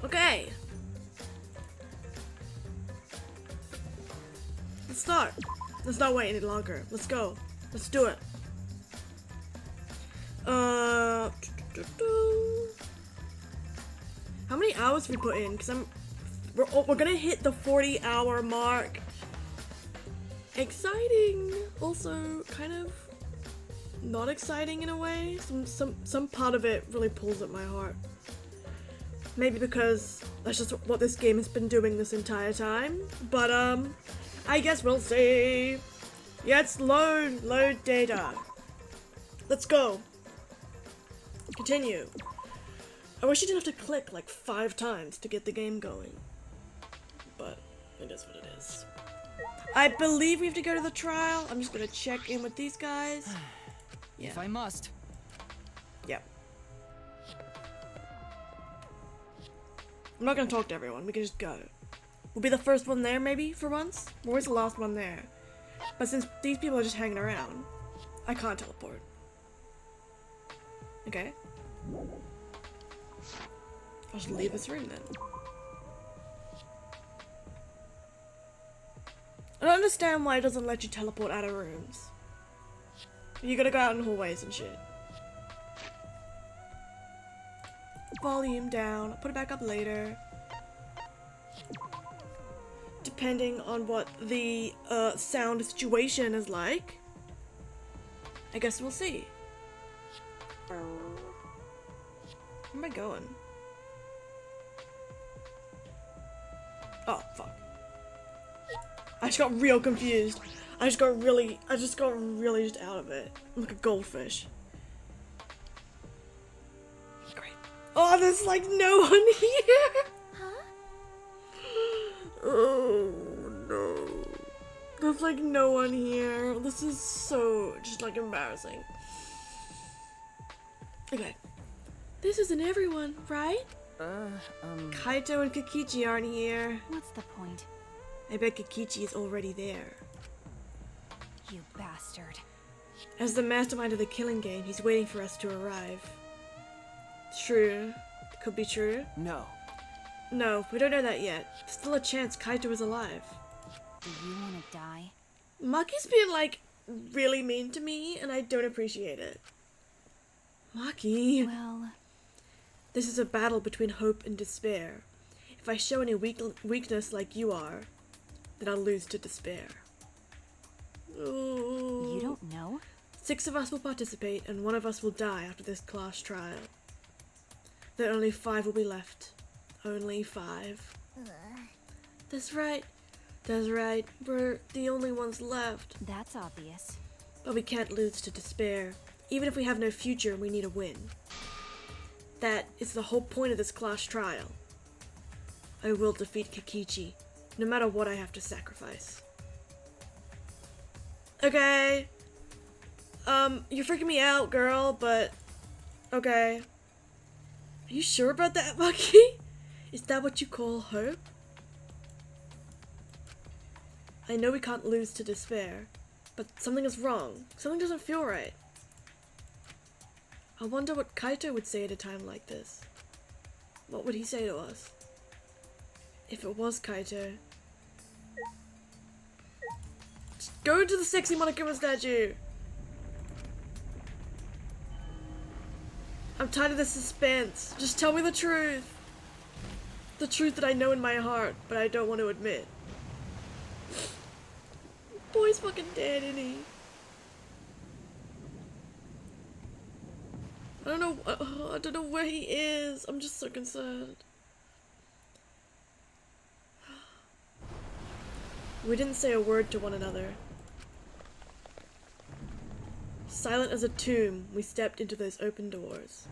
Okay. Let's start. Let's not wait any longer. Let's go. Let's do it. How many hours we put in? Because we're gonna hit the 40-hour mark. Exciting. Also, kind of not exciting in a way. Some part of it really pulls at my heart. Maybe because that's just what this game has been doing this entire time. But I guess we'll see. Yeah, it's load data. Let's go. Continue. I wish you didn't have to click like 5 times to get the game going. But it is what it is. I believe we have to go to the trial. I'm just gonna check in with these guys. Yeah. If I must. Yep. I'm not gonna talk to everyone. We can just go. We'll be the first one there, maybe, for once. We're always the last one there. But since these people are just hanging around, I can't teleport. Okay. I'll just leave this room then. I don't understand why it doesn't let you teleport out of rooms. You gotta go out in hallways and shit. Volume down. I'll put it back up later. Depending on what the sound situation is like. I guess we'll see. Where am I going? Oh, fuck. I just got real confused. I just got really just out of it. I'm like a goldfish. Great. Oh, there's like no one here! Huh? Oh, no. There's like no one here. This is so just like embarrassing. Okay. This isn't everyone, right? Kaito and Kikichi aren't here. What's the point? I bet Kikichi is already there. You bastard. As the mastermind of the killing game, he's waiting for us to arrive. True. Could be true. No. No, we don't know that yet. There's still a chance Kaito is alive. Do you want to die? Maki's being like really mean to me and I don't appreciate it. Maki. Well, This is a battle between hope and despair. If I show any weakness like you are, then I'll lose to despair. Ooh. you don't know? 6 of us will participate and 1 of us will die after this class trial. Then only 5 will be left. Only 5. That's right. That's right. We're the only ones left. That's obvious. But we can't lose to despair. Even if we have no future, we need a win. That is the whole point of this class trial. I will defeat Kikichi, no matter what I have to sacrifice. Okay. You're freaking me out, girl, but okay. Are you sure about that, Maki? Is that what you call hope? I know we can't lose to despair, but something is wrong. Something doesn't feel right. I wonder what Kaito would say at a time like this. What would he say to us? If it was Kaito. Just go to the sexy Monokuma statue! I'm tired of the suspense. Just tell me the truth. The truth that I know in my heart, but I don't want to admit. Boy's fucking dead, isn't he? I don't know where he is. I'm just so concerned. We didn't say a word to one another. Silent as a tomb, we stepped into those open doors.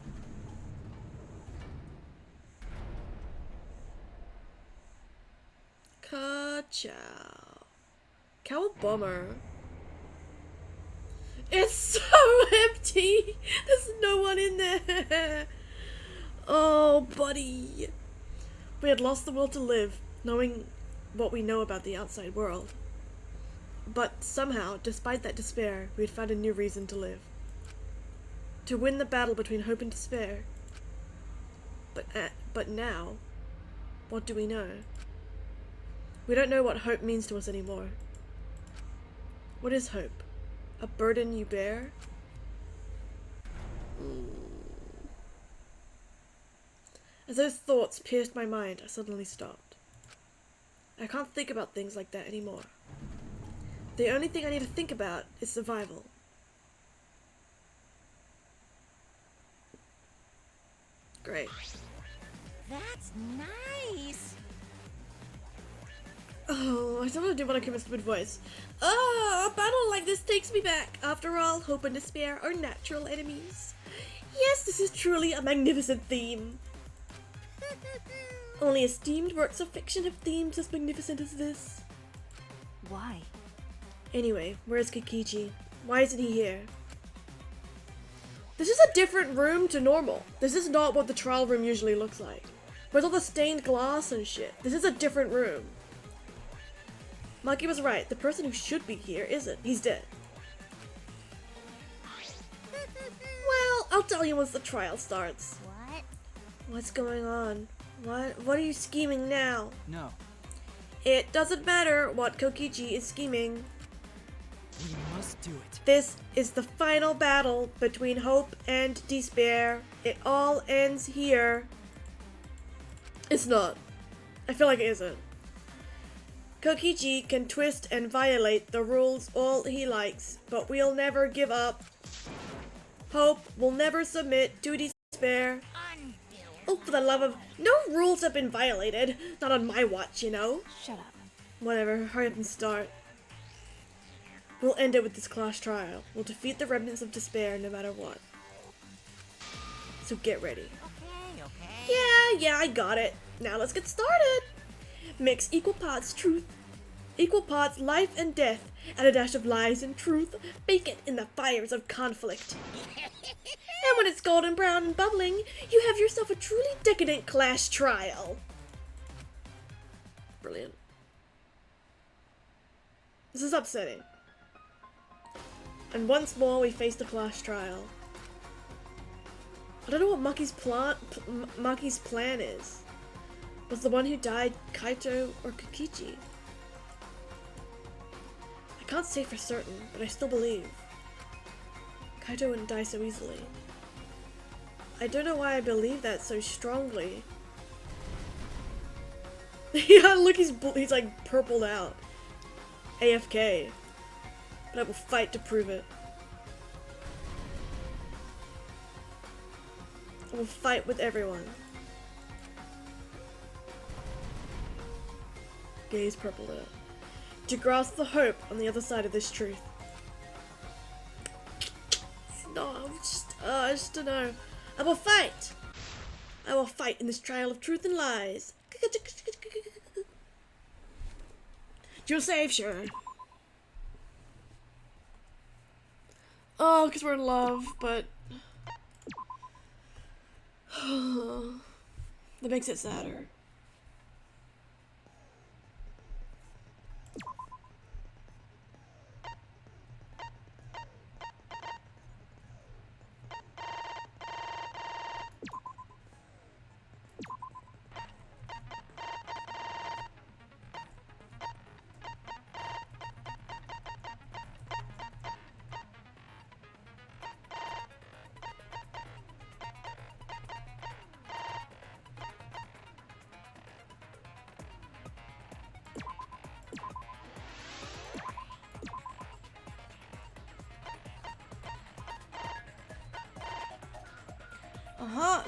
Ka-chow. Cowabomber. It's so empty! There's no one in there! Oh, buddy. We had lost the will to live, knowing what we know about the outside world. But somehow, despite that despair, we had found a new reason to live. To win the battle between hope and despair. But now, What do we know? We don't know what hope means to us anymore. What is hope? A burden you bear? As those thoughts pierced my mind, I suddenly stopped. I can't think about things like that anymore. The only thing I need to think about is survival. Great. That's nice. Oh, I don't do want to keep a stupid voice. Oh, a battle like this takes me back. After all, hope and despair are natural enemies. Yes, this is truly a magnificent theme. Only esteemed works of fiction have themes as magnificent as this. Why? Anyway, where's Kikichi? Why isn't he here? This is a different room to normal. This is not what the trial room usually looks like. With all the stained glass and shit. This is a different room. Maki was right. The person who should be here isn't. He's dead. Well, I'll tell you once the trial starts. What? What's going on? What are you scheming now? No. It doesn't matter what Kokichi is scheming. We must do it. This is the final battle between hope and despair. It all ends here. It's not. I feel like it isn't. Kokichi can twist and violate the rules all he likes, but we'll never give up. Hope will never submit to despair. Oh, for the love of... No rules have been violated. Not on my watch, you know. Shut up. Whatever, hurry up and start. We'll end it with this class trial. We'll defeat the remnants of despair no matter what. So get ready. Okay. Yeah, I got it. Now let's get started. Mix equal parts truth, equal parts life and death, and a dash of lies and truth. Bake it in the fires of conflict. And when it's golden brown and bubbling, you have yourself a truly decadent class trial. Brilliant. This is upsetting. And once more we face the class trial. I don't know what Maki's plan is. Was the one who died Kaito or Kokichi? I can't say for certain, but I still believe. Kaito wouldn't die so easily. I don't know why I believe that so strongly. Yeah, look, he's like purpled out. AFK. But I will fight to prove it. I will fight with everyone. Gaze purpled out. To grasp the hope on the other side of this truth. No, I just don't know. I will fight! I will fight in this trial of truth and lies. You're safe, sure. Oh, because we're in love, but... that makes it sadder.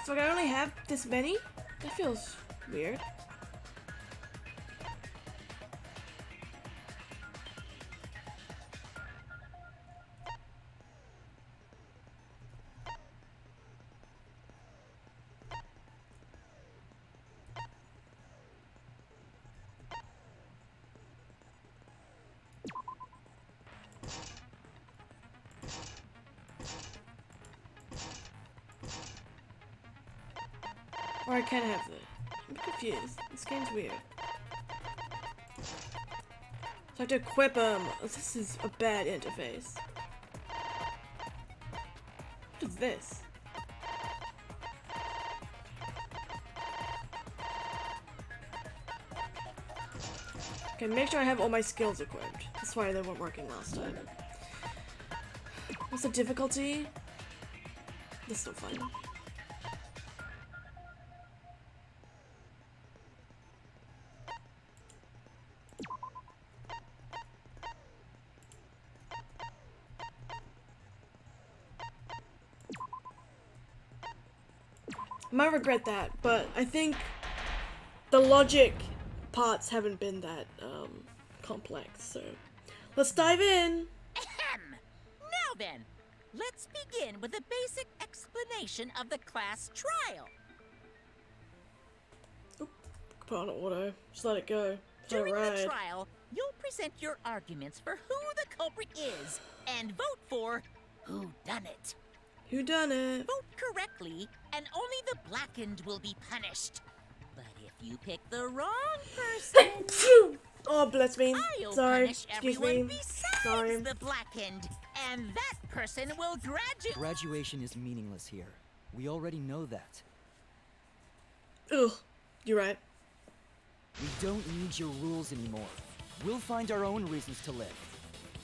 So I only have this many? That feels weird. Or I can have it. I'm confused. This game's weird. So I have to equip them. This is a bad interface. What is this? Okay, make sure I have all my skills equipped. That's why they weren't working last time. What's the difficulty? This is still fun. I might regret that, but I think the logic parts haven't been that complex, so let's dive in. Ahem. Now then, let's begin with a basic explanation of the class trial. Oop, put on auto. Just let it go. During the ride. trial, you'll present your arguments for who the culprit is and vote for who done it. Who done it? Vote correctly, and only the blackened will be punished. But if you pick the wrong person, Oh, bless me. I'll Sorry. punish Excuse everyone me. besides Sorry. the blackened, and that person will graduate. Graduation is meaningless here. We already know that. Ugh. You're right. We don't need your rules anymore. We'll find our own reasons to live.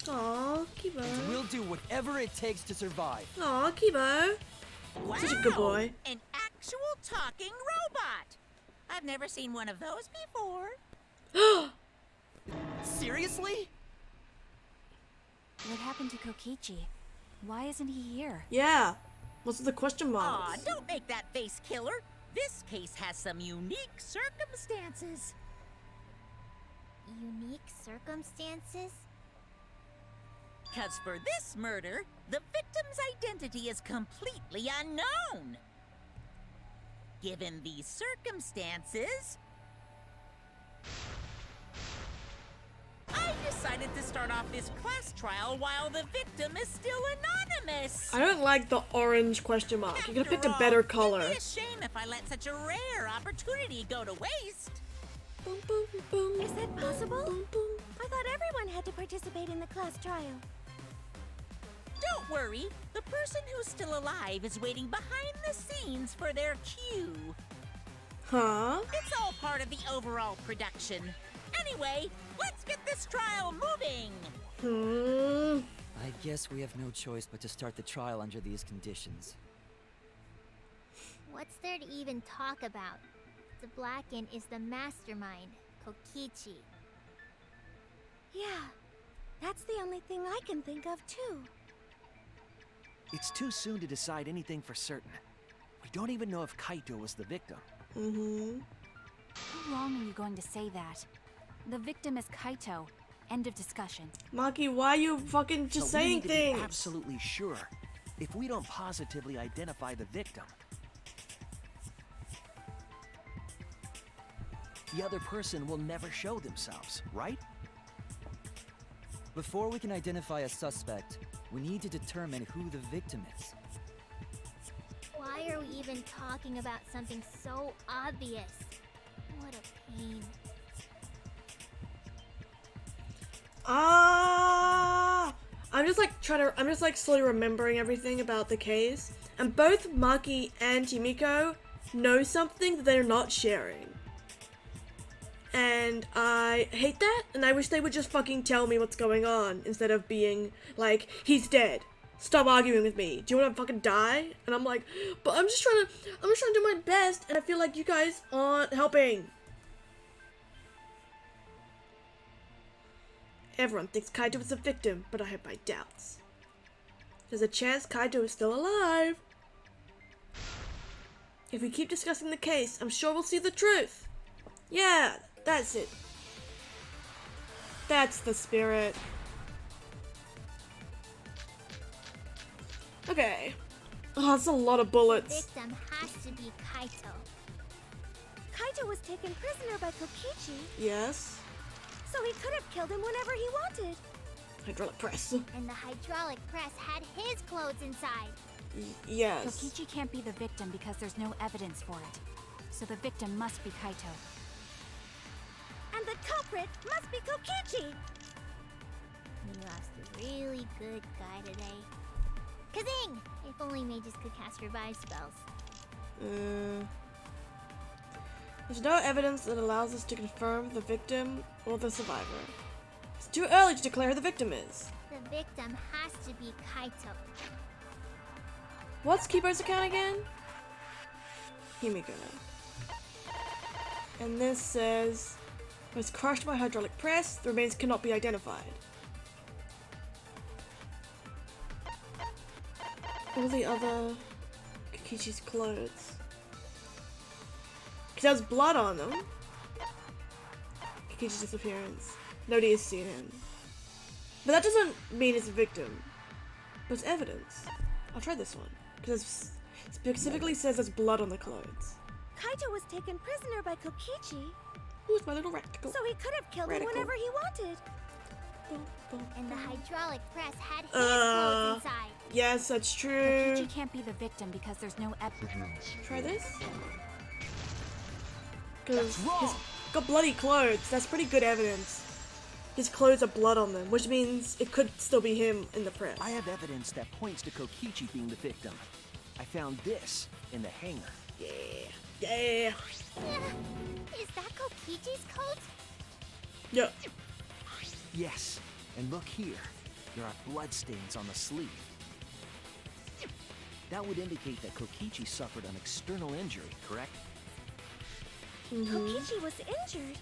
Aw, Kibo. And we'll do whatever it takes to survive. Aw, Kibo. Wow, Such a good boy. An actual talking robot. I've never seen one of those before. Seriously? What happened to Kokichi? Why isn't he here? Yeah. What's with the question Aw, marks? don't make that face, killer. This case has some unique circumstances. Unique circumstances? Because for this murder, the victim's identity is completely unknown. Given these circumstances, I decided to start off this class trial while the victim is still anonymous. I don't like the orange question mark. You could have picked a After better all, color. It'd be a shame if I let such a rare opportunity go to waste. Boom, boom, boom. Is that possible? Boom, boom. I thought everyone had to participate in the class trial. Don't worry, the person who's still alive is waiting behind the scenes for their cue. Huh? It's all part of the overall production. Anyway, let's get this trial moving. I guess we have no choice but to start the trial under these conditions. What's there to even talk about? The Blackened is the mastermind, Kokichi. Yeah, that's the only thing I can think of too. It's too soon to decide anything for certain. We don't even know if Kaito was the victim. Mm-hmm. How long are you going to say that? The victim is Kaito. End of discussion. Maki, why are you fucking just So we saying need to be things? absolutely sure. If we don't positively identify the victim, the other person will never show themselves, right? Before we can identify a suspect, we need to determine who the victim is. Why are we even talking about something so obvious? What a pain. I'm just like slowly remembering everything about the case, and both Maki and Himiko know something that they're not sharing. And I hate that, and I wish they would just fucking tell me what's going on instead of being like, he's dead. Stop arguing with me. Do you want to fucking die? And I'm like, but I'm just trying to do my best, and I feel like you guys aren't helping. Everyone thinks Kaito is a victim, but I have my doubts. There's a chance Kaito is still alive. If we keep discussing the case, I'm sure we'll see the truth. Yeah, that's it. That's the spirit. Okay. Oh, that's a lot of The bullets. victim has to be Kaito. Kaito was taken prisoner by Kokichi, Yes. so he could have killed him whenever he wanted. Hydraulic press. And the hydraulic press had his clothes inside. Yes. Kokichi can't be the victim because there's no evidence for it. So the victim must be Kaito. And the culprit must be Kokichi! We lost a really good guy today. Kazing! If only mages could cast revive spells. There's no evidence that allows us to confirm the victim or the survivor. It's too early to declare who the victim is. The victim has to be Kaito. What's Kibo's account again? Himiko. And this says, was crushed by hydraulic press, the remains cannot be identified. All the other Kokichi's clothes. Because there was blood on them. Kokichi's disappearance. Nobody has seen him. But that doesn't mean it's a victim. But it's evidence. I'll try this one. Because it specifically says there's blood on the clothes. Kaito was taken prisoner by Kokichi, Who's my little reticle? so he could have killed him Radical. whenever he wanted. Boom, boom. And the hydraulic press had his clothes inside. Yes, that's true. Kokichi can't be the victim because there's no evidence. Try this. Because That's wrong. he's got bloody clothes. That's pretty good evidence. His clothes have blood on them, which means it could still be him in the press. I have evidence that points to Kokichi being the victim. I found this in the hangar. Yeah. Yeah. Is that Kokichi's coat? Yeah. Yes, and look here. There are bloodstains on the sleeve. That would indicate that Kokichi suffered an external injury, correct? Kokichi was injured.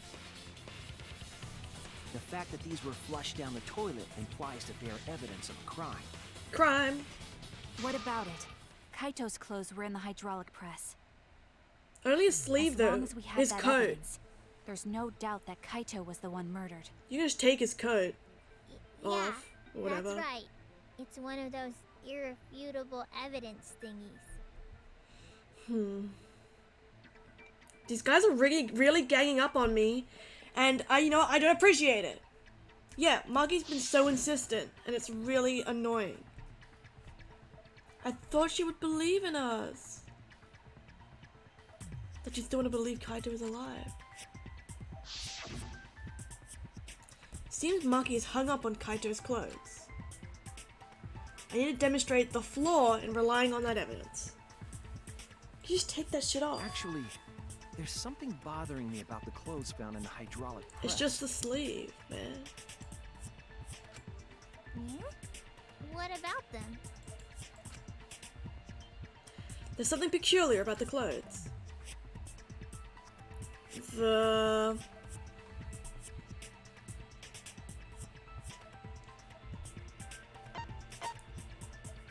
The fact that these were flushed down the toilet implies that they are evidence of a crime. Crime. What about it? Kaito's clothes were in the hydraulic press. Only a sleeve As though. long as we have His that coat. evidence, there's no doubt that Kaito was the one murdered. You can just take his coat Yeah, off or whatever. that's right. It's one of those irrefutable evidence thingies. These guys are really ganging up on me, and I don't appreciate it. Yeah, Maki's been so insistent, and it's really annoying. I thought she would believe in us. That you still want to believe Kaito is alive. Seems Maki is hung up on Kaito's clothes. I need to demonstrate the flaw in relying on that evidence. Can you just take that shit off? Actually, there's something bothering me about the clothes found in the hydraulic press. It's just the sleeve, man. What about them? There's something peculiar about the clothes. The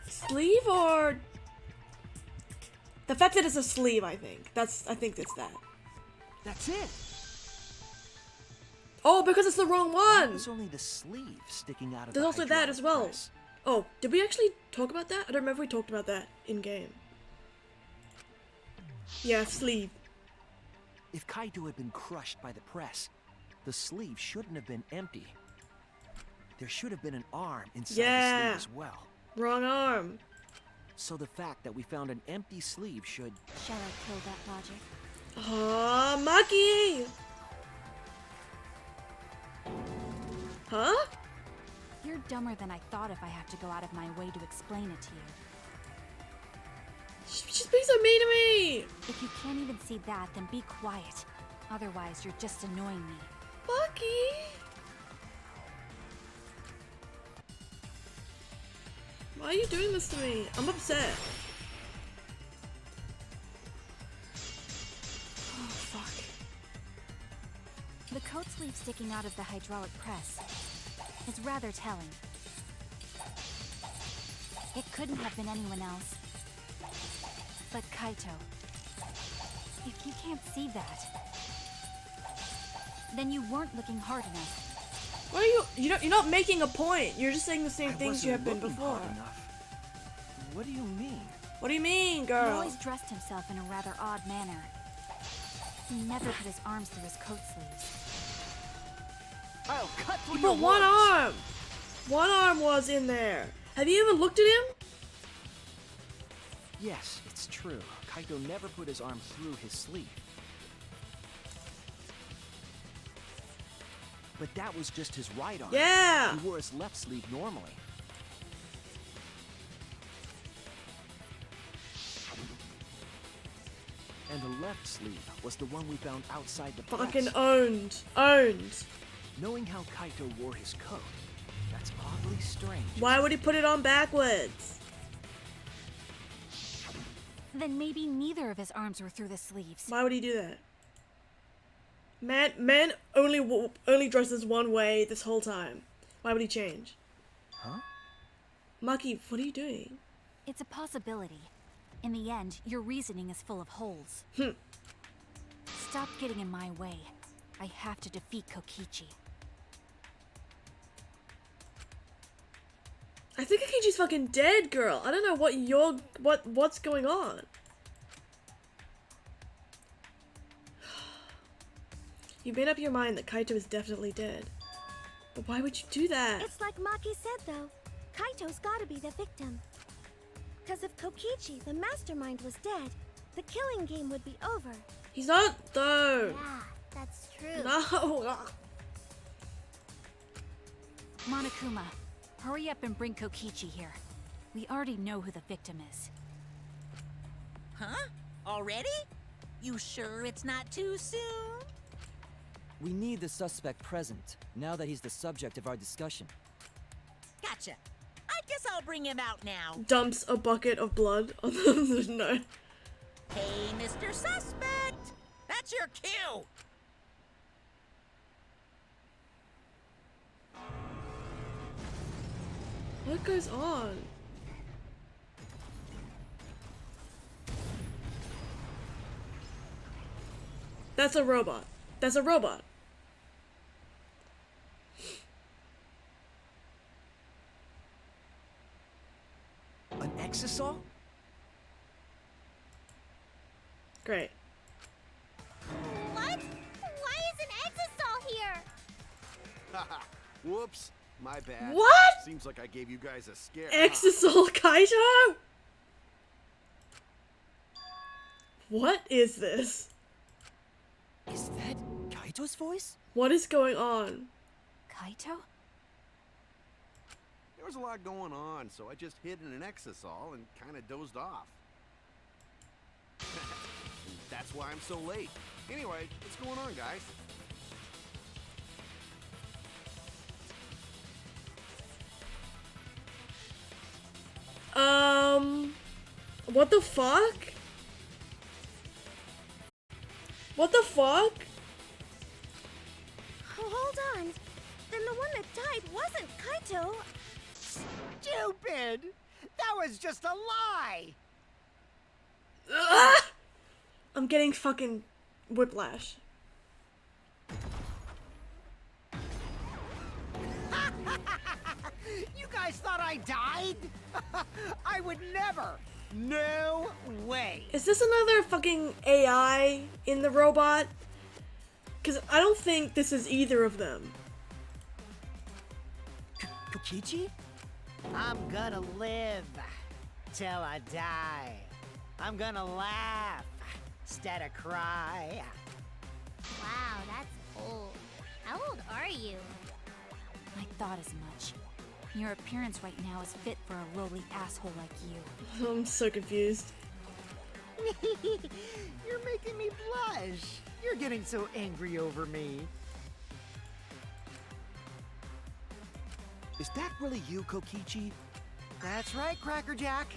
sleeve or the fact that it's a sleeve, I think it's that. That's it! Oh, because it's the wrong Why one. was only the sleeve sticking out of There's the also that hydraulic as well. press? Oh, did we actually talk about that? I don't remember if we talked about that in game. Yeah, sleeve. If Kaito had been crushed by the press, the sleeve shouldn't have been empty. There should have been an arm inside the Yeah. sleeve as well. Wrong arm. So the fact that we found an empty sleeve should... Shall I kill that logic? Ah, Maki! Huh? You're dumber than I thought if I have to go out of my way to explain it to you. She's being so mean to me! If you can't even see that, then be quiet. Otherwise, you're just annoying me. Maki! Why are you doing this to me? I'm upset. Oh, fuck. The coat sleeve sticking out of the hydraulic press is rather telling. It couldn't have been anyone else. But Kaito, if you can't see that, then you weren't looking hard enough. What are you're not making a point. You're just saying the same I things you have wasn't been looking before. hard enough. What do you mean? What do you mean, He girl? always dressed himself in a rather odd manner. He never put his arms through his coat sleeves. I'll cut through He your put one words. arm! One arm was in there. Have you even looked at him? Yes, it's true. Kaito never put his arm through his sleeve. But that was just his right arm. Yeah! He wore his left sleeve normally. And the left sleeve was the one we found outside the Fucking press. owned. Owned. Knowing how Kaito wore his coat, that's oddly strange. Why would he put it on backwards? Then maybe neither of his arms were through the sleeves. Why would he do that? Man only dresses one way this whole time. Why would he change? Huh? Maki, what are you doing? It's a possibility. In the end, your reasoning is full of holes. Stop getting in my way. I have to defeat Kokichi. I think Akichi's fucking dead, girl. I don't know what's going on. You made up your mind that Kaito is definitely dead. But why would you do that? It's like Maki said, though. Kaito's gotta be the victim. Because if Kokichi, the mastermind, was dead, the killing game would be over. He's not, though. Yeah, that's true. No. Monokuma, hurry up and bring Kokichi here. We already know who the victim is. Huh? Already? You sure it's not too soon? We need the suspect present, now that he's the subject of our discussion. Gotcha. I guess I'll bring him out now. Dumps a bucket of blood on the no. Hey, Mr. Suspect! That's your cue! What goes on? That's a robot. That's a robot. An exisal? Great. What? Why is an exisal here? Haha. Whoops. My bad. What? Seems like I gave you guys a scare. Exisal Kaito? What is this? Is that Kaito's voice? What is going on? Kaito? There was a lot going on, so I just hid in an exisal and kind of dozed off. And that's why I'm so late. Anyway, what's going on, guys? What the fuck? What the fuck? Oh, hold on. Then the one that died wasn't Kaito. Stupid! That was just a lie! Ah! I'm getting fucking whiplash. You guys thought I died? I would never! No way! Is this another fucking AI in the robot? Because I don't think this is either of them. Kokichi? I'm gonna live till I die. I'm gonna laugh instead of cry. Wow, that's old. How old are you? I thought as much. Your appearance right now is fit for a lowly asshole like you. I'm so confused. You're making me blush. You're getting so angry over me. Is that really you, Kokichi? That's right, Cracker Jack.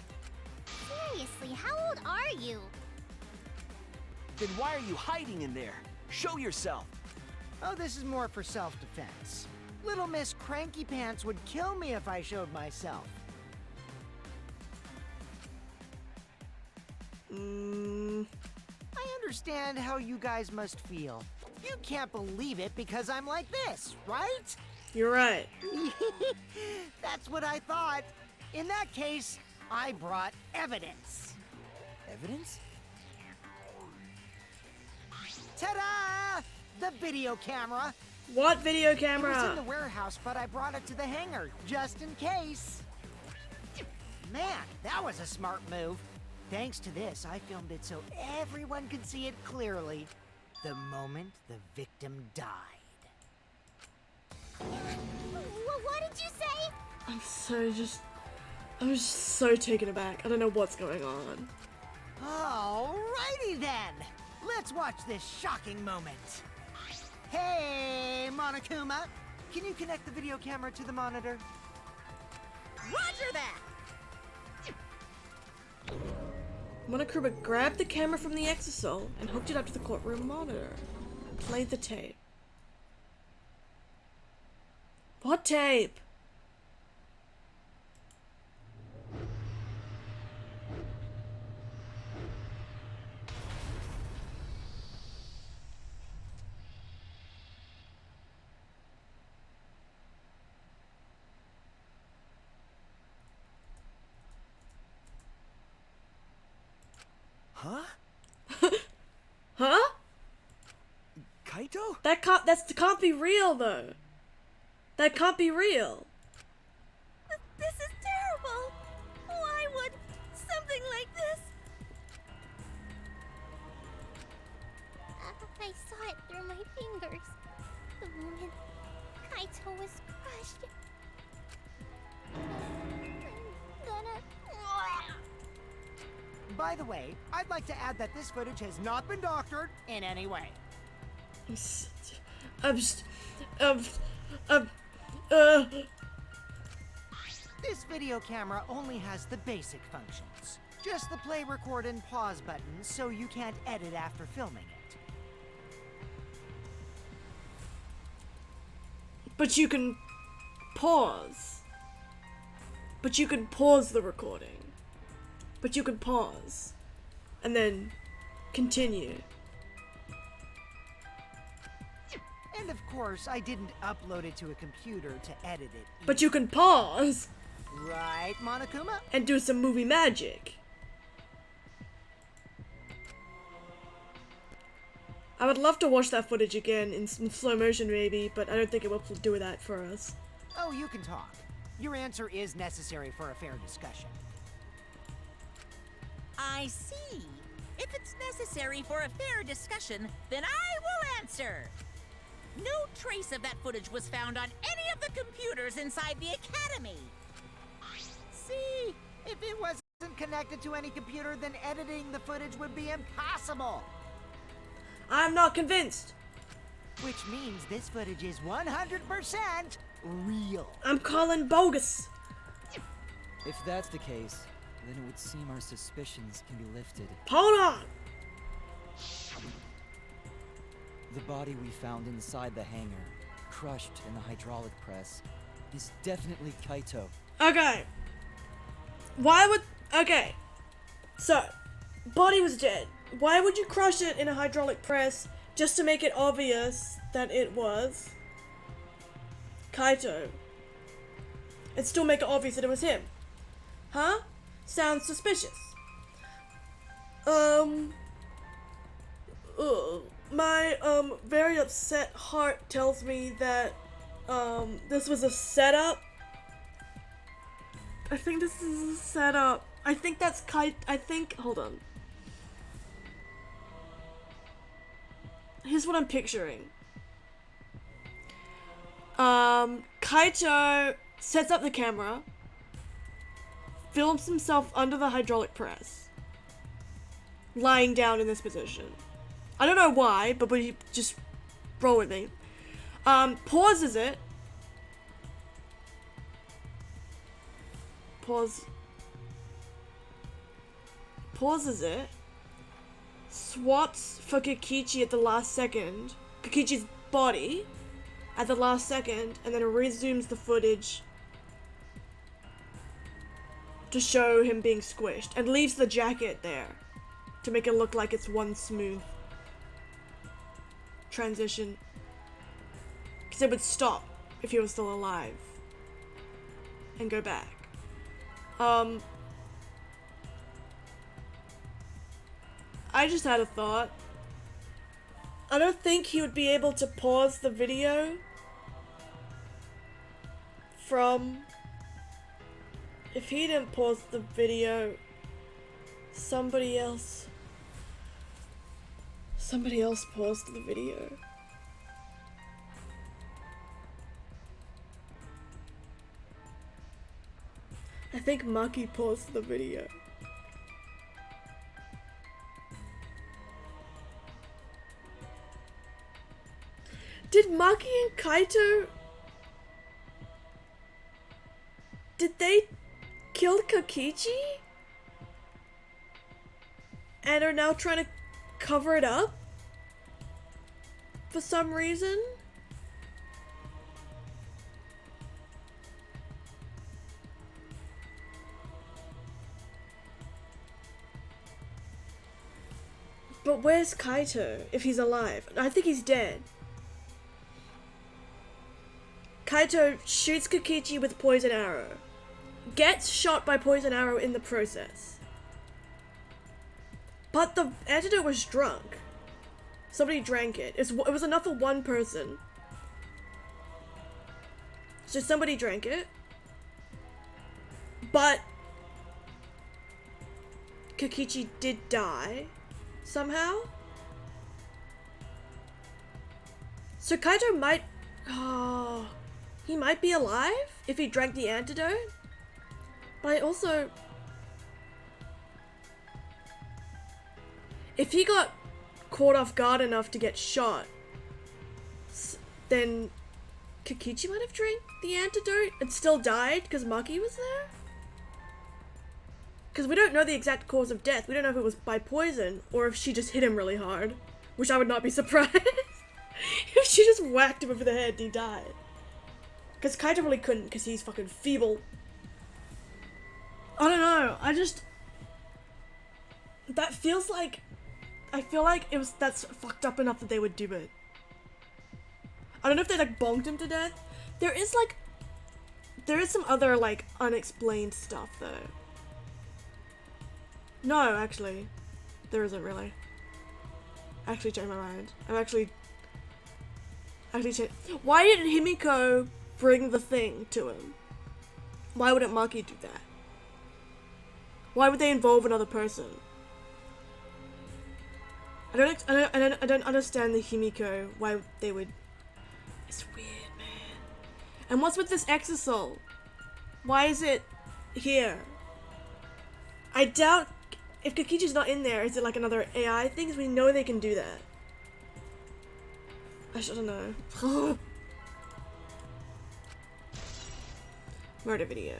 Seriously, how old are you? Then why are you hiding in there? Show yourself! Oh, this is more for self-defense. Little Miss Cranky Pants would kill me if I showed myself. I understand how you guys must feel. You can't believe it because I'm like this, right? You're right. That's what I thought. In that case, I brought evidence. Evidence? Ta-da! The video camera. What video It was in camera? the warehouse, but I brought it to the hangar, just in case. Man, that was a smart move. Thanks to this, I filmed it so everyone could see it clearly. The moment the victim died. What did you say? I'm just so taken aback. I don't know what's going on. Alrighty then, let's watch this shocking moment. Hey, Monokuma, can you connect the video camera to the monitor? Roger that! Monokuma grabbed the camera from the exosol and hooked it up to the courtroom monitor. Played the tape. What tape? Huh? Huh? Kaito? That can't be real though. That can't be real. This is terrible. Why would something like this? I saw it through my fingers. The moment Kaito was crushed. I'm gonna... By the way, I'd like to add that this footage has not been doctored in any way. This video camera only has the basic functions. Just the play, record, and pause buttons, so you can't edit after filming it. But you can pause. But you can pause the recording. But you can pause. And then continue. And of course, I didn't upload it to a computer to edit it. But you can pause. Right, Monokuma? And do some movie magic. I would love to watch that footage again in slow motion maybe, but I don't think it will do that for us. Oh, you can talk. Your answer is necessary for a fair discussion. I see. If it's necessary for a fair discussion, then I will answer. No trace of that footage was found on any of the computers inside the Academy. See? If it wasn't connected to any computer, then editing the footage would be impossible. I'm not convinced. Which means this footage is 100% real. I'm calling bogus. If that's the case, then it would seem our suspicions can be lifted. Hold on. The body we found inside the hangar, crushed in the hydraulic press, is definitely Kaito. Okay. Why would... Okay. So, body was dead. Why would you crush it in a hydraulic press just to make it obvious that it was Kaito? And still make it obvious that it was him? Huh? Sounds suspicious. My, very upset heart tells me that, this was a setup. I think this is a setup. I think that's hold on. Here's what I'm picturing. Kaito sets up the camera, films himself under the hydraulic press, lying down in this position. I don't know why, but we just roll with me. Pauses it. Pauses it. Swats for Kokichi at the last second. Kokichi's body at the last second, and then resumes the footage to show him being squished, and leaves the jacket there to make it look like it's one smooth transition. Because it would stop if he was still alive and go back. I just had a thought. I don't think he would be able to pause the video from... If he didn't pause the video, somebody else paused the video. I think Maki paused the video. Did Maki and Kaito... Did they kill Kokichi? And are now trying to cover it up? For some reason? But where's Kaito, if he's alive? I think he's dead. Kaito shoots Kokichi with poison arrow. Gets shot by poison arrow in the process. But the antidote was drunk. Somebody drank it. It was enough for one person. So somebody drank it. But Kokichi did die somehow. So Kaito might... Oh, he might be alive if he drank the antidote. But I also... If he got caught off guard enough to get shot, then Kokichi might have drank the antidote and still died because Maki was there? Because we don't know the exact cause of death. We don't know if it was by poison or if she just hit him really hard. Which I would not be surprised if she just whacked him over the head and he died. Because Kaito really couldn't because he's fucking feeble. I don't know. That feels like... I feel like that's fucked up enough that they would do it. I don't know if they like bonked him to death. There is some other like unexplained stuff though. No, actually, there isn't really. I actually changed my mind. I'm actually changed. Why didn't Himiko bring the thing to him? Why wouldn't Maki do that? Why would they involve another person? I don't understand the Himiko, why they would... It's weird, man. And what's with this exisal? Why is it here? I doubt... If Kokichi's not in there, is it like another AI thing? Because we know they can do that. I don't know. Murder video.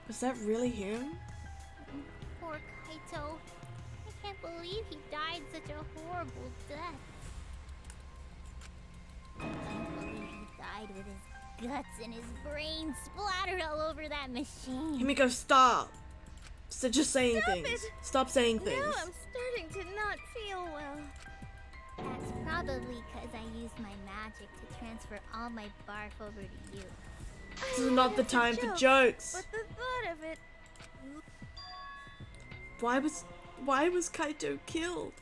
Was that really him? Poor Kaito. I can't believe he died such a horrible death. I can't believe he died with his guts and his brains splattered all over that machine. Himiko, stop! So just saying Stop things. it. Stop saying things. Now I'm starting to not feel well. That's probably because I used my magic to transfer all my barf over to you. This is not the time for jokes. But the thought of it... Why was Kaito killed?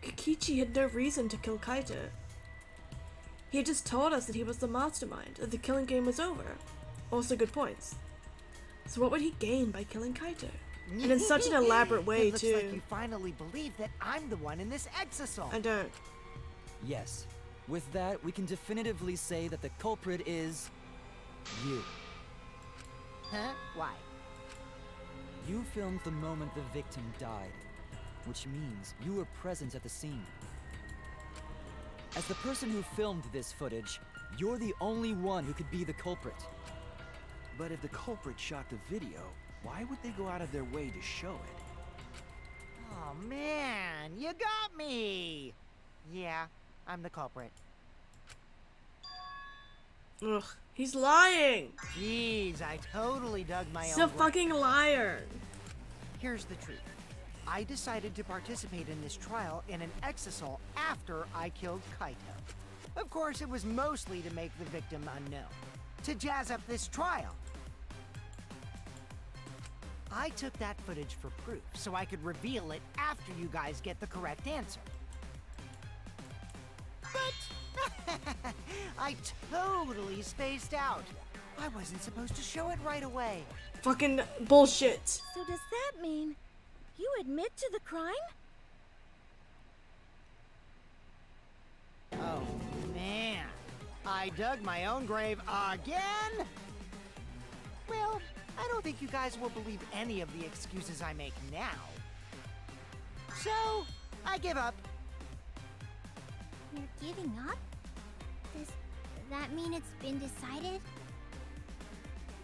Kokichi had no reason to kill Kaito. He had just told us that he was the mastermind, that the killing game was over. Also good points. So what would he gain by killing Kaito? And in such an elaborate way, it looks too. like you finally believe that I'm the one in this exisal. I don't. Yes. With that, we can definitively say that the culprit is... you. Huh? Why? You filmed the moment the victim died, which means you were present at the scene. As the person who filmed this footage, you're the only one who could be the culprit. But if the culprit shot the video, why would they go out of their way to show it? Oh man, you got me! Yeah, I'm the culprit. Ugh, he's lying! Jeez, I totally dug my He's own a grave. fucking liar! Here's the truth. I decided to participate in this trial in an exisal after I killed Kaito. Of course, it was mostly to make the victim unknown, to jazz up this trial. I took that footage for proof, so I could reveal it after you guys get the correct answer. But I totally spaced out. I wasn't supposed to show it right away. Fucking bullshit. So does that mean you admit to the crime? Oh, man. I dug my own grave again? Well, I don't think you guys will believe any of the excuses I make now. So, I give up. You're giving up? Does that mean it's been decided?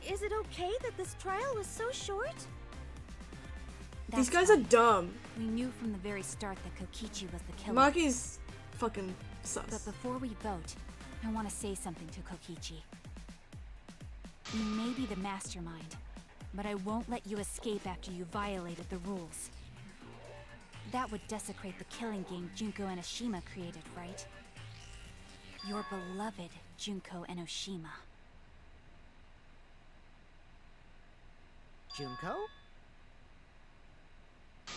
Is it okay that this trial was so short? These guys are dumb. We knew from the very start that Kokichi was the killer. Maki's fucking sus. But before we vote, I want to say something to Kokichi. You may be the mastermind, but I won't let you escape after you violated the rules. That would desecrate the killing game Junko Enoshima created, right? Your beloved Junko Enoshima. Junko?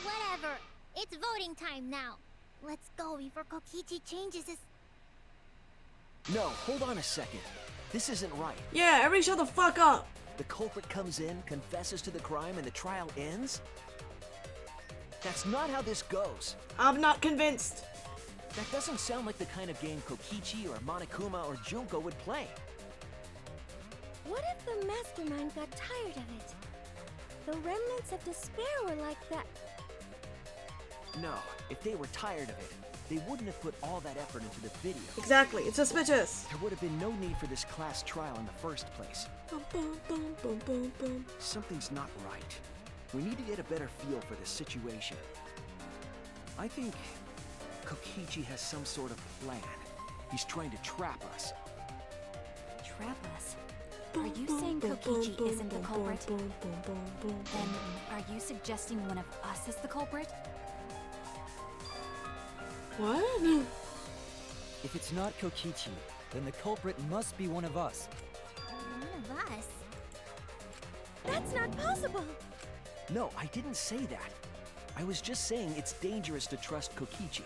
Whatever. It's voting time now. Let's go before Kokichi changes his... No, hold on a second. This isn't right. Yeah, everybody shut the fuck up. The culprit comes in, confesses to the crime, and the trial ends? That's not how this goes. I'm not convinced. That doesn't sound like the kind of game Kokichi or Monokuma or Junko would play. What if the mastermind got tired of it? The remnants of despair were like that. No, if they were tired of it, they wouldn't have put all that effort into the video. Exactly, it's suspicious. There would have been no need for this class trial in the first place. Boom, boom, boom, boom, boom, boom. Something's not right. We need to get a better feel for this situation. I think Kokichi has some sort of plan. He's trying to trap us. Trap us? Are you saying Kokichi isn't the culprit? Then, are you suggesting one of us is the culprit? What? If it's not Kokichi, then the culprit must be one of us. One of us? That's not possible! No, I didn't say that. I was just saying it's dangerous to trust Kokichi.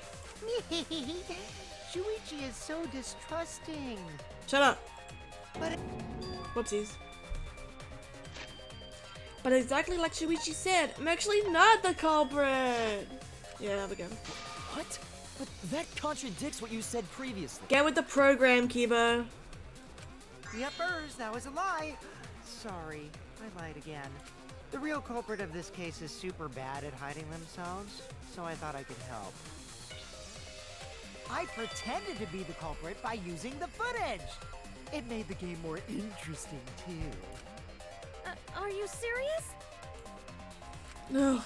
Shuichi is so distrusting. Shut up. But Whoopsies. But exactly like Shuichi said, I'm actually not the culprit. Yeah, there we go. What? But that contradicts what you said previously. Get with the program, Kiba. Yepers, that was a lie. Sorry, I lied again. The real culprit of this case is super bad at hiding themselves, so I thought I could help. I pretended to be the culprit by using the footage. It made the game more interesting, too. Are you serious? No.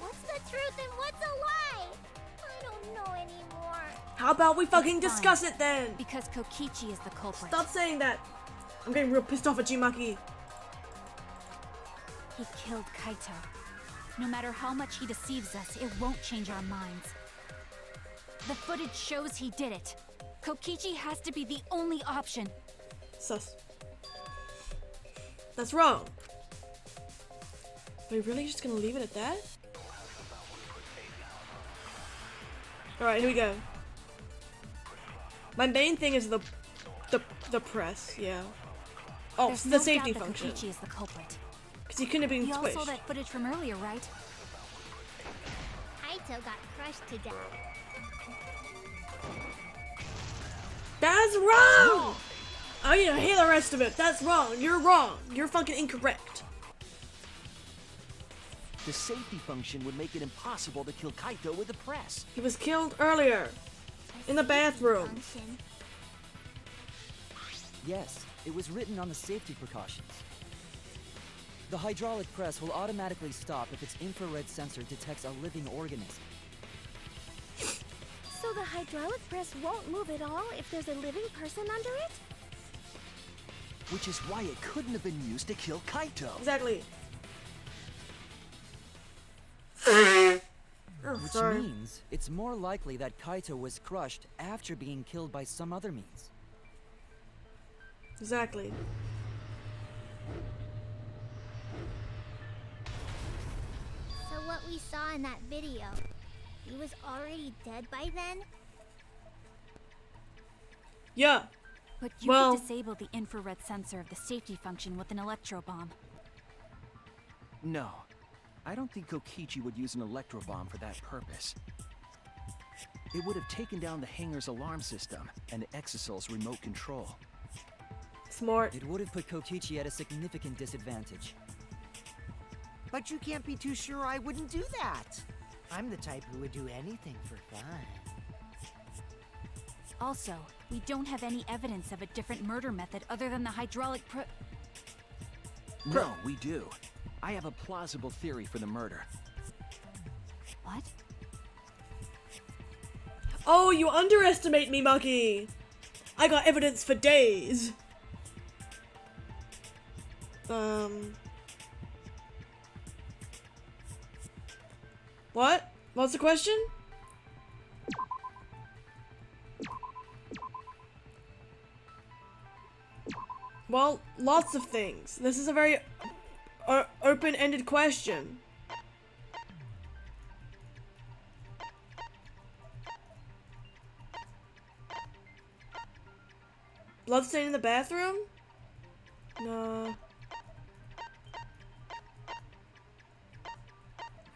What's the truth and what's a lie? I don't know anymore. How about we fucking Fine. discuss it then? Because Kokichi is the culprit. Stop saying that. I'm getting real pissed off at you, Maki. He killed Kaito. No matter how much he deceives us, it won't change our minds. The footage shows he did it. Kokichi has to be the only option. Sus. That's wrong. Are we really just gonna leave it at that? Alright, here we go. My main thing is the press, yeah. Oh, There's the no safety doubt that function. Kokichi is the culprit. Because he couldn't have been You all saw squished. that footage from earlier, right? Kaito got crushed to death. That's wrong! I need to hear the rest of it. That's wrong. You're wrong. You're fucking incorrect. The safety function would make it impossible to kill Kaito with the press. He was killed earlier. In the bathroom. Function. Yes, it was written on the safety precautions. The hydraulic press will automatically stop if its infrared sensor detects a living organism. So the hydraulic press won't move at all if there's a living person under it? Which is why it couldn't have been used to kill Kaito. Exactly. Oh, Which sorry. means it's more likely that Kaito was crushed after being killed by some other means. Exactly. So what we saw in that video, he was already dead by then? Yeah. But you Well- could disable the infrared sensor of the safety function with an electro bomb. No, I don't think Kokichi would use an electrobomb for that purpose. It would have taken down the hangar's alarm system and Exosol's remote control. Smart. It would have put Kokichi at a significant disadvantage. But you can't be too sure I wouldn't do that. I'm the type who would do anything for fun. Also, we don't have any evidence of a different murder method other than the hydraulic No, we do. I have a plausible theory for the murder. What? Oh, you underestimate me, Muggy! I got evidence for days! What? What's the question? Well, lots of things. This is a very open-ended question. Bloodstain in the bathroom? No.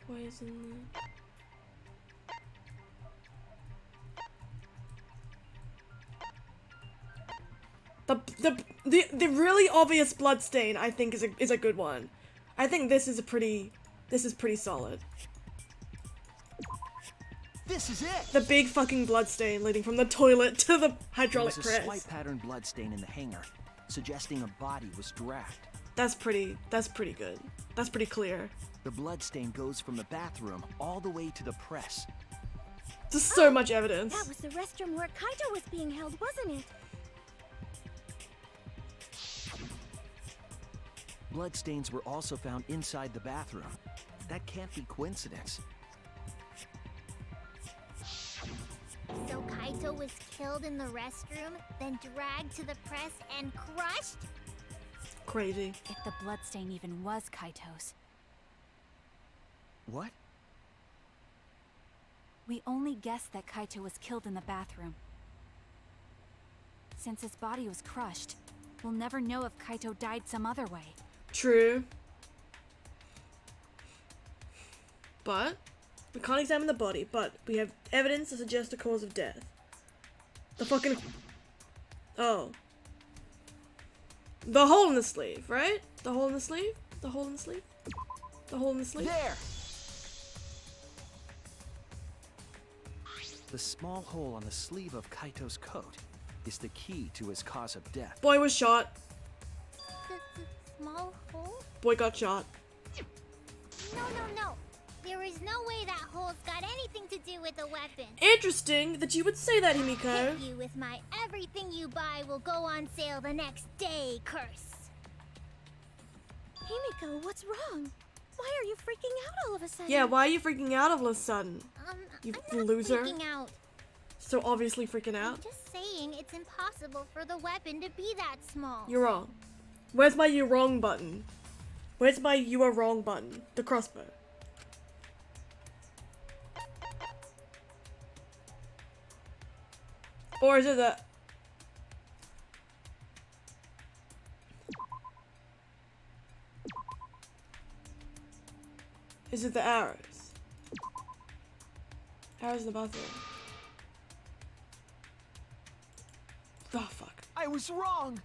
Poison. The really obvious bloodstain, I think, is a good one. I think this is pretty solid. This is it! The big fucking bloodstain leading from the toilet to the hydraulic There was a press. slight pattern bloodstain in the hangar, suggesting a body was dragged. That's pretty good. That's pretty clear. The bloodstain goes from the bathroom all the way to the press. There's so much evidence. That was the restroom where Kaito was being held, wasn't it? Bloodstains were also found inside the bathroom. That can't be coincidence. So Kaito was killed in the restroom, then dragged to the press and crushed? Crazy. If the bloodstain even was Kaito's. What? We only guessed that Kaito was killed in the bathroom. Since his body was crushed, we'll never know if Kaito died some other way. True. But we can't examine the body, but we have evidence to suggest a cause of death. The fucking... Oh. The hole in the sleeve, right? The hole in the sleeve? The hole in the sleeve? The hole in the sleeve? There! The small hole on the sleeve of Kaito's coat is the key to his cause of death. Boy was shot. The small hole? Boy got shot. No. There is no way that hole's got anything to do with the weapon. Interesting that you would say that, Himiko. Hit you with my everything you buy will go on sale the next day curse. Himiko, what's wrong? Why are you freaking out all of a sudden? Yeah, why are you freaking out all of a sudden? You I'm not loser. freaking out. So obviously freaking out. I'm just saying it's impossible for the weapon to be that small. You're wrong. Where's my you wrong button? Where's my you are wrong button? The crossbow. Or is it the... Is it the arrows? Arrows in the bathroom. Oh, fuck. I was wrong!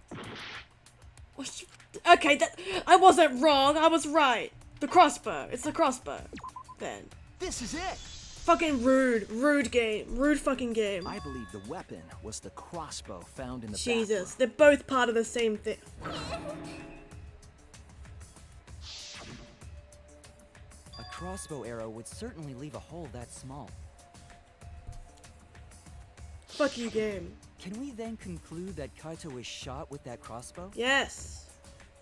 Okay, I wasn't wrong, I was right. The crossbow. It's the crossbow. Then. This is it! Fucking rude. Rude game. Rude fucking game. I believe the weapon was the crossbow found in the Jesus. bathroom. They're both part of the same thing. A crossbow arrow would certainly leave a hole that small. Fuck you, game. Can we then conclude that Kaito was shot with that crossbow? Yes.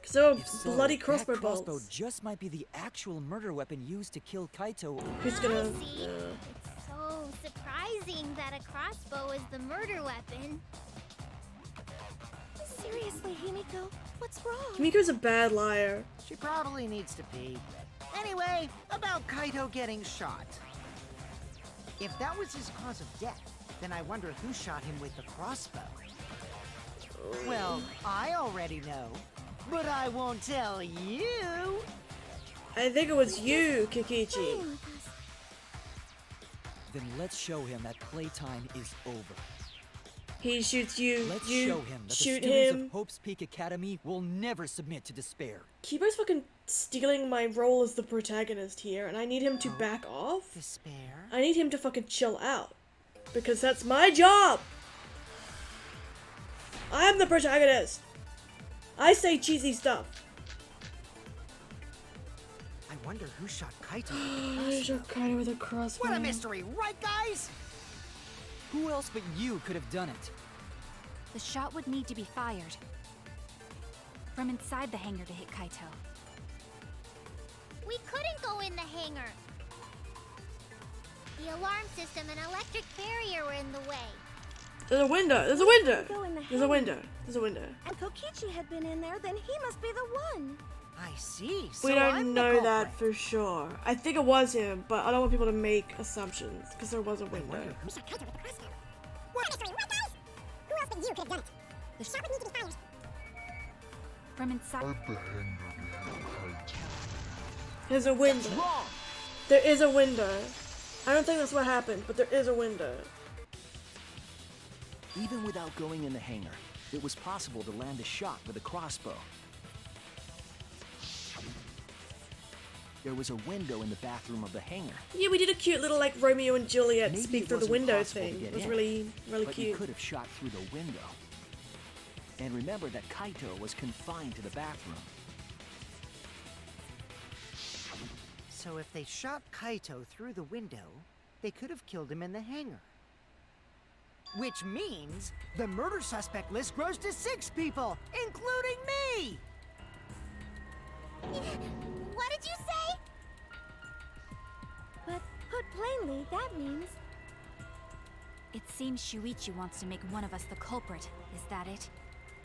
Because there were If so, bloody crossbow that crossbow bolts. just might be the actual murder weapon used to kill Kaito. Who's gonna... See? It's so surprising that a crossbow is the murder weapon. Seriously, Himiko, what's wrong? Kimiko's a bad liar. She probably needs to pee. Anyway, about Kaito getting shot. If that was his cause of death, then I wonder who shot him with the crossbow. Well, I already know, but I won't tell you. I think it was you, Kikichi. Playing with us. Then let's show him that playtime is over. He shoots you. Let's you show him that the shoot students him. of Hope's Peak Academy will never submit to despair. Kibo's fucking stealing my role as the protagonist here, and I need him to back off. Despair? I need him to fucking chill out. Because that's my job! I'm the protagonist! I say cheesy stuff. I wonder who shot Kaito. I shot Kaito with a crossbow. What a mystery, right, guys? Who else but you could have done it? The shot would need to be fired from inside the hangar to hit Kaito. We couldn't go in the hangar. The alarm system and electric barrier were in the way. There's a window! There's a window! Go in the There's a window. There's a window. And Kokichi had been in there, then he must be the one. I see. So We don't I'm know the that culprit. for sure. I think it was him, but I don't want people to make assumptions, because there was a window. We shot Kaito with the crossbow. What mystery, right, guys? Who else but you could have done it? The shot would need to be fired. From inside. There's a window. Wrong! There is a window. I don't think that's what happened, but there is a window. Even without going in the hangar, it was possible to land a shot with a crossbow. There was a window in the bathroom of the hangar, Yeah, we did a cute little like Romeo and Juliet Maybe speak it through the wasn't window possible to thing. get It was in, really but you cute. could have shot through the window. And remember that Kaito was confined to the bathroom. So if they shot Kaito through the window, they could have killed him in the hangar. Which means the murder suspect list grows to 6 people, including me! What did you say? But put plainly, that means It seems Shuichi wants to make one of us the culprit. Is that it?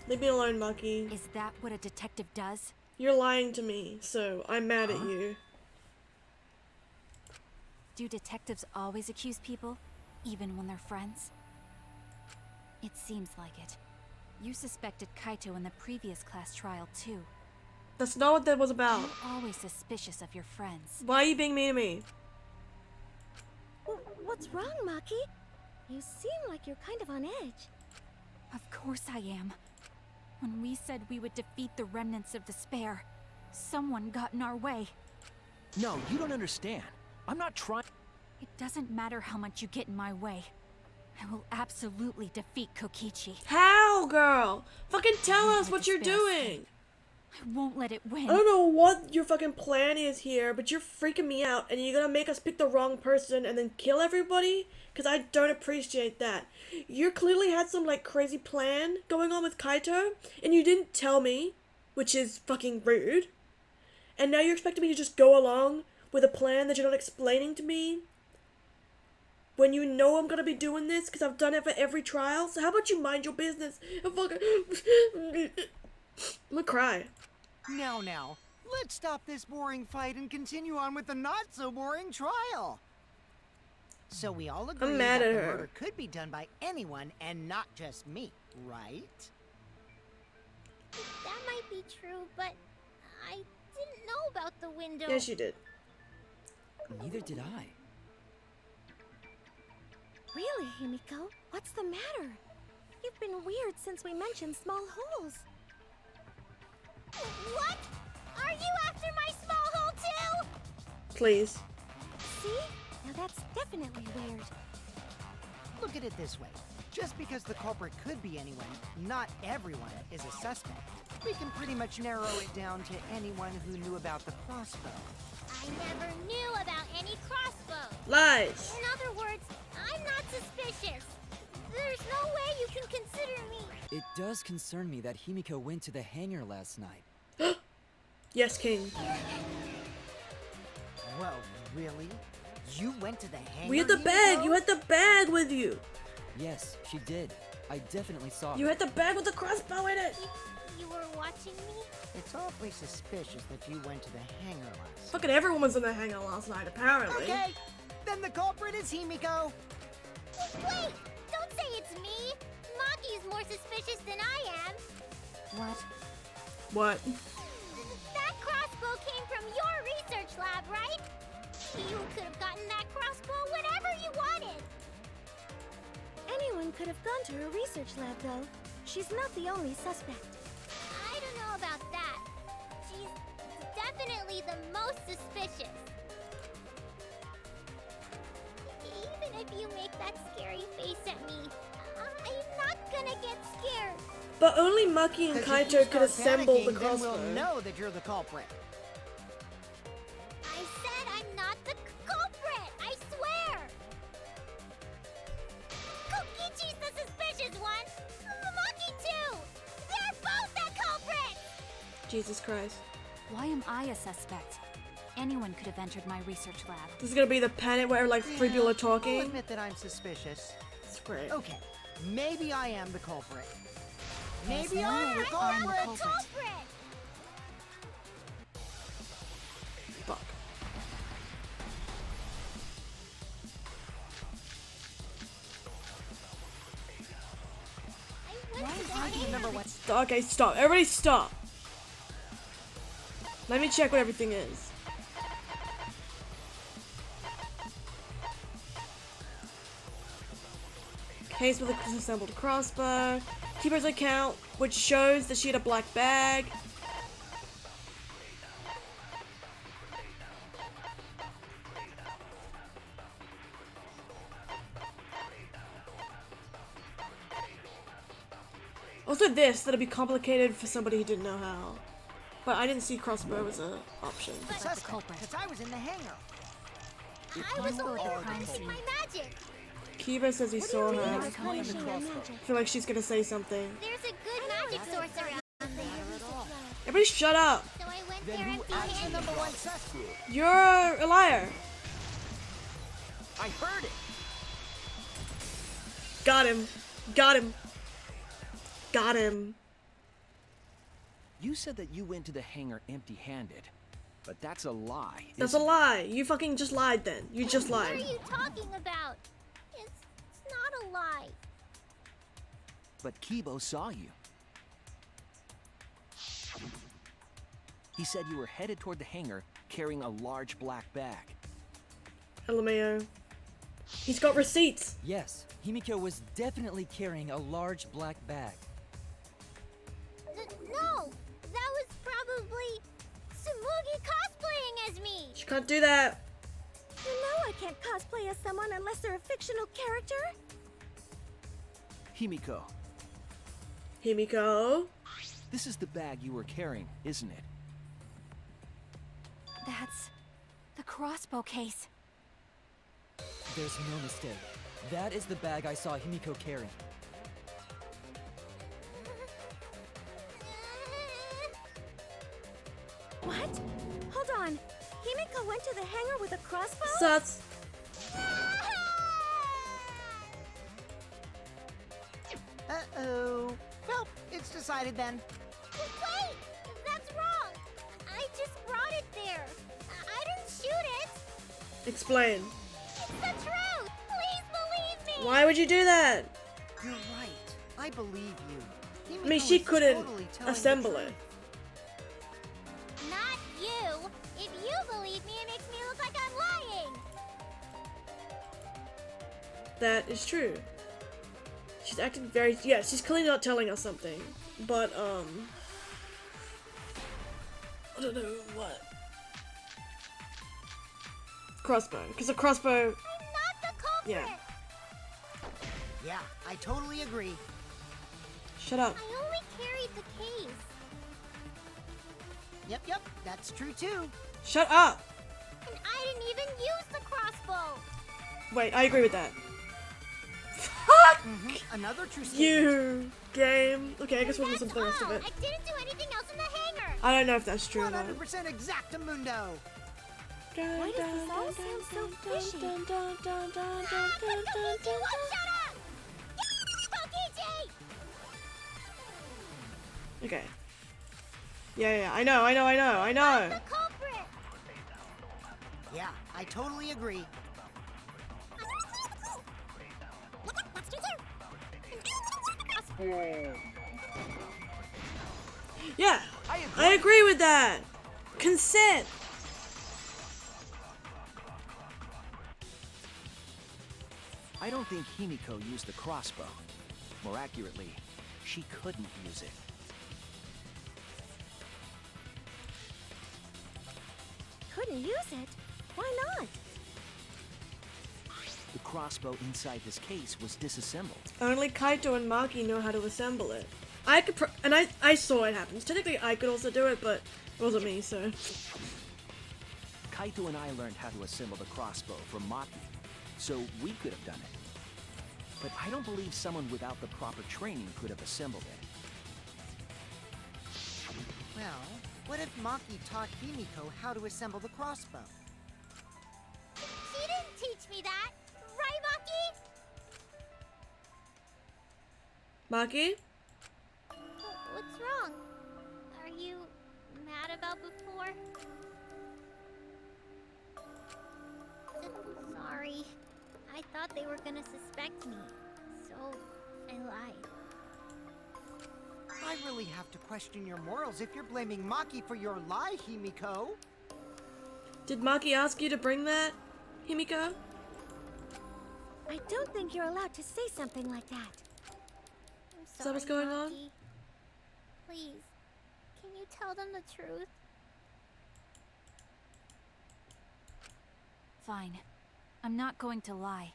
Leave me alone, Maki. Is that what a detective does? You're lying to me, so I'm mad at you. Do detectives always accuse people, even when they're friends? It seems like it. You suspected Kaito in the previous class trial, too. That's not what that was about. You're always suspicious of your friends. Why are you being mean to me? What's wrong, Maki? You seem like you're kind of on edge. Of course I am. When we said we would defeat the remnants of despair, someone got in our way. No, you don't understand. I'm not trying. It doesn't matter how much you get in my way. I will absolutely defeat Kokichi. How, girl? Fucking tell won't us let what you're despair doing. escape. I won't let it win. I don't know what your fucking plan is here, but you're freaking me out, and you're gonna make us pick the wrong person and then kill everybody? Because I don't appreciate that. You clearly had some, like, crazy plan going on with Kaito, and you didn't tell me, which is fucking rude. And now you're expecting me to just go along with a plan that you're not explaining to me? When you know I'm gonna be doing this, because I've done it for every trial? So how about you mind your business and fucking... I'm gonna cry. Now, let's stop this boring fight and continue on with the not-so-boring trial. So we all agree mad that at the her. murder could be done by anyone and not just me, right? That might be true, but I didn't know about the window. Yes, you did. Neither did I. Really, Himiko? What's the matter? You've been weird since we mentioned small holes. What? Are you after my small hole too? Please. See? Now that's definitely weird. Look at it this way. Just because the culprit could be anyone, not everyone is a suspect. We can pretty much narrow it down to anyone who knew about the crossbow. I never knew about any crossbows. Lies. In other words, I'm not suspicious. There's no way you can consider me. It does concern me that Himiko went to the hangar last night. Yes, King. Whoa, really? You went to the hangar? We had the bag. Himiko? You had the bag with you. Yes, she did. I definitely saw You her. had the bag with the crossbow in it. You were watching me? It's awfully suspicious that you went to the hangar last. Fucking everyone was in the hangar last night, apparently. Okay, then the culprit is Himiko. Wait! Don't say it's me! Maki's more suspicious than I am. What? What? That crossbow came from your research lab, right? You could have gotten that crossbow whenever you wanted. Anyone could have gone to her research lab, though. She's not the only suspect. I don't know about that. She's definitely the most suspicious. Even if you make that scary face at me, I'm not gonna get scared. But only Maki and 'Cause if you Kaito could start assemble the panicking, then we'll crossbow. know that you're the culprit. I said I'm not the culprit! I swear! Kokichi's the suspicious one! Maki too! They're both the culprits! Jesus Christ. Why am I a suspect? Anyone could have entered my research lab. This is gonna be the panic where like three people are I'll talking. admit that I'm suspicious. It's great. Okay, maybe I am the culprit. Maybe no I'm the way I'm the culprit. culprit. Fuck. Okay, stop. Everybody stop. Let me check what everything is. Case with a disassembled crossbow. Keeper's account, which shows that she had a black bag. Also this, that'll be complicated for somebody who didn't know how. But I didn't see crossbow as an option. Suspect, because I was in the hangar. I was only crime punishing scene. my magic! Kiba says he saw her. You're punishing your magic. I feel like she's gonna say something. There's a good magic source around there. Everybody shut up! So I went there Then who is the empty-handed. number one suspect? You're a liar! I heard it. Got him! Got him! Got him! You said that you went to the hangar empty-handed, but that's a lie. That's a isn't it? lie. You fucking just lied then. You just What are lied. you talking about? It's not a lie. But Kibo saw you. He said you were headed toward the hangar carrying a large black bag. LMAO. He's got receipts! Yes, Himiko was definitely carrying a large black bag. No! That was probably Tsumugi cosplaying as me! She can't do that! You know I can't cosplay as someone unless they're a fictional character. Himiko, Himiko. this is the bag you were carrying, isn't it? That's the crossbow case. There's no mistake. That is the bag I saw Himiko carrying. What? Hold on. Himiko went to the hangar with a crossbow? Suts. Uh-oh. Well, it's decided then. Wait! That's wrong! I just brought it there. I didn't shoot it! Explain. It's the truth! Please believe me! Why would you do that? You're right. I believe you. I mean, Himiko she is couldn't totally telling the assemble truth. it. Not you! If you believe me, it makes me look like I'm lying! That is true. She's acting very. Yeah, she's clearly not telling us something. But, I don't know what. Crossbow. Because a crossbow. I'm not the culprit! Yeah. Yeah, I totally agree. Shut up. I only carried the case. Yep, that's true too. Shut up! And I didn't even use the crossbow! Wait, I agree with that. Fuck Another true statement. you, game. Okay, I guess we'll That's listen to the rest of all. it. I didn't do anything else in the hangar! I don't know if that's true or not. 100% exactamundo. Why does this all sound so fishy? Kokichi won't shut up! Kokichi! Okay. Yeah, I know. The culprit! Yeah, I totally agree. Yeah, I agree with that. Consent. I I don't think Himiko used the crossbow. More accurately, she couldn't use it. Couldn't use it? Why not? The crossbow inside this case was disassembled. Only Kaito and Maki know how to assemble it. I could, I saw it happen. Technically, I could also do it, but it wasn't me, so. Kaito and I learned how to assemble the crossbow from Maki, so we could have done it. But I don't believe someone without the proper training could have assembled it. Well, what if Maki taught Himiko how to assemble the crossbow? She didn't teach me that, right, Maki? Maki? What's wrong? Are you mad about before? Sorry. I thought they were gonna suspect me, so I lied. I really have to question your morals if you're blaming Maki for your lie, Himiko. Did Maki ask you to bring that, Himiko? I don't think you're allowed to say something like that. I'm Is that what's going on? Maki. Please, can you tell them the truth? Fine. I'm not going to lie.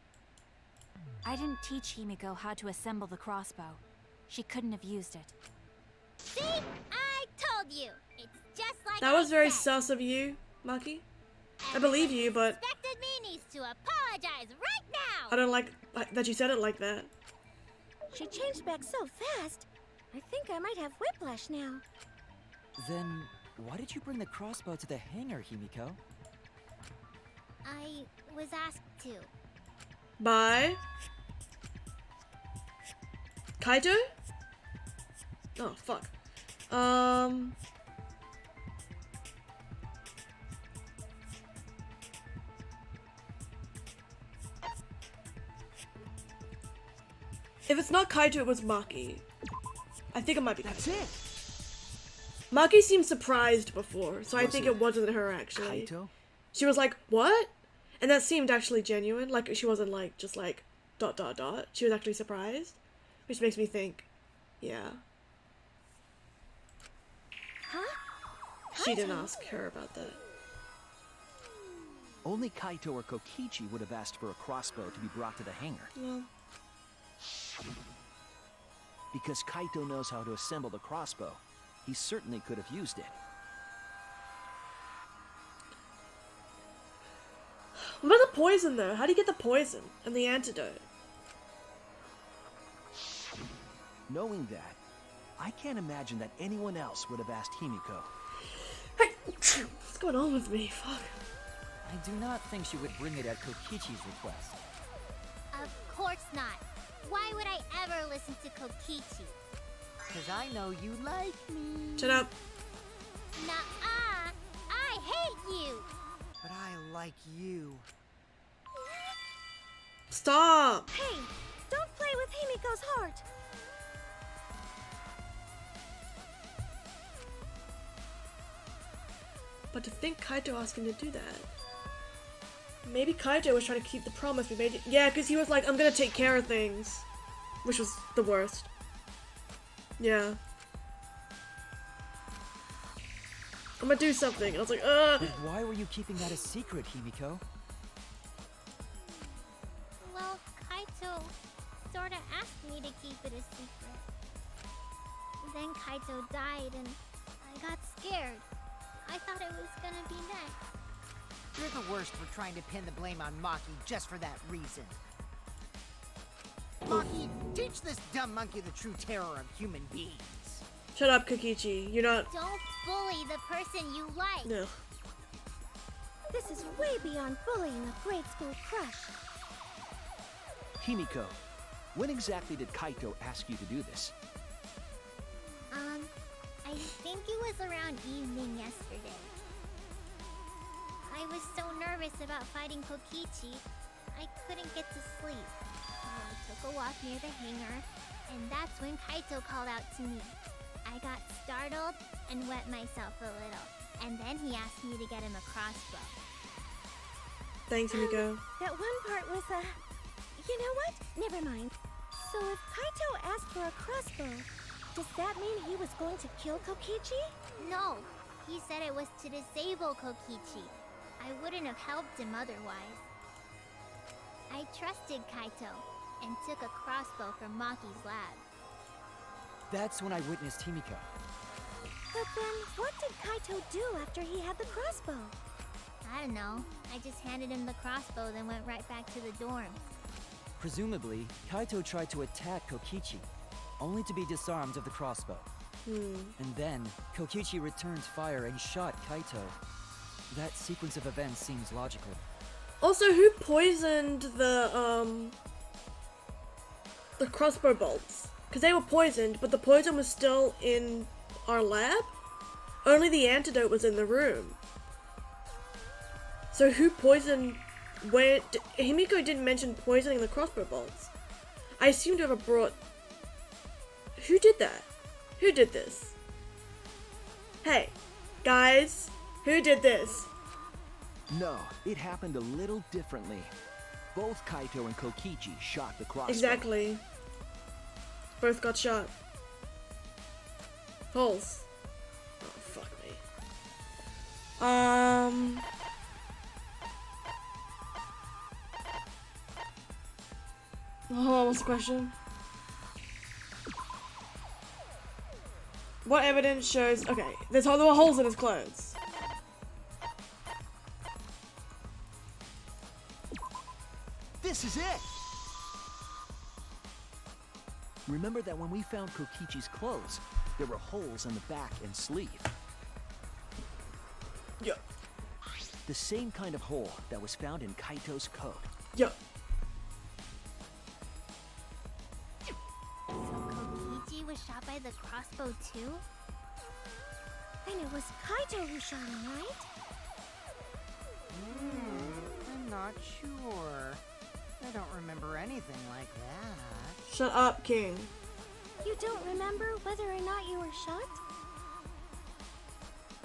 I didn't teach Himiko how to assemble the crossbow. She couldn't have used it. See? I told you! It's just like That was very said. sus of you, Maki. I believe you, but Suspected me needs to apologize right now! I don't like that you said it like that. She changed back so fast. I think I might have whiplash now. Then, why did you bring the crossbow to the hangar, Himiko? I was asked to. Bye. Kaito? Oh, fuck. If it's not Kaito, it was Maki. I think it might be That's Kaito. it! Maki seemed surprised before, so I Was think it it wasn't her actually. Kaito? She was like, what? And that seemed actually genuine. Like, she wasn't like, just like, ... She was actually surprised. Which makes me think, yeah. Huh? She didn't ask her about that. Only Kaito or Kokichi would have asked for a crossbow to be brought to the hangar. Well, Because Kaito knows how to assemble the crossbow, he certainly could have used it. what about the poison though? How do you get the poison and the antidote? Knowing that, I can't imagine that anyone else would have asked Himiko. Hey, what's going on with me? Fuck. I do not think she would bring it at Kokichi's request. Of course not. Why would I ever listen to Kokichi? Because I know you like me. Shut up. Nuh-uh! I hate you! But I like you. Stop. Hey, don't play with Himiko's heart. But to think Kaito asked him to do that. Maybe Kaito was trying to keep the promise we made. Yeah, because he was like, I'm gonna take care of things. Which was the worst. Yeah. I'm gonna do something. And I was like, ugh. But why were you keeping that a secret, Himiko? Well, Kaito sorta asked me to keep it a secret. Then Kaito died and I got scared. I thought it was gonna be next. You're the worst for trying to pin the blame on Maki just for that reason. Maki, teach this dumb monkey the true terror of human beings. Shut up, Kokichi. You're not. Don't bully the person you like. No. This is way beyond bullying a grade school crush. Himiko, when exactly did Kaito ask you to do this? I think it was around evening yesterday. I was so nervous about fighting Kokichi, I couldn't get to sleep. So I took a walk near the hangar, and that's when Kaito called out to me. I got startled and wet myself a little, and then he asked me to get him a crossbow. Thanks, Himiko. That one part was, You know what? Never mind. So if Kaito asked for a crossbow, does that mean he was going to kill Kokichi? No, he said it was to disable Kokichi. I wouldn't have helped him otherwise. I trusted Kaito and took a crossbow from Maki's lab. That's when I witnessed Himiko. But then, what did Kaito do after he had the crossbow? I don't know. I just handed him the crossbow, then went right back to the dorms. Presumably, Kaito tried to attack Kokichi, only to be disarmed of the crossbow. And then, Kokichi returned fire and shot Kaito. That sequence of events seems logical. Also, who poisoned the crossbow bolts? Because they were poisoned, but the poison was still in our lab? Only the antidote was in the room. So who poisoned... Himiko didn't mention poisoning the crossbow bolts. I assumed whoever brought... Who did that? Who did this? Hey, guys, who did this? No, it happened a little differently. Both Kaito and Kokichi shot the crossbow. Exactly. Both got shot. Holes. Oh, fuck me. Oh, what's the question? What evidence shows... Okay, there were holes in his clothes. This is it! Remember that when we found Kokichi's clothes, there were holes in the back and sleeve. Yeah. The same kind of hole that was found in Kaito's coat. Yeah. So Kokichi was shot by the crossbow too? Then it was Kaito who shot him, right? I'm not sure. I don't remember anything like that. Shut up, King. You don't remember whether or not you were shot?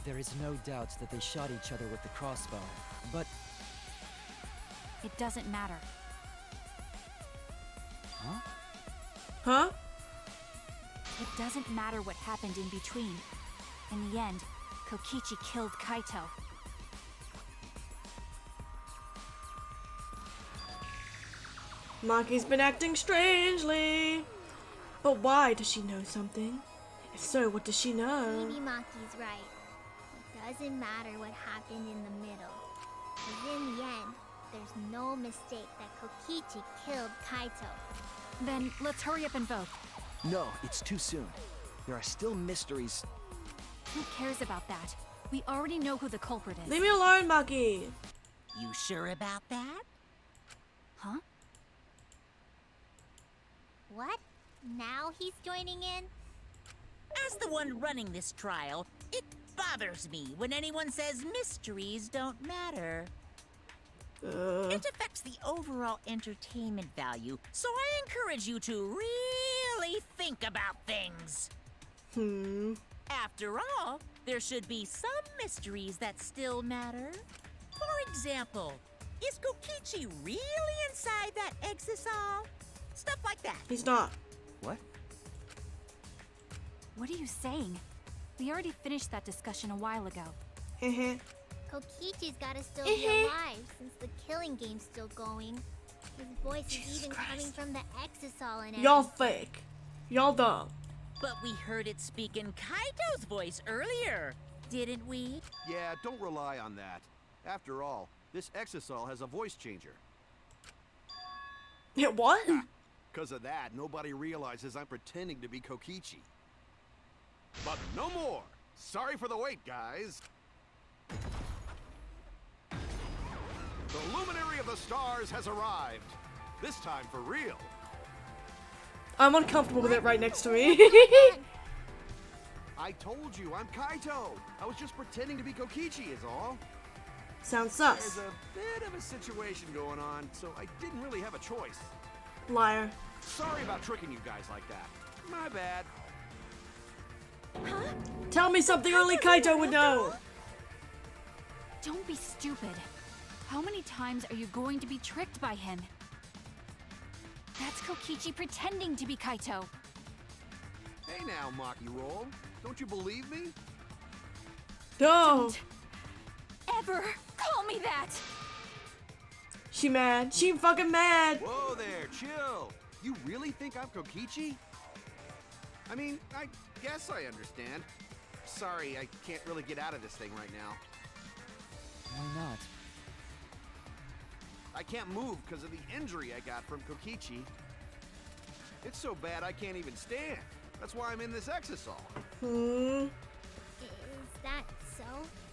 There is no doubt that they shot each other with the crossbow, but... It doesn't matter. Huh? Huh? It doesn't matter what happened in between. In the end, Kokichi killed Kaito. Maki's been acting strangely. But why? Does she know something? If so, what does she know? Maybe Maki's right. It doesn't matter what happened in the middle. Because in the end, there's no mistake that Kokichi killed Kaito. Then let's hurry up and vote. No, it's too soon. There are still mysteries. Who cares about that? We already know who the culprit is. Leave me alone, Maki. You sure about that? Huh? What? Now he's joining in? As the one running this trial, it bothers me when anyone says mysteries don't matter. It affects the overall entertainment value, so I encourage you to really think about things. After all, there should be some mysteries that still matter. For example, is Kokichi really inside that exisal? Stuff like that. He's not. What? What are you saying? We already finished that discussion a while ago. Kokichi's gotta still be alive since the killing game's still going. His voice is even coming from the exisal and everything. Y'all fake. Y'all dumb. But we heard it speak in Kaito's voice earlier, didn't we? Yeah, don't rely on that. After all, this exisal has a voice changer. What? Because of that, nobody realizes I'm pretending to be Kokichi. But no more! Sorry for the wait, guys! The luminary of the stars has arrived. This time for real. I'm uncomfortable with it right next to me. I told you, I'm Kaito. I was just pretending to be Kokichi is all. Sounds sus. There's a bit of a situation going on, so I didn't really have a choice. Liar. Sorry about tricking you guys like that. My bad. Tell me something only Kaito would know. Don't be stupid. How many times are you going to be tricked by him? That's Kokichi pretending to be Kaito. Hey now, Maki Roll. Don't you believe me? No! Ever call me that! She mad. She fucking mad! Whoa there, chill. You really think I'm Kokichi? I mean, I guess I understand. Sorry, I can't really get out of this thing right now. Why not? I can't move because of the injury I got from Kokichi. It's so bad I can't even stand. That's why I'm in this exisal. Hmm. Is that so?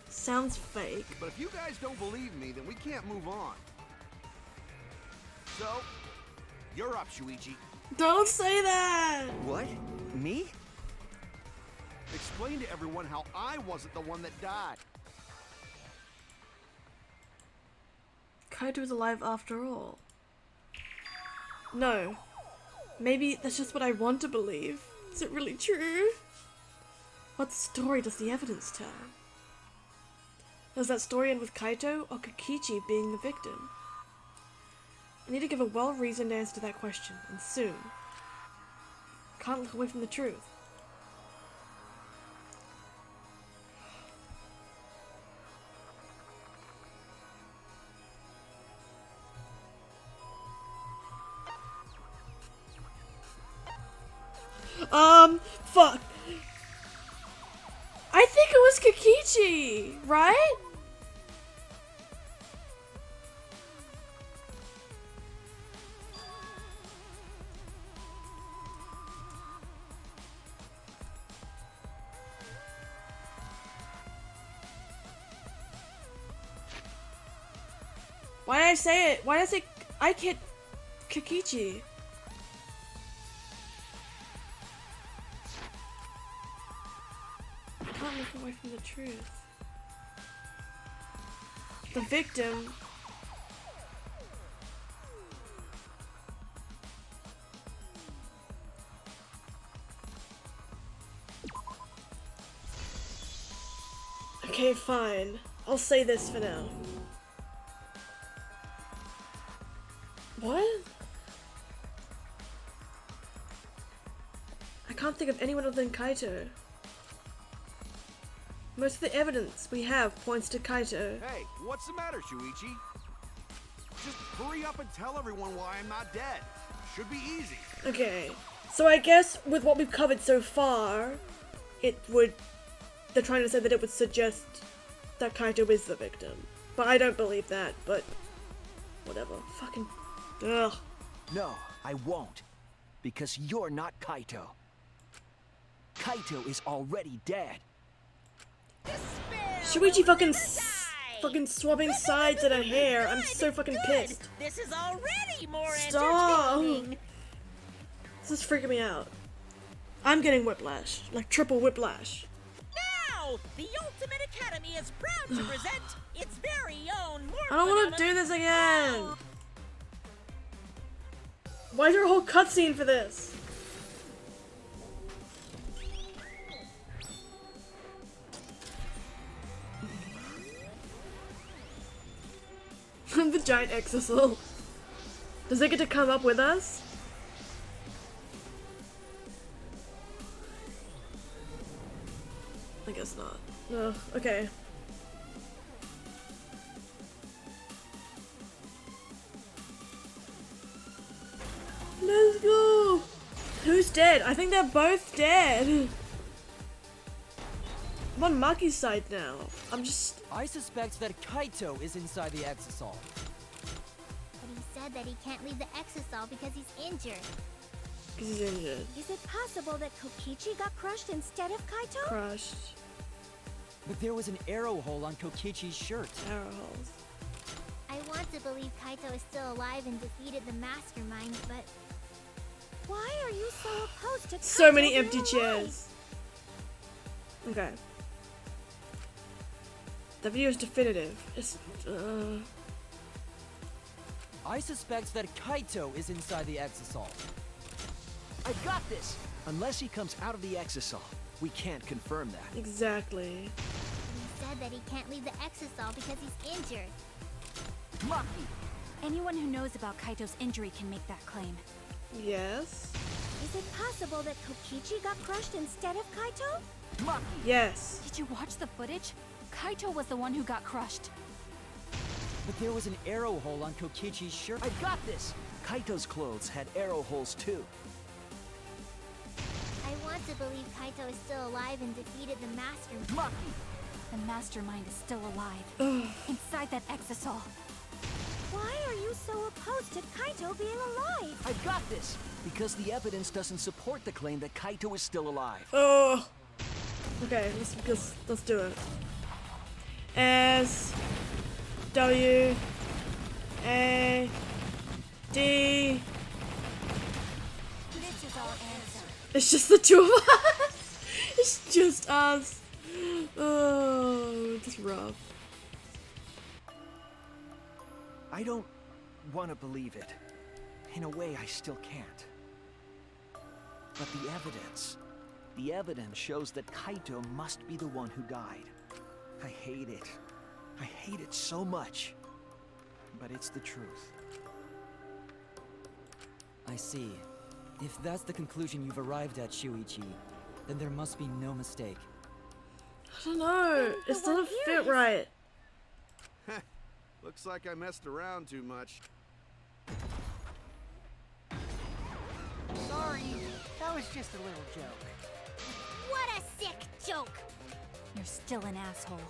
Sounds fake. But if you guys don't believe me, then we can't move on. So, you're up, Shuichi. Don't say that! What? Me? Explain to everyone how I wasn't the one that died. Kaito was alive after all. No. Maybe that's just what I want to believe. Is it really true? What story does the evidence tell? Does that story end with Kaito or Kokichi being the victim? I need to give a well-reasoned answer to that question, and soon. Can't look away from the truth. Fuck. I think it was Kokichi, right? Why did I say it? Why did I say I can't Kokichi? I can't look away from the truth. The victim. Okay, fine. I'll say this for now. What? I can't think of anyone other than Kaito. Most of the evidence we have points to Kaito. Hey, what's the matter, Shuichi? Just hurry up and tell everyone why I'm not dead. Should be easy. Okay, so I guess with what we've covered so far, they're trying to say that it would suggest that Kaito is the victim. But I don't believe that, but whatever. Fucking, ugh. No, I won't. Because you're not Kaito. Kaito is already dead. Shuichi fucking swapping sides in her hair. I'm so fucking pissed. This is already more Stop. entertaining. This is freaking me out. I'm getting whiplash. Like triple whiplash. Now, the Ultimate Academy is proud to present its very own more I don't want to do this again. Why is there a whole cutscene for this? The giant exisal. Does it get to come up with us? I guess not. No, okay. Let's go! Who's dead? I think they're both dead. I'm on Maki's side now. I suspect that Kaito is inside the exisal. But he said that he can't leave the exisal because he's injured. Because he's injured. Is it possible that Kokichi got crushed instead of Kaito? Crushed. But there was an arrow hole on Kokichi's shirt. Arrow holes. I want to believe Kaito is still alive and defeated the mastermind, but Why are you so opposed to Kaito So many being empty alive? chairs. Okay. The video is definitive. It's, I suspect that Kaito is inside the exisal. I got this! Unless he comes out of the exisal, we can't confirm that. exactly. he said that he can't leave the exisal because he's injured. Maki! Anyone who knows about Kaito's injury can make that claim. Yes. Is it possible that Kokichi got crushed instead of Kaito? Monkey! Yes. Did you watch the footage? Kaito was the one who got crushed. But there was an arrow hole on Kokichi's shirt. I've got this! Kaito's clothes had arrow holes too. I want to believe Kaito is still alive and defeated the Mastermind. Monkey! The mastermind is still alive. Inside that exisal. Why are you so opposed to Kaito being alive? I've got this! Because the evidence doesn't support the claim that Kaito is still alive. Oh. Okay, let's do it. S W A D. This is our answer. It's just the two of us. It's just us. Oh, it's rough. I don't want to believe it. In a way, I still can't. But the evidence shows that Kaito must be the one who died. I hate it. I hate it so much. But it's the truth. I see. If that's the conclusion you've arrived at, Shuichi, then there must be no mistake. I don't know. It doesn't fit right. Looks like I messed around too much. Sorry, that was just a little joke. What a sick joke! You're still an asshole.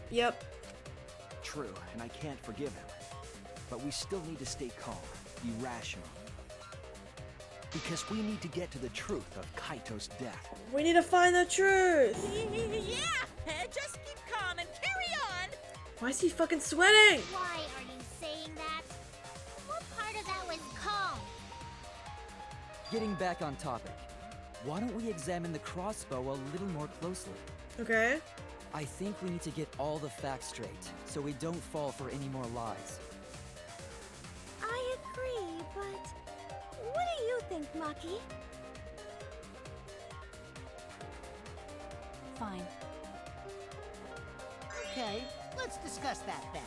Yep. True, and I can't forgive him. But we still need to stay calm, be rational. Because we need to get to the truth of Kaito's death. We need to find the truth. Yeah! Just keep calm and carry on! Why is he fucking sweating? Why are you saying that? What part of that was calm? Getting back on topic, why don't we examine the crossbow a little more closely? Okay. I think we need to get all the facts straight, so we don't fall for any more lies. I agree, but what do you think, Maki? Fine. Okay, let's discuss that then.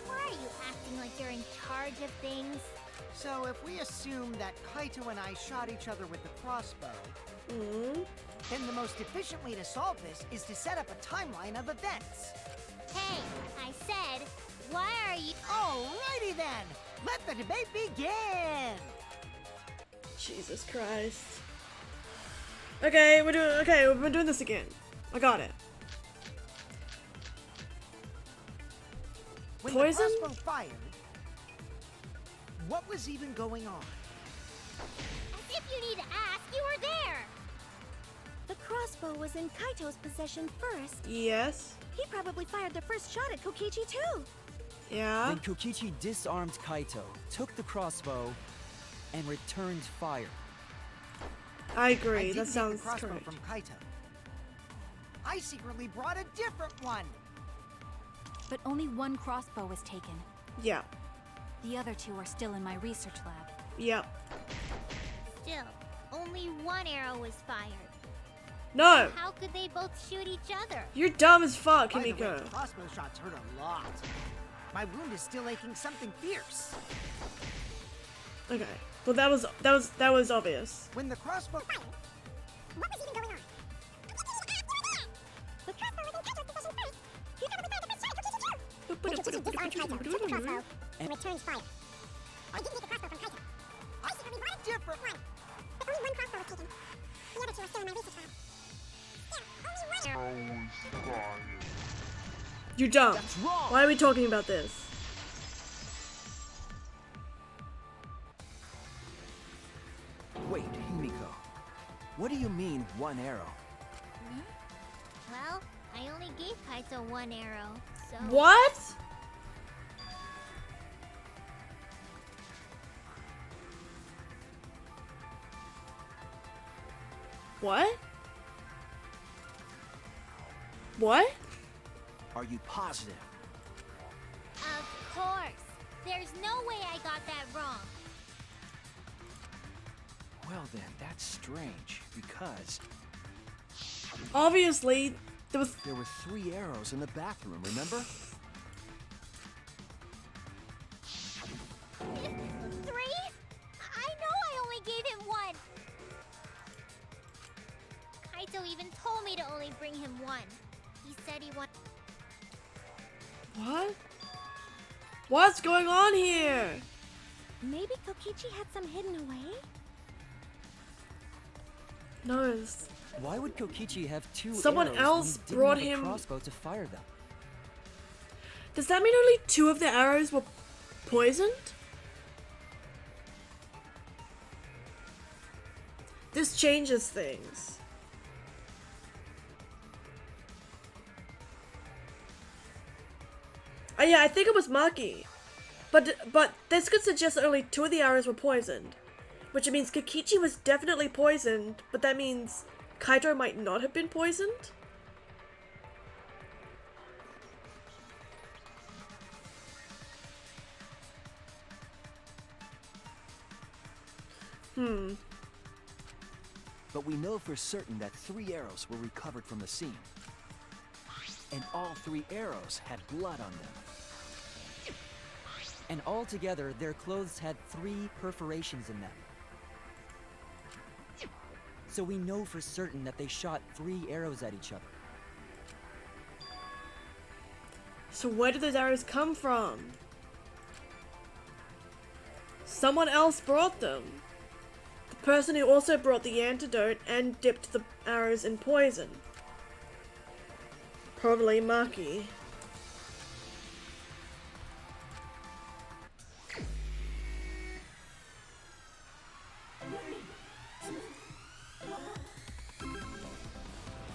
Why are you acting like you're in charge of things? So if we assume that Kaito and I shot each other with the crossbow, then the most efficient way to solve this is to set up a timeline of events. Hey, I said, why are you— Alrighty then! Let the debate begin! Jesus Christ. Okay, we're doing this again. I got it. When Poison? the crossbow fired, what was even going on? As if you need to ask, you were there! The crossbow was in Kaito's possession first. Yes. He probably fired the first shot at Kokichi too. Yeah. Then Kokichi disarmed Kaito, took the crossbow, and returned fire. I I agree. didn't That take sounds the crossbow correct. from Kaito. I secretly brought a different one. But only one crossbow was taken. Yeah. The other two are still in my research lab. Yep. Still, only one arrow was fired. No. How could they both shoot each other? You're dumb as fuck, By the way, Himiko. crossbow shots hurt a lot. My wound is still aching something fierce. Okay. Well, that was obvious. When the crossbow fired, What was even going on? The crossbow was in Kaito's possession first. He probably fired the first shot at Kokichi too. Kokichi disarmed Kaito, took the crossbow, and returned fire. I didn't take the crossbow from Kaito. I secretly brought a different one. But only one crossbow was taken. The other two are still in my research lab. Still, only one arrow. You're dumb. That's wrong! Why are we talking about this? Wait, Himiko. What do you mean, one arrow? Well, I only gave Kaito one arrow, so— What? What? What? Are you positive? Of course! There's no way I got that wrong. Well then, that's strange, because Obviously, there was. there were 3 arrows in the bathroom, remember? If Kaito even told me to only bring him one. He said he wanted. What? What's going on here? Maybe Kokichi had some hidden away? No, it's... Why would Kokichi have two Someone arrows else when he didn't brought have a him- crossbow to fire them? Does that mean only 2 of the arrows were poisoned? This changes things. Oh yeah, I think it was Maki. But this could suggest that only 2 of the arrows were poisoned. Which means Kokichi was definitely poisoned, but that means Kaito might not have been poisoned? But we know for certain that 3 arrows were recovered from the scene. And all 3 arrows had blood on them. And altogether, their clothes had 3 perforations in them. So we know for certain that they shot 3 arrows at each other. So where did those arrows come from? Someone else brought them. The person who also brought the antidote and dipped the arrows in poison. Probably Maki.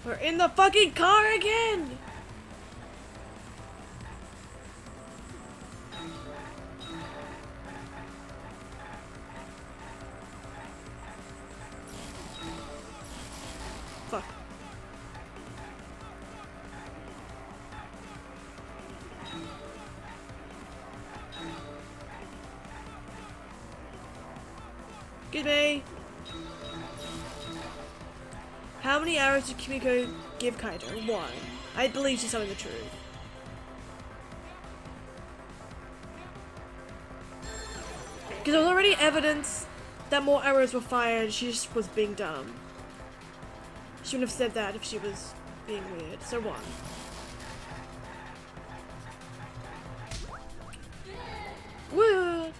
We're in the fucking car again! Fuck. Good day. How many arrows did Kimiko give Kaito? 1. I believe she's telling the truth. Because there was already evidence that more arrows were fired, she just was being dumb. She wouldn't have said that if she was being weird. So 1. Woo!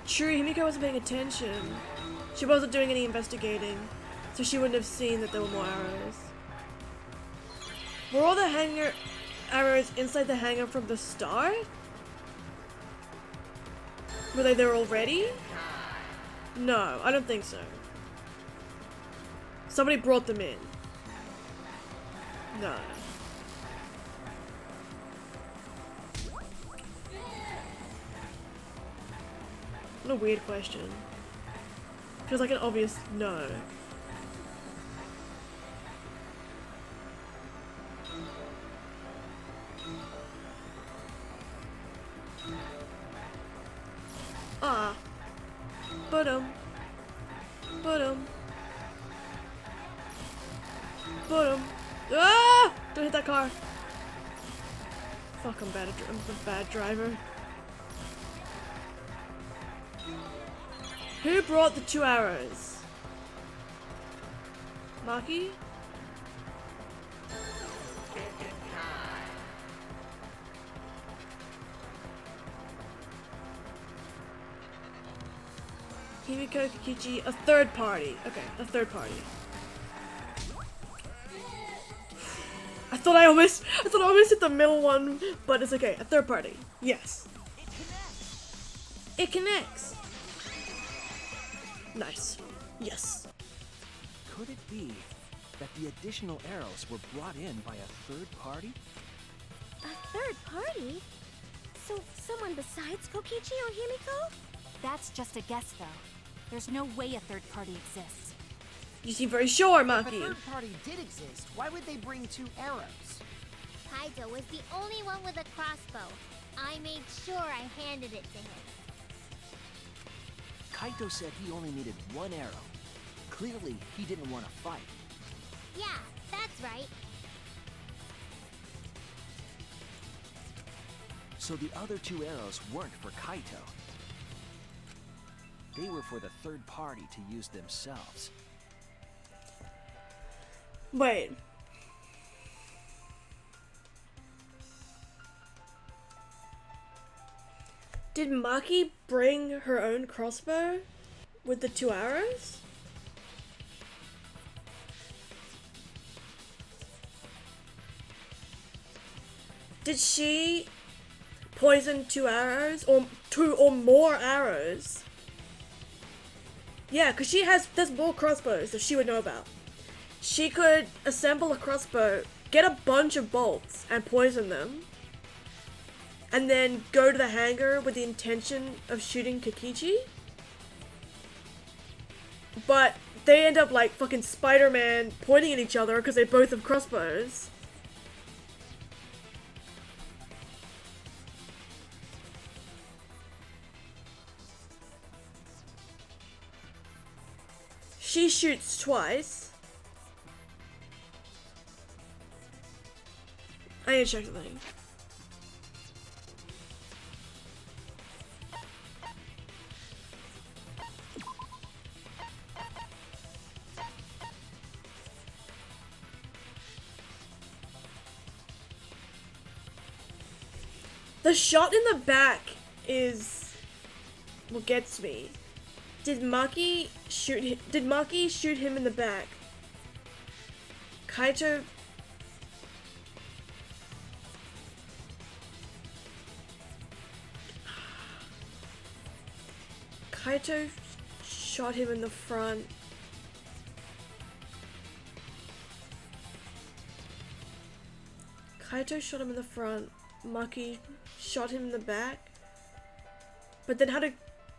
True, Himiko wasn't paying attention. She wasn't doing any investigating, so she wouldn't have seen that there were more arrows. Were all the hangar arrows inside the hangar from the start? Were they there already? No, I don't think so. Somebody brought them in. No. What a weird question. Feels like an obvious no. Ah. Ba-dum. Ba-dum. Ba-dum. Ah! Don't hit that car. Fuck, I'm a bad driver. Who brought the 2 arrows? Maki? Himiko, Kokichi, a third party. Okay, a third party. I thought I almost hit the middle one, but it's okay. A third party. Yes. It connects. Nice. Yes. Could it be that the additional arrows were brought in by a third party? A third party? So someone besides Kokichi or Himiko? That's just a guess, though. There's no way a third party exists. You seem very sure, If a Maki. third party did exist, why would they bring 2 arrows? Kaito was the only one with a crossbow. I made sure I handed it to him. Kaito said he only needed one arrow. Clearly, he didn't want to fight. Yeah, that's right. So the other 2 arrows weren't for Kaito. They were for the third party to use themselves. Wait. Did Maki bring her own crossbow with the 2 arrows? Did she poison 2 arrows or 2 or more arrows? Yeah, because there's more crossbows that she would know about. She could assemble a crossbow, get a bunch of bolts and poison them, and then go to the hangar with the intention of shooting Kokichi. But they end up like fucking Spider-Man pointing at each other because they both have crossbows. She shoots twice. I need to check something. The shot in the back is what gets me. Did Maki shoot him in the back? Kaito shot him in the front. Kaito shot him in the front. Maki shot him in the back. But then how did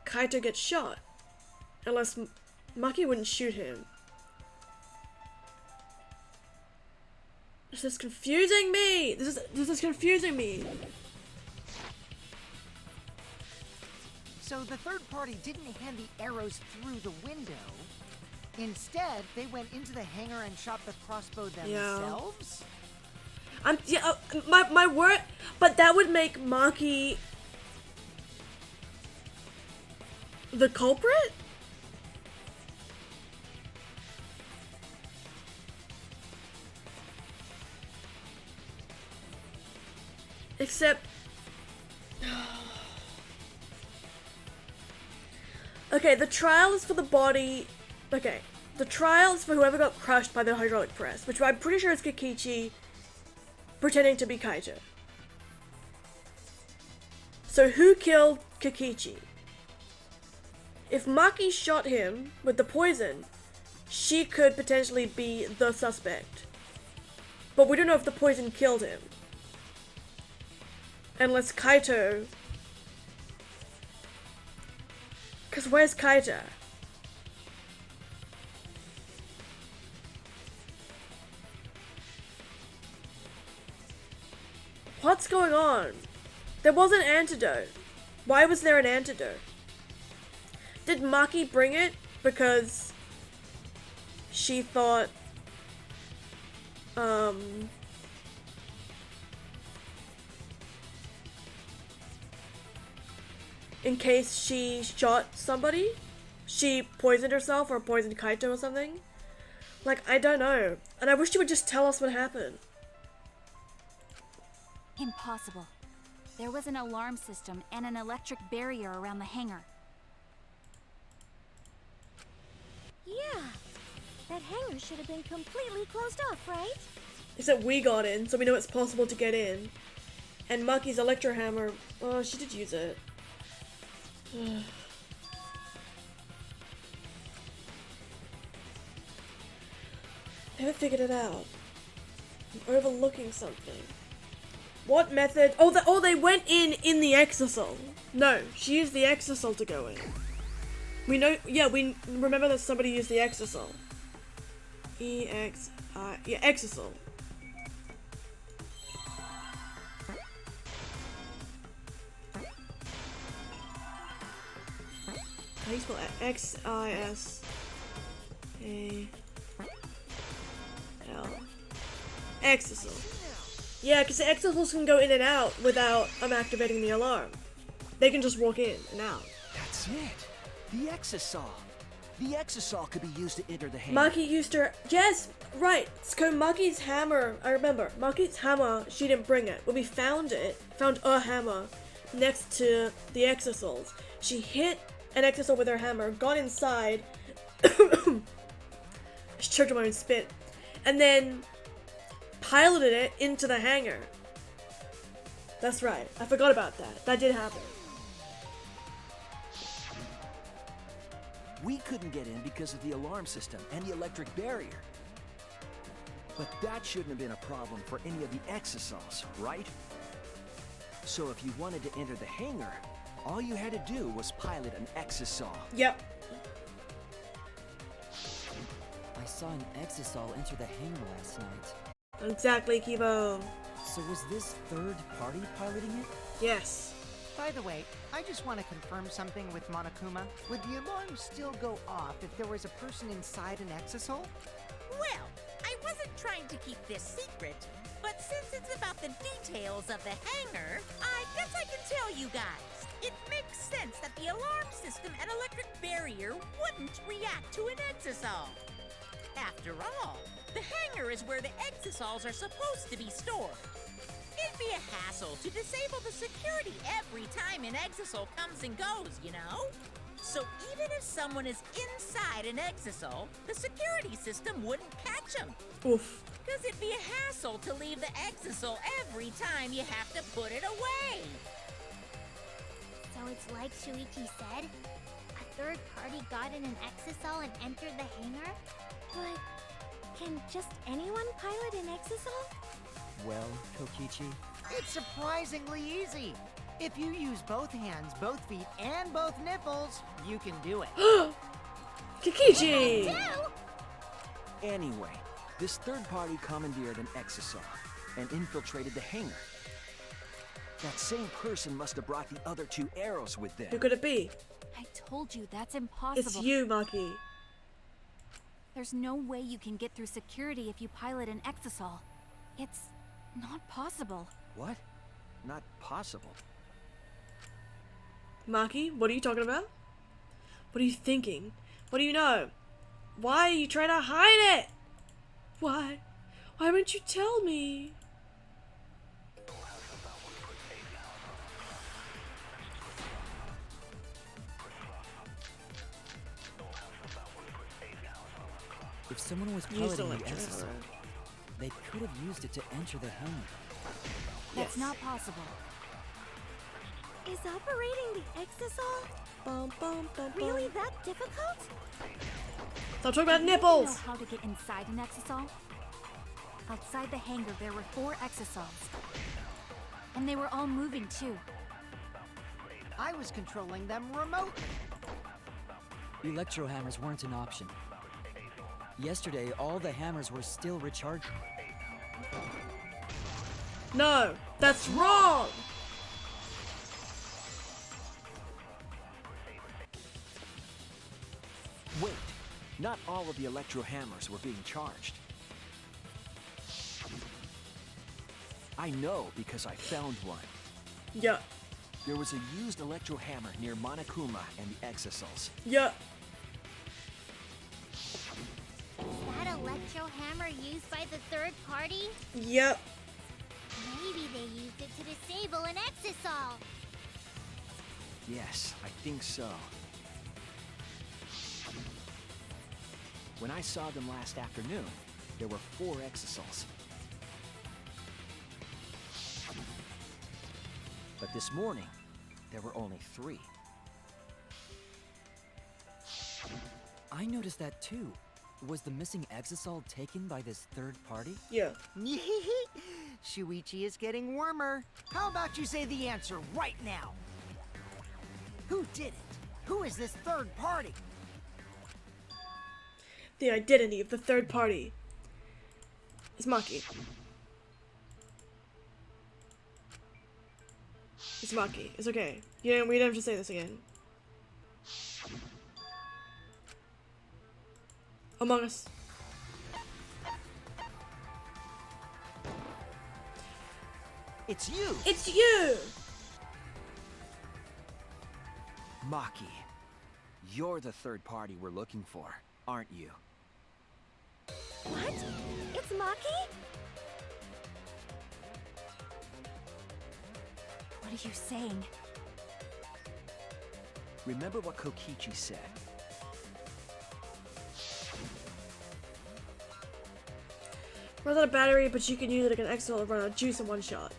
Kaito get shot? Unless Maki wouldn't shoot him. This is confusing me! This is confusing me! So the third party didn't hand the arrows through the window. Instead, they went into the hangar and shot the crossbow themselves? My word, but that would make Maki the culprit? Except... Okay, the trial is for the body... Okay, the trial is for whoever got crushed by the hydraulic press, which I'm pretty sure is Kokichi pretending to be Kaito. So who killed Kokichi? If Maki shot him with the poison, she could potentially be the suspect. But we don't know if the poison killed him. Unless Kaito... Because where's Kaito? What's going on? There was an antidote. Why was there an antidote? Did Maki bring it because she thought, in case she shot somebody, she poisoned herself or poisoned Kaito or something? Like, I don't know. And I wish she would just tell us what happened. Impossible. There was an alarm system and an electric barrier around the hangar. Yeah, that hangar should have been completely closed off, right? Except we got in, so we know it's possible to get in. And Maki's electro hammer, oh, she did use it. I haven't figured it out. I'm overlooking something. What method? Oh, they went in the exisal. No, she used the exisal to go in. We know, yeah, we remember that somebody used the exisal. Yeah, exisal. do you spell it? X-I-S-A-L. Exisal. Yeah, because the Exisals can go in and out without activating the alarm. They can just walk in and out. That's it. The Exisal. The Exisal could be used to enter the hangar. Maki used her. Yes, right. So Maki's hammer. I remember. Maki's hammer. She didn't bring it. When we found a hammer next to the Exisals. She hit an Exisal with her hammer, got inside. She choked on my own spit, and then piloted it into the hangar. That's right. I forgot about that. That did happen. We couldn't get in because of the alarm system and the electric barrier. But that shouldn't have been a problem for any of the Exisals, right? So if you wanted to enter the hangar, all you had to do was pilot an Exisal. Yep. I saw an Exisal enter the hangar last night. Exactly, Kibo. So was this third party piloting it? Yes. By the way, I just want to confirm something with Monokuma. Would the alarm still go off if there was a person inside an Exisal? Well, I wasn't trying to keep this secret, but since it's about the details of the hangar, I guess I can tell you guys. It makes sense that the alarm system and electric barrier wouldn't react to an Exisal. After all, the hangar is where the Exisals are supposed to be stored. It'd be a hassle to disable the security every time an Exisal comes and goes, you know? So even if someone is inside an Exisal, the security system wouldn't catch them. Oof. Because it'd be a hassle to leave the Exisal every time you have to put it away. So it's like Shuichi said? A third party got in an Exisal and entered the hangar? But can just anyone pilot an Exisal? Well, Kokichi, It's surprisingly easy. If you use both hands, both feet, and both nipples, you can do it. Kikichi! Anyway, this third party commandeered an Exisal and infiltrated the hangar. That same person must have brought the other two arrows with them. Who could it be? I told you that's impossible. It's you, Maki. There's no way you can get through security if you pilot an Exisal. It's not possible. What? Not possible. Maki, what are you talking about? What are you thinking? What do you know? Why are you trying to hide it? Why? Why won't you tell me? if someone was Use piloting the electric Exisal, arrow. they could have used it to enter the hangar. That's Yes. not possible. Is operating the Exisal Bum, bum, bum, really bum. that difficult? Stop talking about Do you nipples! know how to get inside an Exisal? Outside the hangar, there were 4 Exisals. And they were all moving too. I was controlling them remotely. Electro hammers weren't an option. Yesterday, all the hammers were still recharging. No, that's wrong! Wait, not all of the electro hammers were being charged. I know because I found one. Yeah, There was a used electro hammer near Monokuma and the Exisals. yeah. Is that electro hammer used by the third party? Yep. Maybe they used it to disable an Exisal. Yes, I think so. When I saw them last afternoon, there were 4 Exisals. But this morning, there were only 3. I noticed that too. Was the missing Exisal taken by this third party? Yeah. Shuichi is getting warmer. How about you say the answer right now? Who did it? Who is this third party? The identity of the third party is Maki. It's Maki. It's okay. We don't have to say this again. Among Us. It's you! It's you! Maki. You're the third party we're looking for, aren't you? What? It's Maki? What are you saying? Remember what Kokichi said. Runs out of battery, but you can use it like an XL to run out of juice in one shot.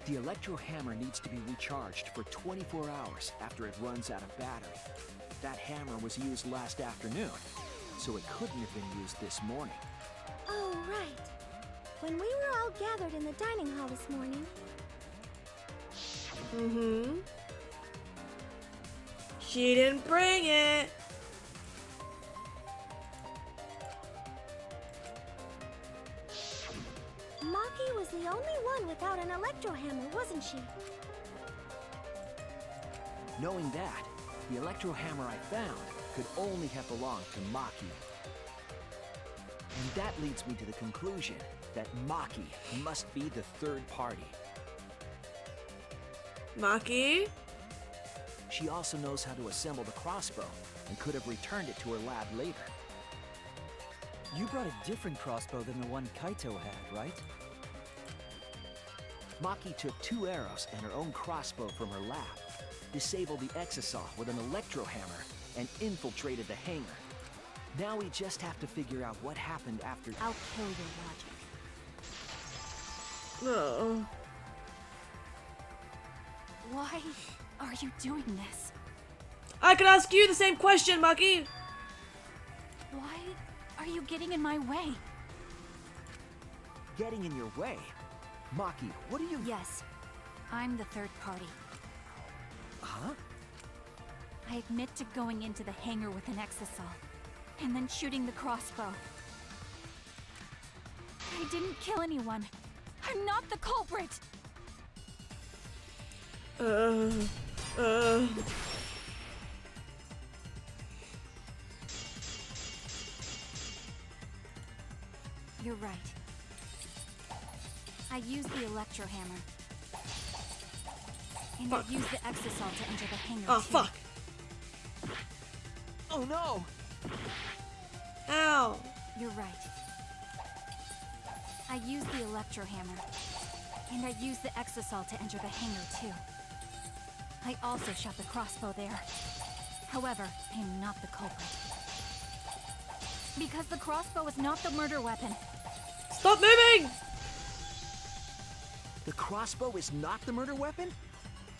The electro hammer needs to be recharged for 24 hours after it runs out of battery. That hammer was used last afternoon, so it couldn't have been used this morning. Oh, right. When we were all gathered in the dining hall this morning. Mm-hmm. She didn't bring it. Maki was the only one without an electro hammer, wasn't she? Knowing that, the electro hammer I found could only have belonged to Maki. And that leads me to the conclusion that Maki must be the third party. Maki? She also knows how to assemble the crossbow and could have returned it to her lab later. You brought a different crossbow than the one Kaito had, right? Maki took 2 arrows and her own crossbow from her lab, disabled the exisal with an electro hammer, and infiltrated the hangar. Now we just have to figure out what happened after— I'll kill your logic. No. Why are you doing this? I could ask you the same question, Maki. Why are you getting in my way? Getting in your way? Maki, what are you— Yes, I'm the third party. Huh? I admit to going into the hangar with an exisal, and then shooting the crossbow. I didn't kill anyone. I'm not the culprit! You're right. I used the electro hammer. And Fuck. I used the exisal to enter the hangar Oh, too. fuck. Oh no! Ow. You're right. I used the electro hammer. And I used the exisal to enter the hangar too. I also shot the crossbow there. However, I'm not the culprit. Because the crossbow is not the murder weapon. Stop moving! The crossbow is not the murder weapon?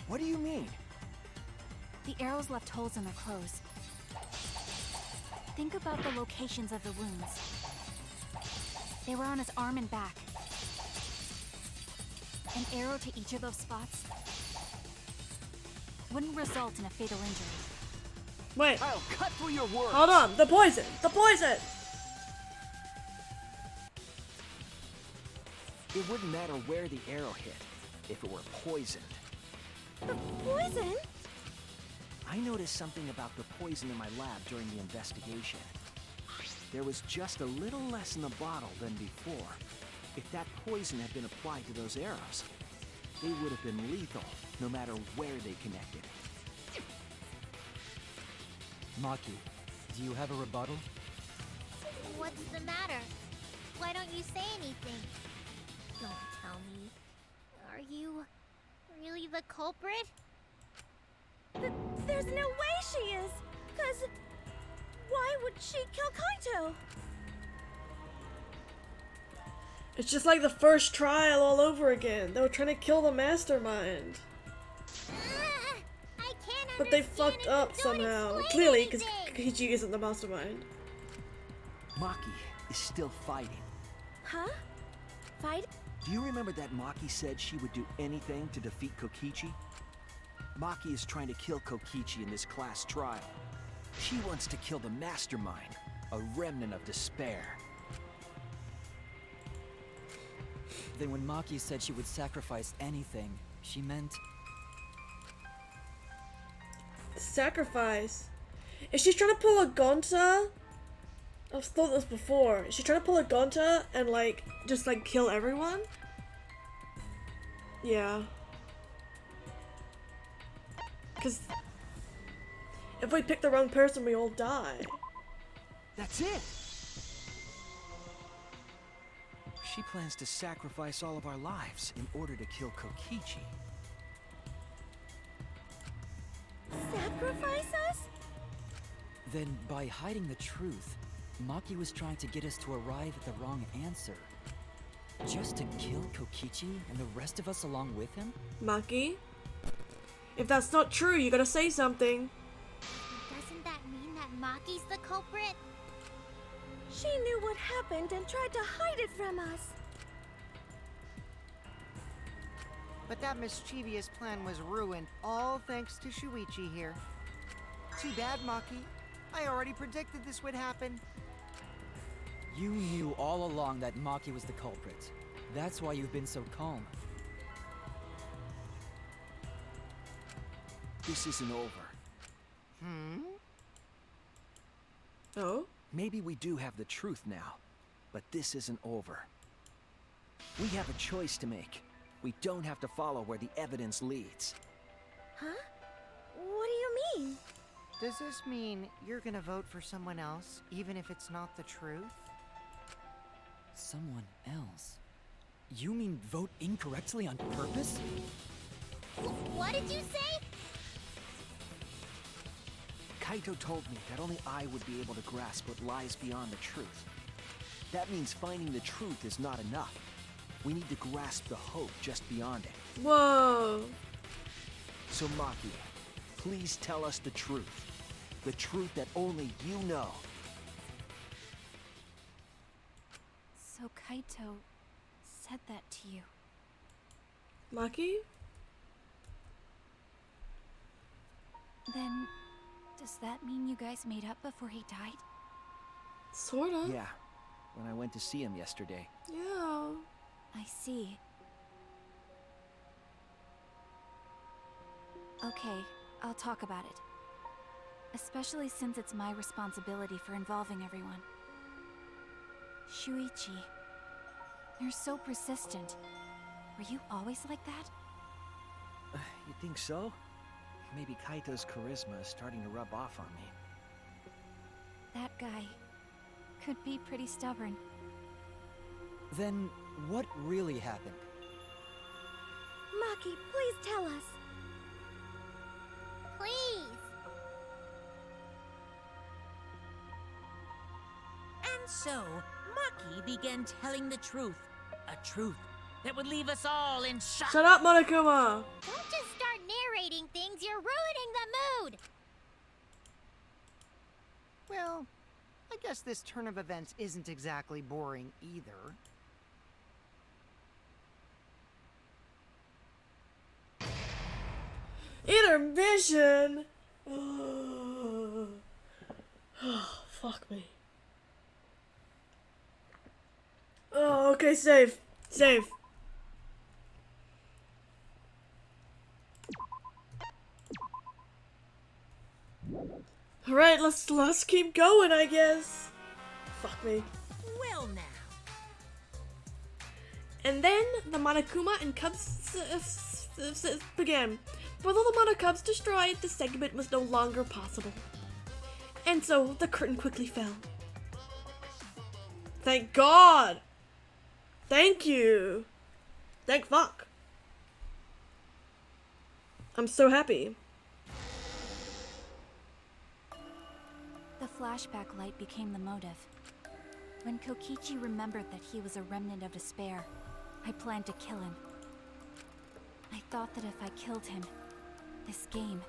What do you mean? The arrows left holes in their clothes. Think about the locations of the wounds. They were on his arm and back. An arrow to each of those spots wouldn't result in a fatal injury. Wait, I'll cut through your words! hold on. The poison! The poison! It wouldn't matter where the arrow hit, if it were poisoned. The poison? I noticed something about the poison in my lab during the investigation. There was just a little less in the bottle than before. If that poison had been applied to those arrows, they would have been lethal, no matter where they connected. Maki, do you have a rebuttal? What's the matter? Why don't you say anything? Don't tell me. Are you really the culprit? There's no way she is! 'Cause why would she kill Kaito? It's just like the first trial all over again. They were trying to kill the mastermind. I can't But they understand fucked and you up don't somehow. explain Clearly, because anything. Kokichi isn't the mastermind. Maki is still fighting. Huh? Fight? Do you remember that Maki said she would do anything to defeat Kokichi? Maki is trying to kill Kokichi in this class trial. She wants to kill the mastermind, a remnant of despair. Then when Maki said she would sacrifice anything, she meant... Sacrifice. Is she trying to pull a Gonta? I've thought this before. Is she trying to pull a Gonta and like just like kill everyone? Yeah. Cause if we pick the wrong person, we all die. That's it! She plans to sacrifice all of our lives in order to kill Kokichi. Sacrifice us? Then, by hiding the truth, Maki was trying to get us to arrive at the wrong answer. Just to kill Kokichi and the rest of us along with him? Maki? If that's not true, you gotta say something. Doesn't that mean that Maki's the culprit? She knew what happened and tried to hide it from us. But that mischievous plan was ruined, all thanks to Shuichi here. Too bad, Maki. I already predicted this would happen. You knew all along that Maki was the culprit. That's why you've been so calm. This isn't over. Oh? Maybe we do have the truth now, but this isn't over. We have a choice to make. We don't have to follow where the evidence leads. Huh? What do you mean? Does this mean you're gonna vote for someone else, even if it's not the truth? Someone else? You mean vote incorrectly on purpose? What did you say? Kaito told me that only I would be able to grasp what lies beyond the truth. That means finding the truth is not enough. We need to grasp the hope just beyond it. Whoa. So Maki, please tell us the truth. The truth that only you know. So Kaito said that to you. Maki? Then, does that mean you guys made up before he died? Sorta. Yeah, when I went to see him yesterday. Yeah. I see. Okay, I'll talk about it. Especially since it's my responsibility for involving everyone. Shuichi, you're so persistent. Were you always like that? You think so? Maybe Kaito's charisma is starting to rub off on me. That guy could be pretty stubborn. Then, what really happened? Maki, please tell us. Please. And so, Maki began telling the truth. A truth that would leave us all in shock. Shut up, Monokuma! Don't just start narrating things, you're ruining the mood! Well, I guess this turn of events isn't exactly boring either. Intermission! Oh, fuck me. Oh, okay, save. Save. Alright, let's keep going, I guess. Fuck me. Well now. And then the Monokuma and Cubs began. With all the Monokubs destroyed, the segment was no longer possible. And so the curtain quickly fell. Thank God! Thank you! Thank fuck. I'm so happy. The flashback light became the motive. When Kokichi remembered that he was a remnant of despair, I planned to kill him. I thought that if I killed him, this game,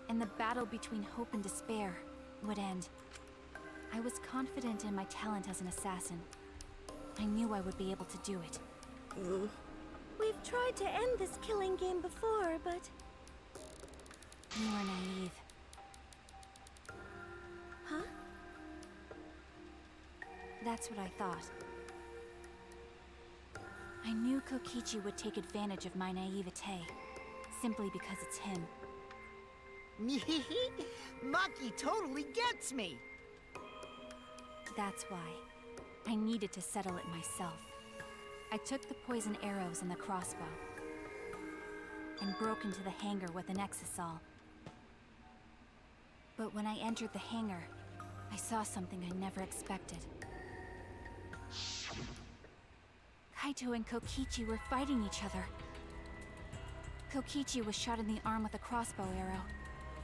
and the battle between hope and despair, would end. I was confident in my talent as an assassin. I knew I would be able to do it. We've tried to end this killing game before, but... You were naive. Huh? That's what I thought. I knew Kokichi would take advantage of my naivete, simply because it's him. Maki totally gets me! That's why. I needed to settle it myself. I took the poison arrows and the crossbow, and broke into the hangar with an exisal. But when I entered the hangar, I saw something I never expected. Kaito and Kokichi were fighting each other. Kokichi was shot in the arm with a crossbow arrow,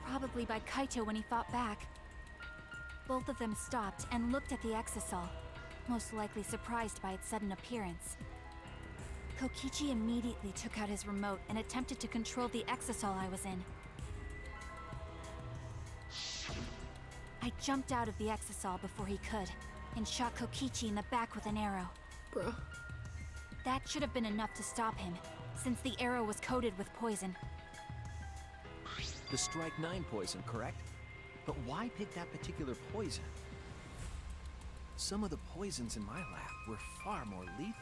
probably by Kaito when he fought back. Both of them stopped and looked at the exisal, most likely surprised by its sudden appearance. Kokichi immediately took out his remote and attempted to control the exisal I was in. I jumped out of the exisal before he could, and shot Kokichi in the back with an arrow. Bruh. That should have been enough to stop him, since the arrow was coated with poison. The Strike 9 poison, correct? But why pick that particular poison? Some of the poisons in my lab were far more lethal.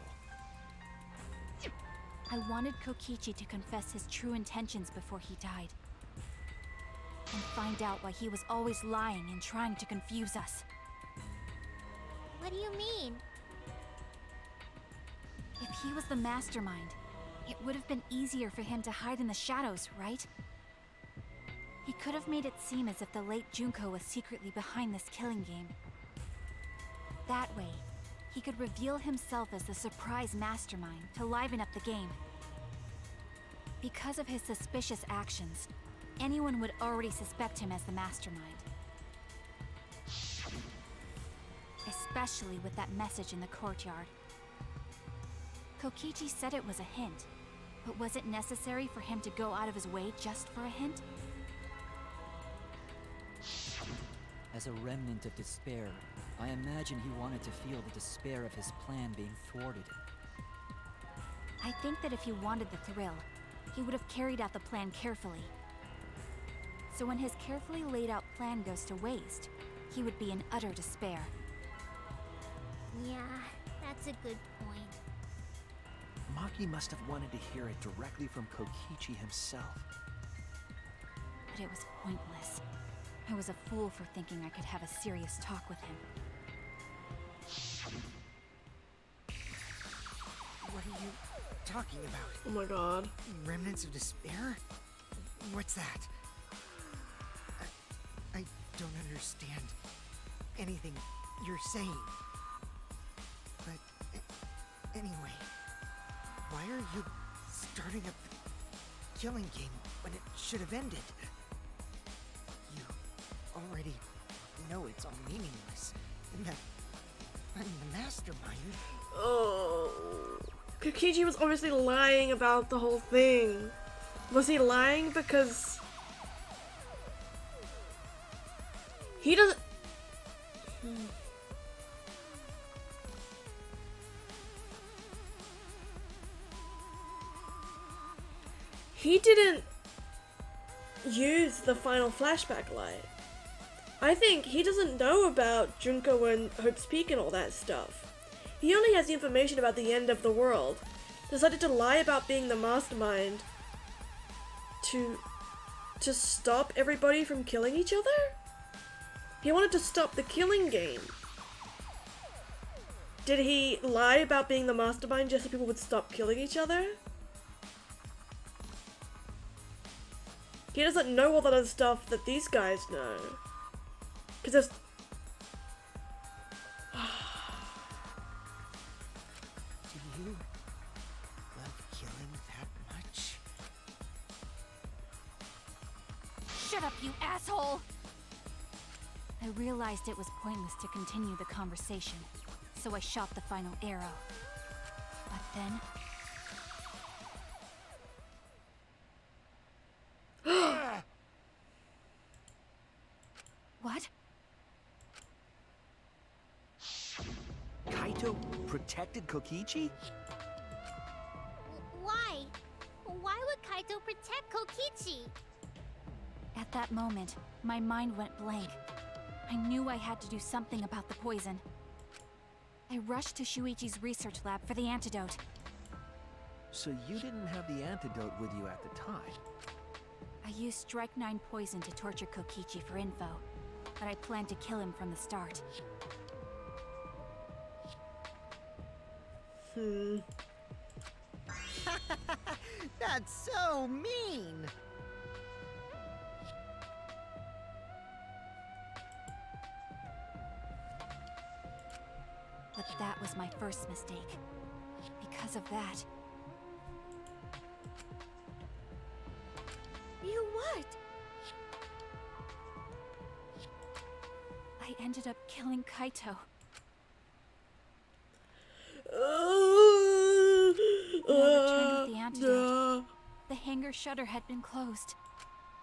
I wanted Kokichi to confess his true intentions before he died, and find out why he was always lying and trying to confuse us. What do you mean? If he was the mastermind, it would have been easier for him to hide in the shadows, right? He could have made it seem as if the late Junko was secretly behind this killing game. That way, he could reveal himself as the surprise mastermind to liven up the game. Because of his suspicious actions, anyone would already suspect him as the mastermind. Especially with that message in the courtyard. Kokichi said it was a hint, but was it necessary for him to go out of his way just for a hint? As a remnant of despair, I imagine he wanted to feel the despair of his plan being thwarted. I think that if he wanted the thrill, he would have carried out the plan carefully. So when his carefully laid out plan goes to waste, he would be in utter despair. Yeah, that's a good point. Maki must have wanted to hear it directly from Kokichi himself. But it was pointless. I was a fool for thinking I could have a serious talk with him. What are you talking about? Oh my god. Remnants of despair? What's that? I don't understand anything you're saying. But anyway, why are you starting up the killing game when it should have ended? You already know it's all meaningless, and that I'm the mastermind. Oh. Kokichi was obviously lying about the whole thing. Was he lying because he doesn't... He didn't use the final flashback light. I think he doesn't know about Junko and Hope's Peak and all that stuff. He only has the information about the end of the world. Decided to lie about being the mastermind to stop everybody from killing each other? He wanted to stop the killing game. Did he lie about being the mastermind just so people would stop killing each other? He doesn't know all that other stuff that these guys know. Because there's... Do you love killing that much? Shut up, you asshole! I realized it was pointless to continue the conversation, so I shot the final arrow. But then... What? Kaito protected Kokichi? Why? Why would Kaito protect Kokichi? At that moment, my mind went blank. I knew I had to do something about the poison. I rushed to Shuichi's research lab for the antidote. So you didn't have the antidote with you at the time? I used Strike 9 poison to torture Kokichi for info, but I planned to kill him from the start. That's so mean! But that was my first mistake. Because of that, You what? I ended up killing Kaito. When I returned with the antidote, the hangar shutter had been closed.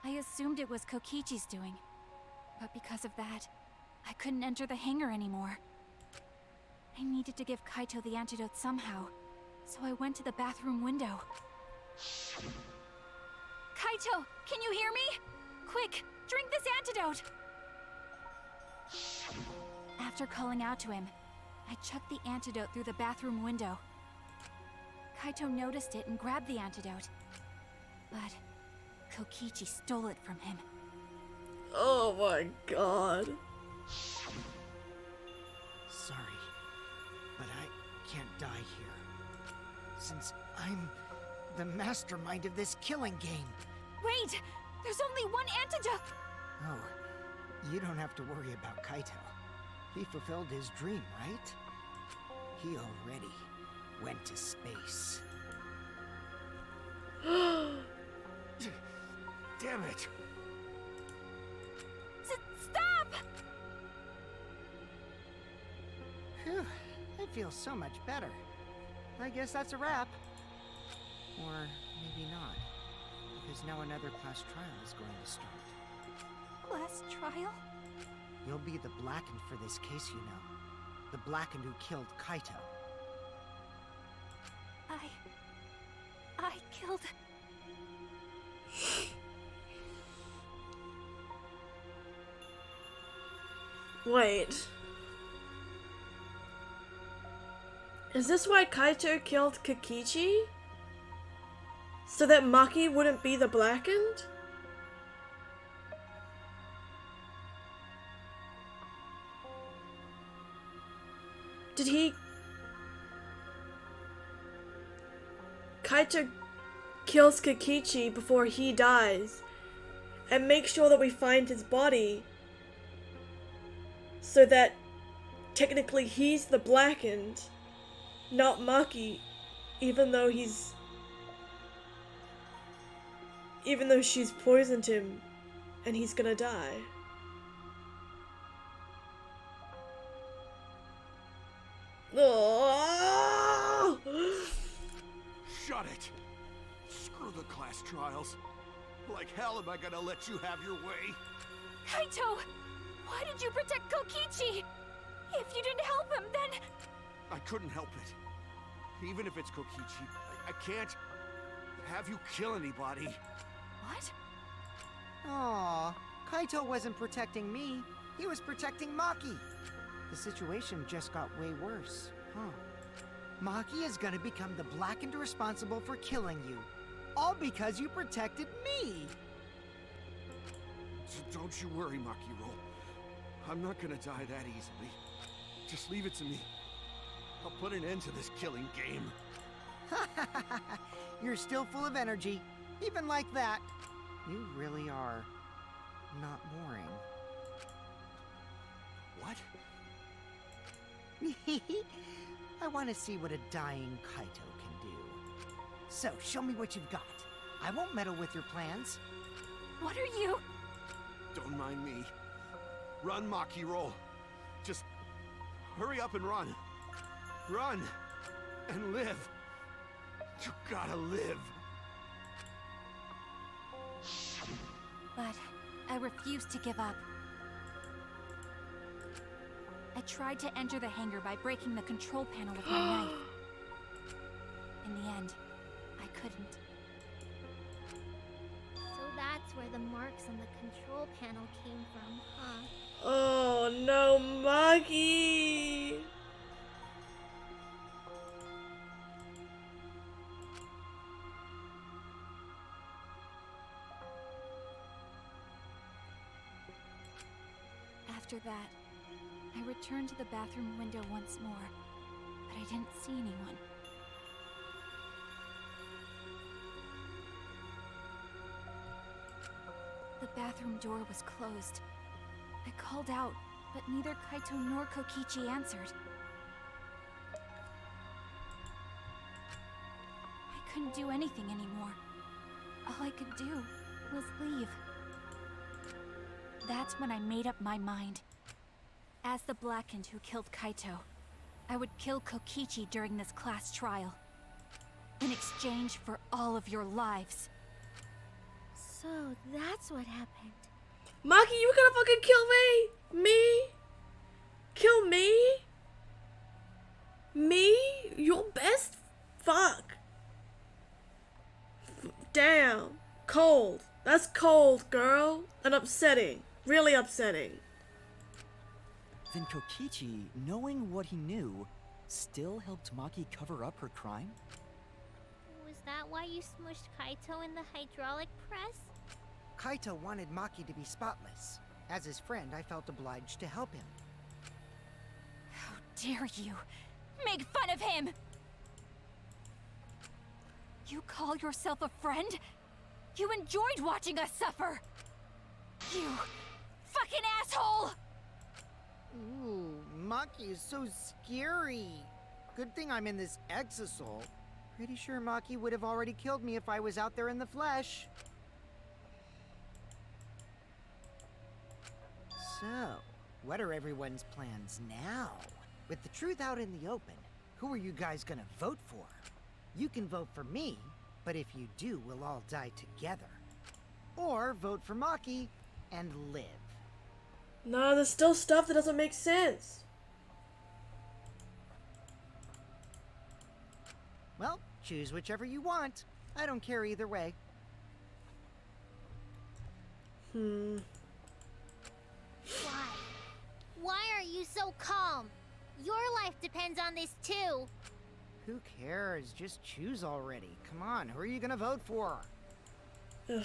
I assumed it was Kokichi's doing. But because of that, I couldn't enter the hangar anymore. I needed to give Kaito the antidote somehow, so I went to the bathroom window. Kaito, can you hear me? Quick, drink this antidote! After calling out to him, I chucked the antidote through the bathroom window. Kaito noticed it and grabbed the antidote. But Kokichi stole it from him. Oh my god. Sorry, but I can't die here. Since I'm the mastermind of this killing game. Wait! There's only one antidote! Oh, you don't have to worry about Kaito. He fulfilled his dream, right? He already went to space. Damn it! Stop! Phew, I feel so much better. I guess that's a wrap. Or maybe not. Because now another class trial is going to start. Class trial? You'll be the Blackened for this case, you know. The Blackened who killed Kaito. I killed... Wait. Is this why Kaito killed Kokichi? So that Maki wouldn't be the Blackened? Did he... Kaito kills Kokichi before he dies and makes sure that we find his body so that technically he's the Blackened, not Maki, even though she's poisoned him and he's gonna die. Oh! Shut it! Screw the class trials. Like hell am I gonna let you have your way? Kaito! Why did you protect Kokichi? If you didn't help him, then... I couldn't help it. Even if it's Kokichi, I can't have you kill anybody. What? Aww, Kaito wasn't protecting me. He was protecting Maki. The situation just got way worse, huh? Maki is gonna become the Blackened responsible for killing you. All because you protected me! Don't you worry, Makiro. I'm not gonna die that easily. Just leave it to me. I'll put an end to this killing game. You're still full of energy. Even like that. You really are not boring. What? I want to see what a dying Kaito can do. So, show me what you've got. I won't meddle with your plans. What are you... Don't mind me. Run, Makiro. Just hurry up and run. Run and live. You gotta live. But I refused to give up. I tried to enter the hangar by breaking the control panel with my knife. In the end, I couldn't. So that's where the marks on the control panel came from, huh? Oh no, Maki! After that, I returned to the bathroom window once more, but I didn't see anyone. bathroom door was closed. I called out, but neither Kaito nor Kokichi answered. I couldn't do anything anymore. All I could do was leave. That's when I made up my mind. As the Blackened who killed Kaito, I would kill Kokichi during this class trial. In exchange for all of your lives. So that's what happened. Maki, you were gonna fucking kill me? Me? Kill me? Me? Your best? Fuck. Damn. Cold. That's cold, girl. And upsetting. Really upsetting. Then Kokichi, knowing what he knew, still helped Maki cover up her crime? Was that why you smushed Kaito in the hydraulic press? Kaito wanted Maki to be spotless. As his friend, I felt obliged to help him. How dare you make fun of him! You call yourself a friend? You enjoyed watching us suffer! You fucking asshole! Ooh, Maki is so scary. Good thing I'm in this exosol. Pretty sure Maki would have already killed me if I was out there in the flesh. So, what are everyone's plans now? With the truth out in the open, who are you guys gonna vote for? You can vote for me, but if you do, we'll all die together. Or vote for Maki and live. No, there's still stuff that doesn't make sense. Well, choose whichever you want. I don't care either way. Why? Why are you so calm? Your life depends on this too. Who cares? Just choose already. Come on, who are you gonna vote for? Ugh.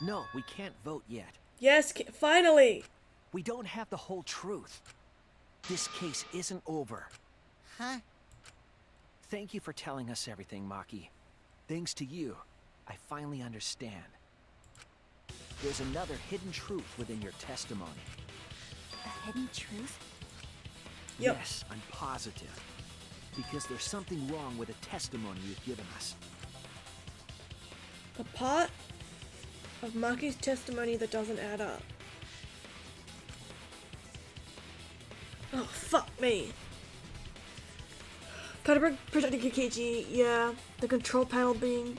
No, we can't vote yet. Yes, finally. We don't have the whole truth. This case isn't over. Huh? Thank you for telling us everything, Maki. Thanks to you, I finally understand. There's another hidden truth within your testimony. A hidden truth? Yep. Yes, I'm positive. Because there's something wrong with the testimony you've given us. A part of Maki's testimony that doesn't add up. Oh, fuck me. Kaito protecting Kokichi, yeah. The control panel being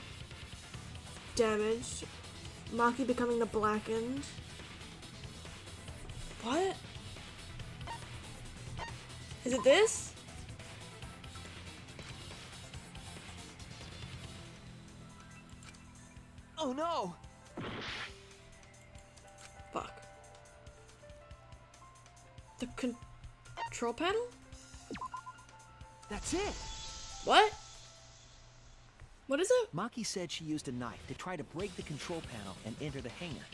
damaged. Maki becoming the Blackened. What? Is it this? Oh no! Fuck. The control panel? That's it! What? What is it? Maki said she used a knife to try to break the control panel and enter the hangar.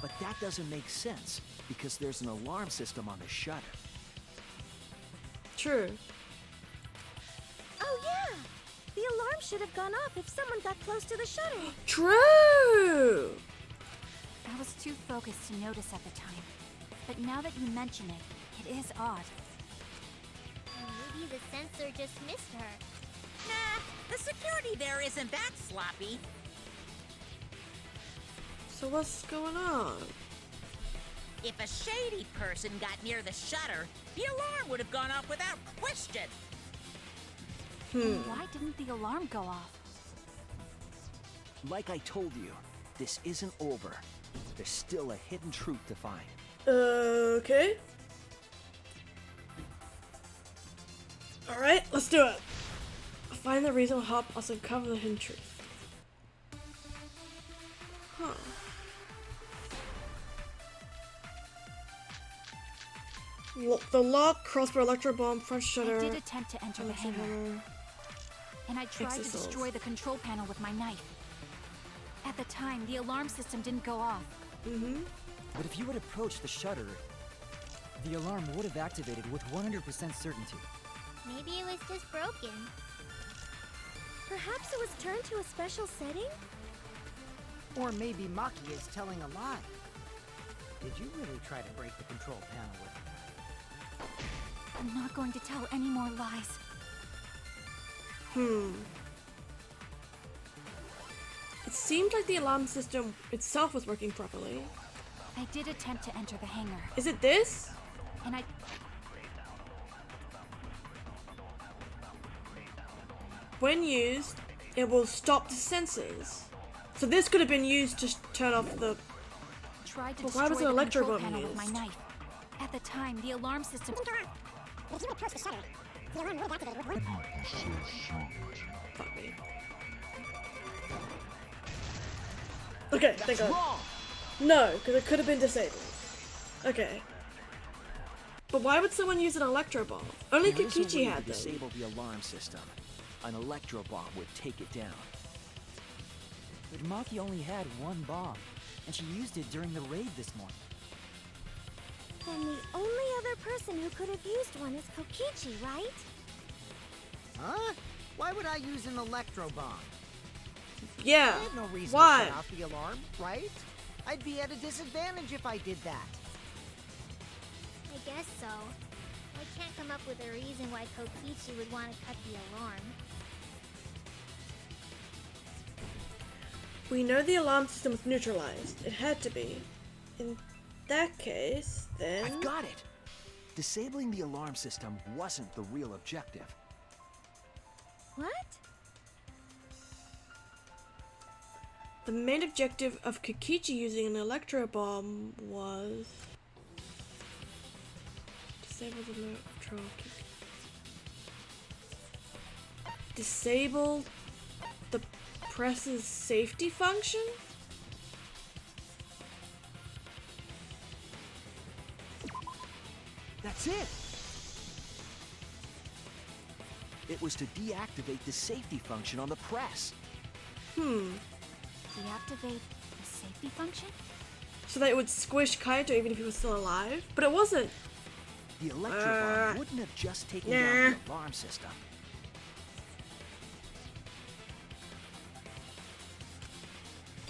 But that doesn't make sense, because there's an alarm system on the shutter. True. Oh yeah! The alarm should have gone off if someone got close to the shutter. True! I was too focused to notice at the time. But now that you mention it, it is odd. Maybe the sensor just missed her. Nah, the security there isn't that sloppy. So what's going on? If a shady person got near the shutter, the alarm would have gone off without question. Then why didn't the alarm go off? Like I told you, this isn't over. There's still a hidden truth to find. Okay. Alright, let's do it. Find the reason will help us uncover the hidden truth. Huh. The lock, crossbar, electro bomb, front shutter. I did attempt to enter the hangar. And I tried to destroy the control panel with my knife. At the time, the alarm system didn't go off. But if you had approached the shutter, the alarm would have activated with 100% certainty. Maybe it was just broken. Perhaps it was turned to a special setting? Or maybe Maki is telling a lie. Did you really try to break the control panel with her? I'm not going to tell any more lies. It seemed like the alarm system itself was working properly. I did attempt to enter the hangar, Is it this? and When used, it will stop the sensors. So this could have been used to turn off the... tried to But why destroy was the an electro control bomb panel with my used? knife. At the time, the alarm system... If you approach the shutter, the alarm would have activated with one. Fuck me. Okay, thank God. Wrong! No, because it could have been disabled. Okay. But why would someone use an electro bomb? Only There is a way Kokichi to had them. disable the alarm system. An electro bomb would take it down. But Maki only had one bomb, and she used it during the raid this morning. Then the only other person who could have used one is Kokichi, right? Huh? Why would I use an electro bomb? Yeah. I had no reason Why? to shut off the alarm, right? I'd be at a disadvantage if I did that. I guess so. I can't come up with a reason why Kokichi would want to cut the alarm. We know the alarm system was neutralized. It had to be. In that case, then... I've got it! Disabling the alarm system wasn't the real objective. What? The main objective of Kokichi using an electro bomb was... disable the electro... Disable the press's safety function? That's it! It was to deactivate the safety function on the press. Hmm. Deactivate the safety function? So that it would squish Kaito even if he was still alive? But it wasn't. The electro bomb wouldn't have just taken down the alarm system.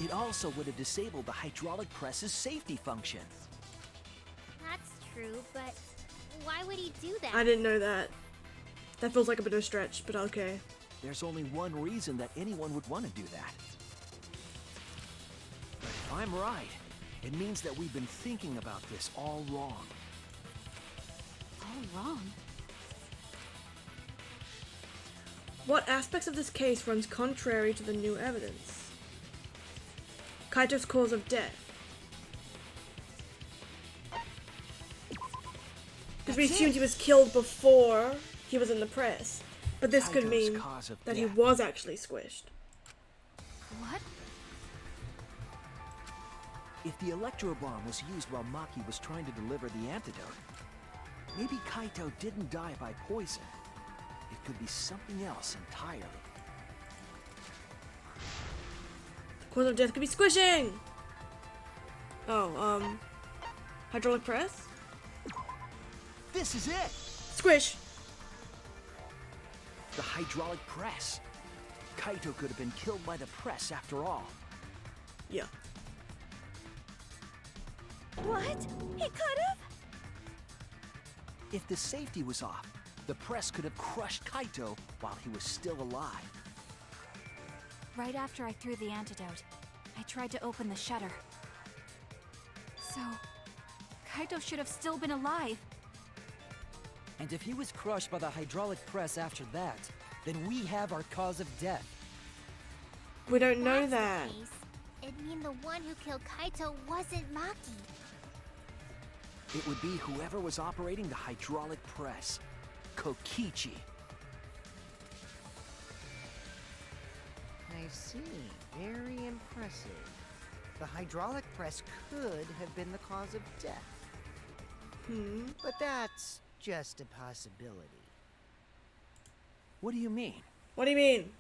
It also would have disabled the hydraulic press's safety function. That's true, but why would he do that? I didn't know that. That feels like a bit of a stretch, but okay. There's only one reason that anyone would want to do that. But if I'm right, it means that we've been thinking about this all wrong. All wrong. What aspects of this case runs contrary to the new evidence? Kaito's cause of death. Because we assumed he was killed before he was in the press. But this could Kaito's mean cause of that he death. was actually squished. What? If the electro bomb was used while Maki was trying to deliver the antidote, maybe Kaito didn't die by poison. It could be something else entirely. The cause of death could be squishing! Oh, hydraulic press? This is it! Squish! The hydraulic press. Kaito could have been killed by the press after all. Yeah. What? He could have? If the safety was off, the press could have crushed Kaito while he was still alive. Right after I threw the antidote, I tried to open the shutter. So, Kaito should have still been alive. And if he was crushed by the hydraulic press after that, then we have our cause of death. We don't know That's that. the case. It'd mean the one who killed Kaito wasn't Maki. It would be whoever was operating the hydraulic press. Kokichi. I see. Very impressive. The hydraulic press could have been the cause of death. But that's just a possibility. What do you mean? What do you mean?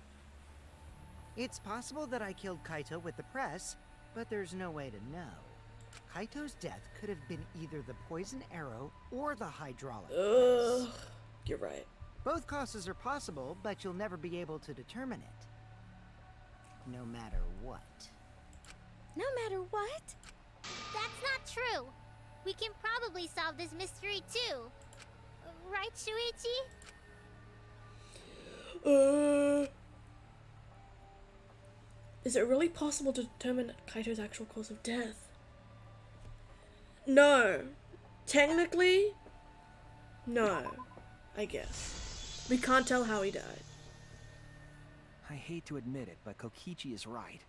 It's possible that I killed Kaito with the press, but there's no way to know. Kaito's death could have been either the poison arrow or the hydraulic Ugh. press. You're right. Both causes are possible, but you'll never be able to determine it. No matter what. no matter what? That's not true. We can probably solve this mystery too. Right, Shuichi? Is it really possible to determine Kaito's actual cause of death? No. Technically, no. I guess. We can't tell how he died. I hate to admit it, but Kokichi is right.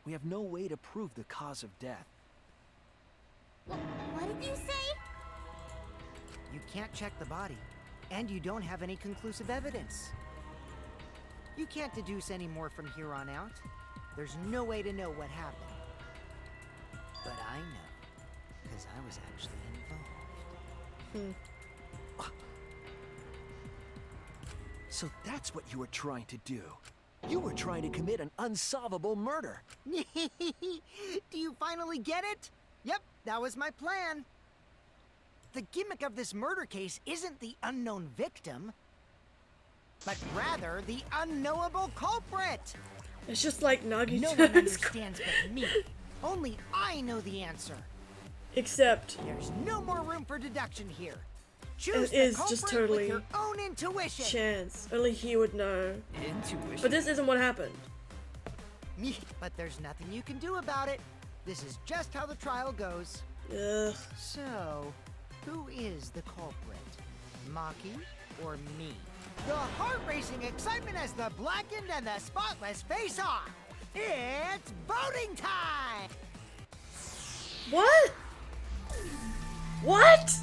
We have no way to prove the cause of death. What did you say? You can't check the body, and you don't have any conclusive evidence. You can't deduce any more from here on out. There's no way to know what happened. But I know, because I was actually involved. So that's what you were trying to do. You were trying to commit an unsolvable murder. Do you finally get it? Yep, that was my plan. The gimmick of this murder case isn't the unknown victim, but rather the unknowable culprit. It's just like Nagi. No one understands but me. Only I know the answer. Except There's no more room for deduction here. Choose it the is culprit just totally with your own intuition. chance. Only he would know. Intuition. But this isn't what happened. But there's nothing you can do about it. This is just how the trial goes. Ugh. So, who is the culprit? Maki or me? The heart-racing excitement as the blackened and the spotless face off. It's voting time! What? What?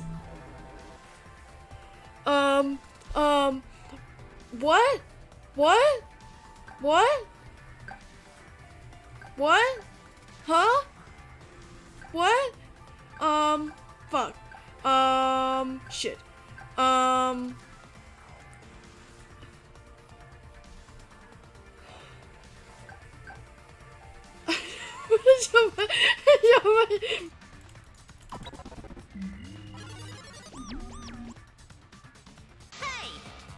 What? What? What? What? Huh? What? Fuck. Shit. Hey,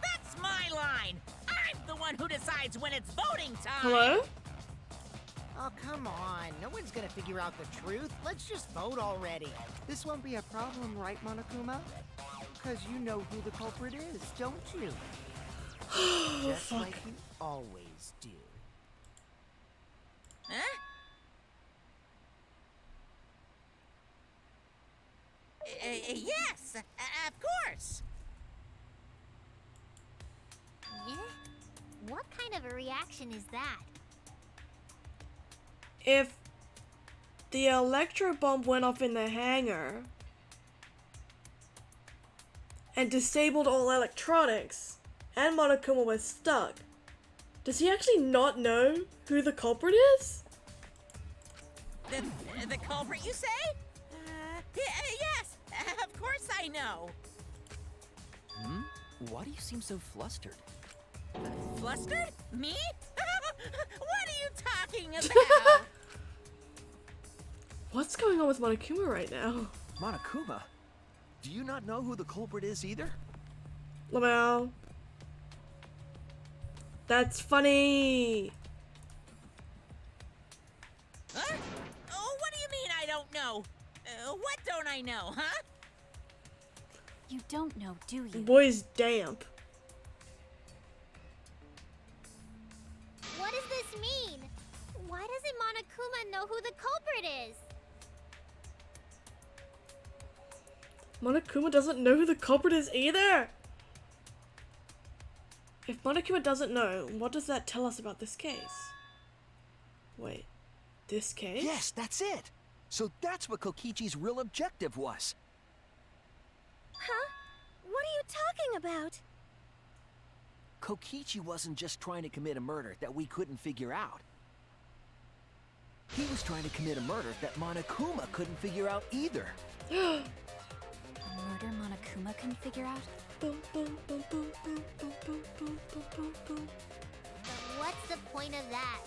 that's my line. I'm the one who decides when it's voting time. Hello? Oh, come on. No one's gonna figure out the truth. Let's just vote already. This won't be a problem, right, Monokuma? Because you know who the culprit is, don't you? Just fuck. like you always do. Huh? Yes, of course. Yeah? What kind of a reaction is that? If the electro bomb went off in the hangar and disabled all electronics and Monokuma was stuck, does he actually not know who the culprit is? The culprit, you say? Yes, of course I know. Why do you seem so flustered? Flustered? Me? What are you talking about? What's going on with Monokuma right now? Monokuma? Do you not know who the culprit is either? Lamau. That's funny. Huh? Oh, what do you mean I don't know? What don't I know, huh? You don't know, do The you? boy's damp. What does this mean? Why doesn't Monokuma know who the culprit is? Monokuma doesn't know who the culprit is either. If Monokuma doesn't know, what does that tell us about this case? Wait, this case? Yes, that's it. So that's what Kokichi's real objective was. Huh? What are you talking about? Kokichi wasn't just trying to commit a murder that we couldn't figure out. He was trying to commit a murder that Monokuma couldn't figure out either. A murder Monokuma can figure out? Boom, boom, boom, boom, boom, boom, boom, boom, boom, boom, boom. But what's the point of that?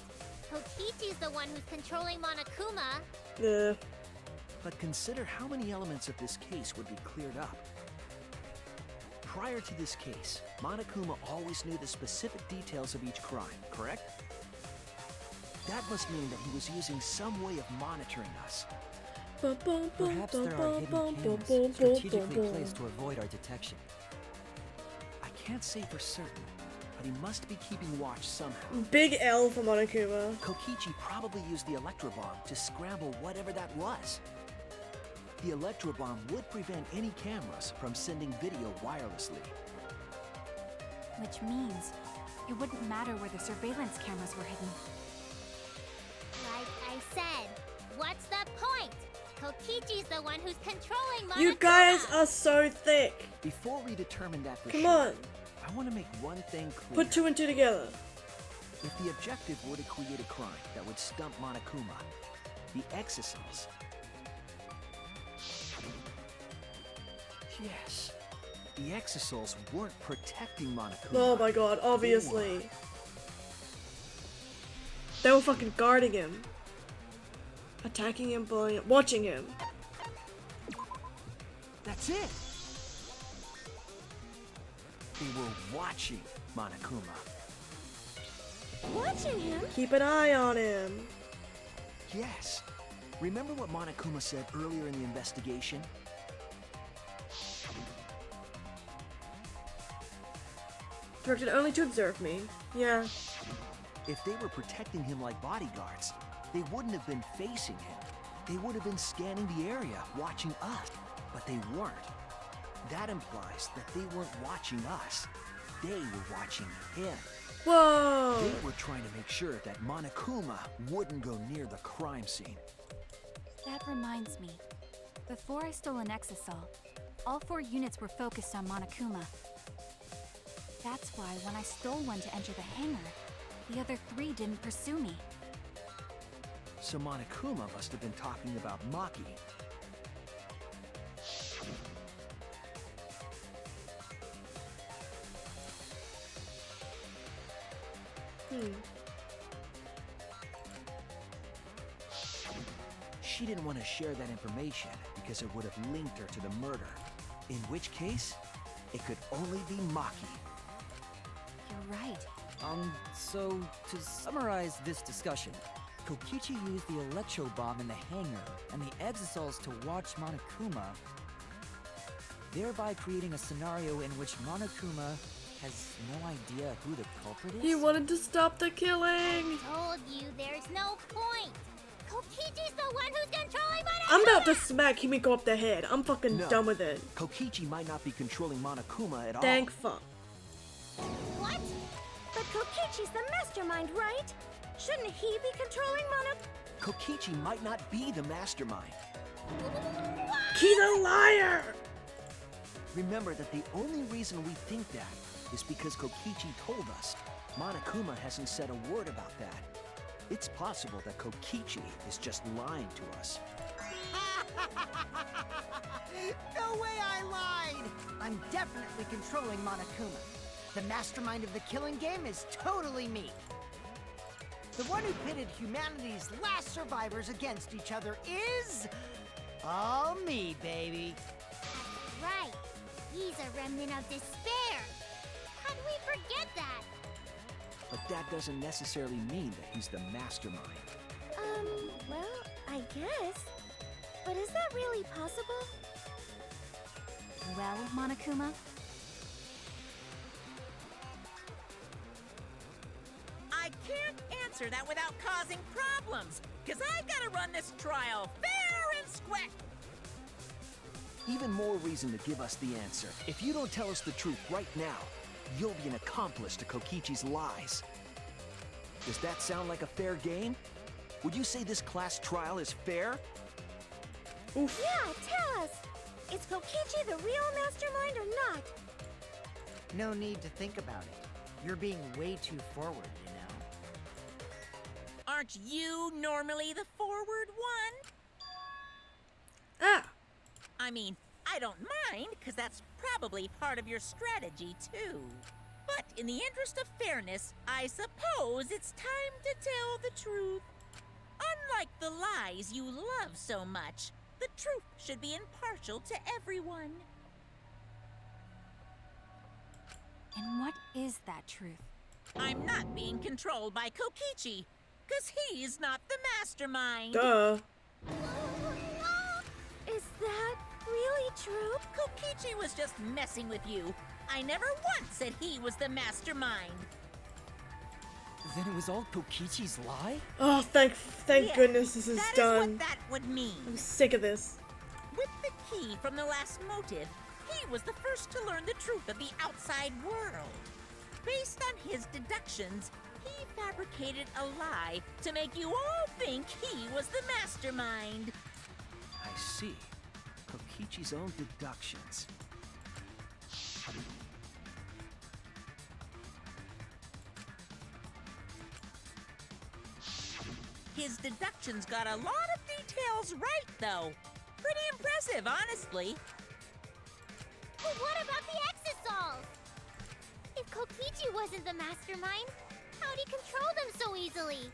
Kokichi's the one who's controlling Monokuma. Yeah. But consider how many elements of this case would be cleared up. Prior to this case, Monokuma always knew the specific details of each crime, correct? That must mean that he was using some way of monitoring us. Perhaps there are hidden cameras strategically placed to avoid our detection. I can't say for certain, but he must be keeping watch somehow. Big L for Monokuma. Kokichi probably used the electro bomb to scramble whatever that was. The electro bomb would prevent any cameras from sending video wirelessly. Which means it wouldn't matter where the surveillance cameras were hidden. Like I said, what's the point? Kokichi's the one who's controlling Monokuma. You guys are so thick. Before we determine that for Come sure, on. I want to make one thing clear. Put 2 and 2 together. If the objective were to create a crime that would stump Monokuma, the exocells... Yes, the exocells weren't protecting Monokuma. Oh my god, obviously. They were fucking guarding him. Attacking him, bullying him, watching him. That's it! They were watching Monokuma. Watching him? Keep an eye on him. Yes. Remember what Monokuma said earlier in the investigation? Directed only to observe me. Yeah. If they were protecting him like bodyguards, they wouldn't have been facing him. They would have been scanning the area, watching us. But they weren't. That implies that they weren't watching us. They were watching him. Whoa! They were trying to make sure that Monokuma wouldn't go near the crime scene. That reminds me. Before I stole an exocell, all 4 units were focused on Monokuma. That's why when I stole one to enter the hangar, the other 3 didn't pursue me. So Monokuma must have been talking about Maki. She didn't want to share that information because it would have linked her to the murder. In which case, it could only be Maki. You're right. So to summarize this discussion, Kokichi used the electro bomb in the hangar and the exocells to watch Monokuma, thereby creating a scenario in which Monokuma has no idea who the culprit is. He wanted to stop the killing. Told you there's no point. Kokichi's the one who's controlling Monokuma. I'm about to smack Himiko up the head. I'm fucking No. done with it. Kokichi might not be controlling Monokuma at all. Thank fuck. What? But Kokichi's the mastermind, right? Shouldn't he be controlling Kokichi might not be the mastermind. He's a liar! Remember that the only reason we think that is because Kokichi told us. Monokuma hasn't said a word about that. It's possible that Kokichi is just lying to us. No way I lied! I'm definitely controlling Monokuma. The mastermind of the killing game is totally me. The one who pitted humanity's last survivors against each other is... all me, baby. Right. He's a remnant of despair. How'd we forget that? But that doesn't necessarily mean that he's the mastermind. Well, I guess. But is that really possible? Well, Monokuma, I can't answer that without causing problems, because I gotta run this trial fair and square. Even more reason to give us the answer. If you don't tell us the truth right now, you'll be an accomplice to Kokichi's lies. Does that sound like a fair game? Would you say this class trial is fair? Oof. Yeah, tell us. Is Kokichi the real mastermind or not? No need to think about it. You're being way too forward, you know. Aren't you normally the forward one? Ah! I mean, I don't mind, because that's probably part of your strategy, too. But in the interest of fairness, I suppose it's time to tell the truth. Unlike the lies you love so much, the truth should be impartial to everyone. and what is that truth? I'm not being controlled by Kokichi. 'Cause he's not the mastermind. Duh. Is that really true? Kokichi was just messing with you. I never once said he was the mastermind. Then it was all Kokichi's lie? Oh, thank Yeah, goodness this is that is done. what that would mean. I'm sick of this. With the key from the last motive, he was the first to learn the truth of the outside world. Based on his deductions, he fabricated a lie to make you all think he was the mastermind. I see. Kokichi's own deductions. His deductions got a lot of details right, though. Pretty impressive, honestly. But what about the Exosols? If Kokichi wasn't the mastermind, how'd he control them so easily?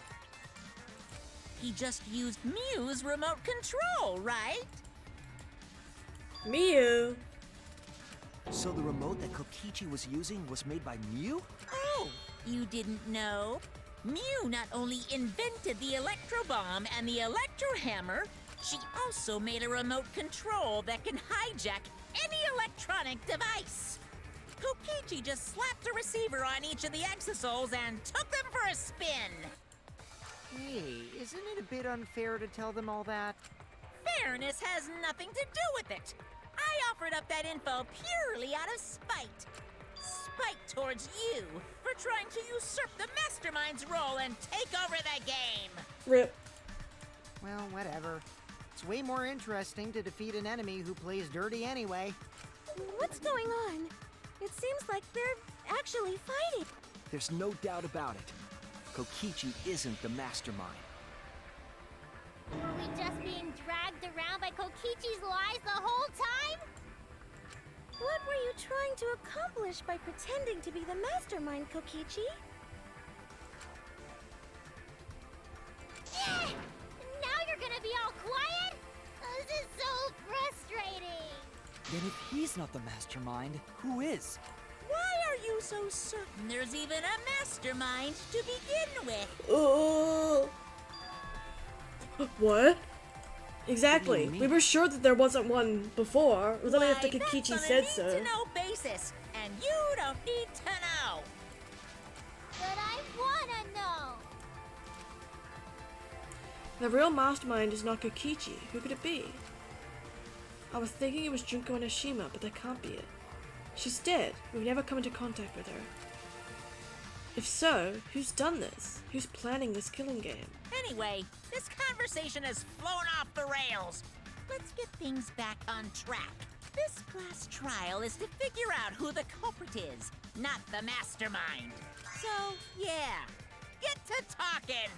He just used Mew's remote control, right? Mew. So the remote that Kokichi was using was made by Mew? Oh, you didn't know? Mew not only invented the electro bomb and the electro hammer, she also made a remote control that can hijack any electronic device. Kokichi just slapped a receiver on each of the Exosols and took them for a spin. Hey, isn't it a bit unfair to tell them all that? Fairness has nothing to do with it. I offered up that info purely out of spite. Spite towards you for trying to usurp the mastermind's role and take over the game. Rip. Well, whatever. It's way more interesting to defeat an enemy who plays dirty anyway. What's going on? It seems like they're actually fighting. There's no doubt about it. Kokichi isn't the mastermind. Were we just being dragged around by Kokichi's lies the whole time? What were you trying to accomplish by pretending to be the mastermind, Kokichi? Now you're gonna be all quiet? This is so frustrating. Then if he's not the mastermind, who is? Why are you so certain there's even a mastermind to begin with? Oh. What? Exactly. mean? We were sure that there wasn't one before. It was only after Why, Kokichi that's said on a so. need-to-know basis, and you don't need to know. But I wanna know. The real mastermind is not Kokichi. Who could it be? I was thinking it was Junko Onishima, but that can't be it. She's dead. We've never come into contact with her. If so, who's done this? Who's planning this killing game? Anyway, this conversation has flown off the rails. Let's get things back on track. This class trial is to figure out who the culprit is, not the mastermind. So, yeah, get to talking.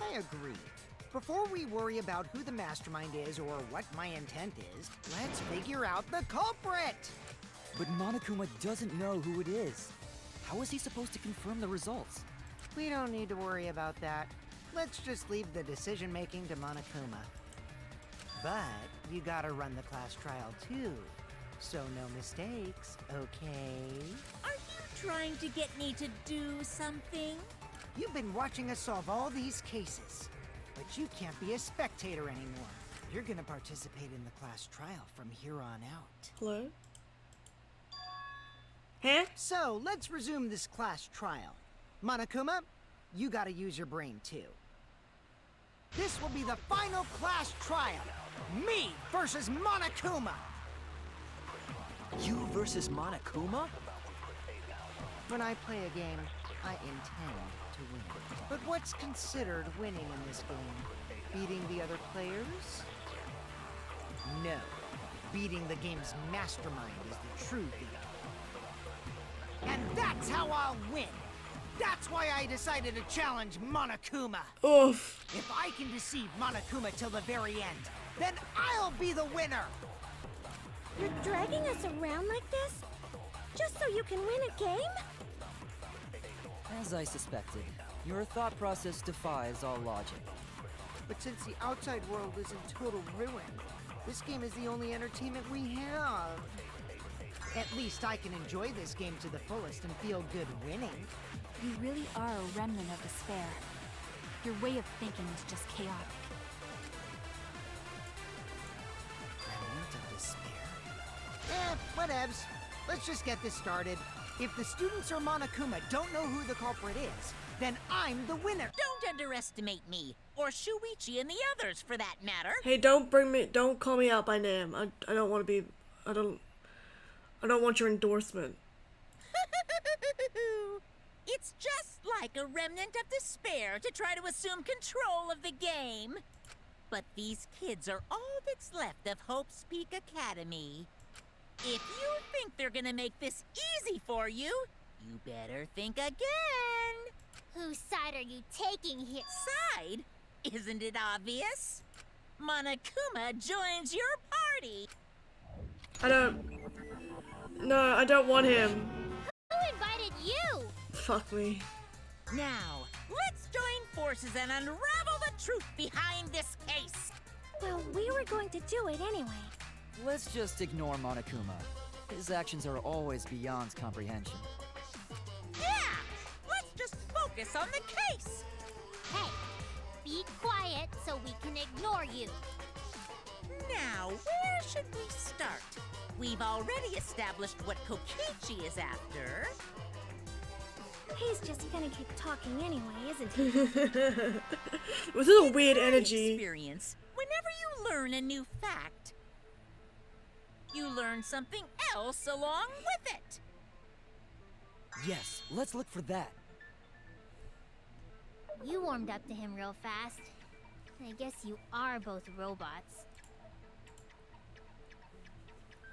I agree. Before we worry about who the mastermind is or what my intent is, let's figure out the culprit! But Monokuma doesn't know who it is. How is he supposed to confirm the results? We don't need to worry about that. Let's just leave the decision-making to Monokuma. But you gotta run the class trial too, so no mistakes, okay? Are you trying to get me to do something? You've been watching us solve all these cases, but you can't be a spectator anymore. You're gonna participate in the class trial from here on out. Hello? Huh? So, let's resume this class trial. Monokuma, you gotta use your brain too. This will be the final class trial. Me versus Monokuma. You versus Monokuma? When I play a game, I intend to win. But what's considered winning in this game? Beating the other players? No. Beating the game's mastermind is the true thing. And that's how I'll win! That's why I decided to challenge Monokuma! Oof. If I can deceive Monokuma till the very end, then I'll be the winner! You're dragging us around like this? Just so you can win a game? As I suspected, your thought process defies all logic. But since the outside world is in total ruin, this game is the only entertainment we have. At least I can enjoy this game to the fullest and feel good winning. You really are a remnant of despair. Your way of thinking is just chaotic. Remnant of despair? Whatevs. Let's just get this started. If the students or Monokuma don't know who the culprit is, then I'm the winner. Don't underestimate me, or Shuichi and the others for that matter. Hey, don't call me out by name. I don't want to be, I don't want your endorsement. It's just like a remnant of despair to try to assume control of the game. But these kids are all that's left of Hope's Peak Academy. If you think they're gonna make this easy for you, you better think again. Whose side are you taking here? Side? Isn't it obvious? Monokuma joins your party. No, I don't want him. Who invited you? Fuck me. Now, let's join forces and unravel the truth behind this case. Well, we were going to do it anyway. Let's just ignore Monokuma. His actions are always beyond comprehension. Yeah! Let's just focus on the case. Hey, be quiet so we can ignore you. Now, where should we start? We've already established what Kokichi is after. He's just gonna keep talking anyway, isn't he? This is a weird In my energy. experience, whenever you learn a new fact, you learn something else along with it. Yes, let's look for that. You warmed up to him real fast. I guess you are both robots.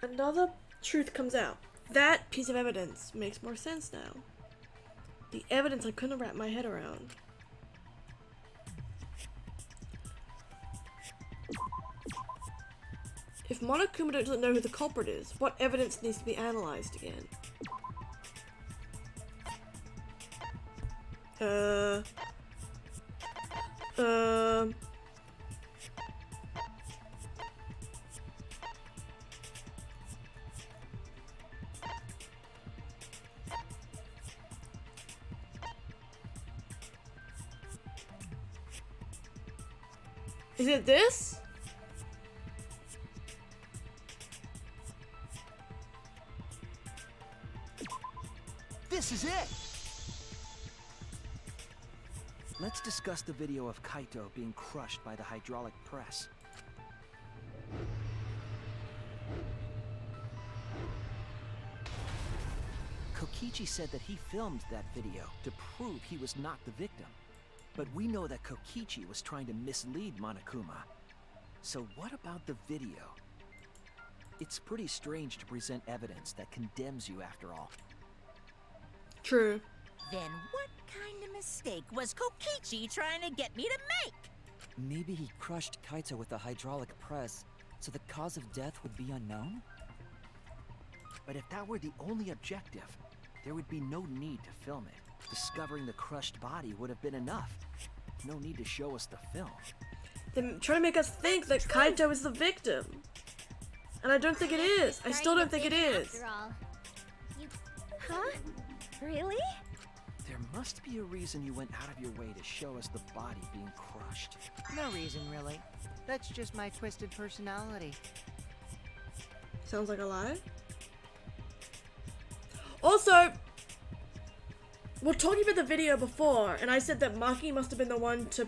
Another truth comes out. That piece of evidence makes more sense now. The evidence I couldn't wrap my head around. If Monokuma doesn't know who the culprit is, what evidence needs to be analyzed again? Is it this? This is it! Let's discuss the video of Kaito being crushed by the hydraulic press. Kokichi said that he filmed that video to prove he was not the victim. But we know that Kokichi was trying to mislead Monokuma. So what about the video? It's pretty strange to present evidence that condemns you after all. True. Then what kind of mistake was Kokichi trying to get me to make? Maybe he crushed Kaito with a hydraulic press, so the cause of death would be unknown? But if that were the only objective, there would be no need to film it. Discovering the crushed body would have been enough. No need to show us the film. They're trying to make us think that Kaito is the victim. And I don't think it is. I still don't think it is. After all, you Huh? Really? There must be a reason you went out of your way to show us the body being crushed. No reason, really. That's just my twisted personality. Sounds like a lie. Also, we're talking about the video before, and I said that Maki must have been the one to...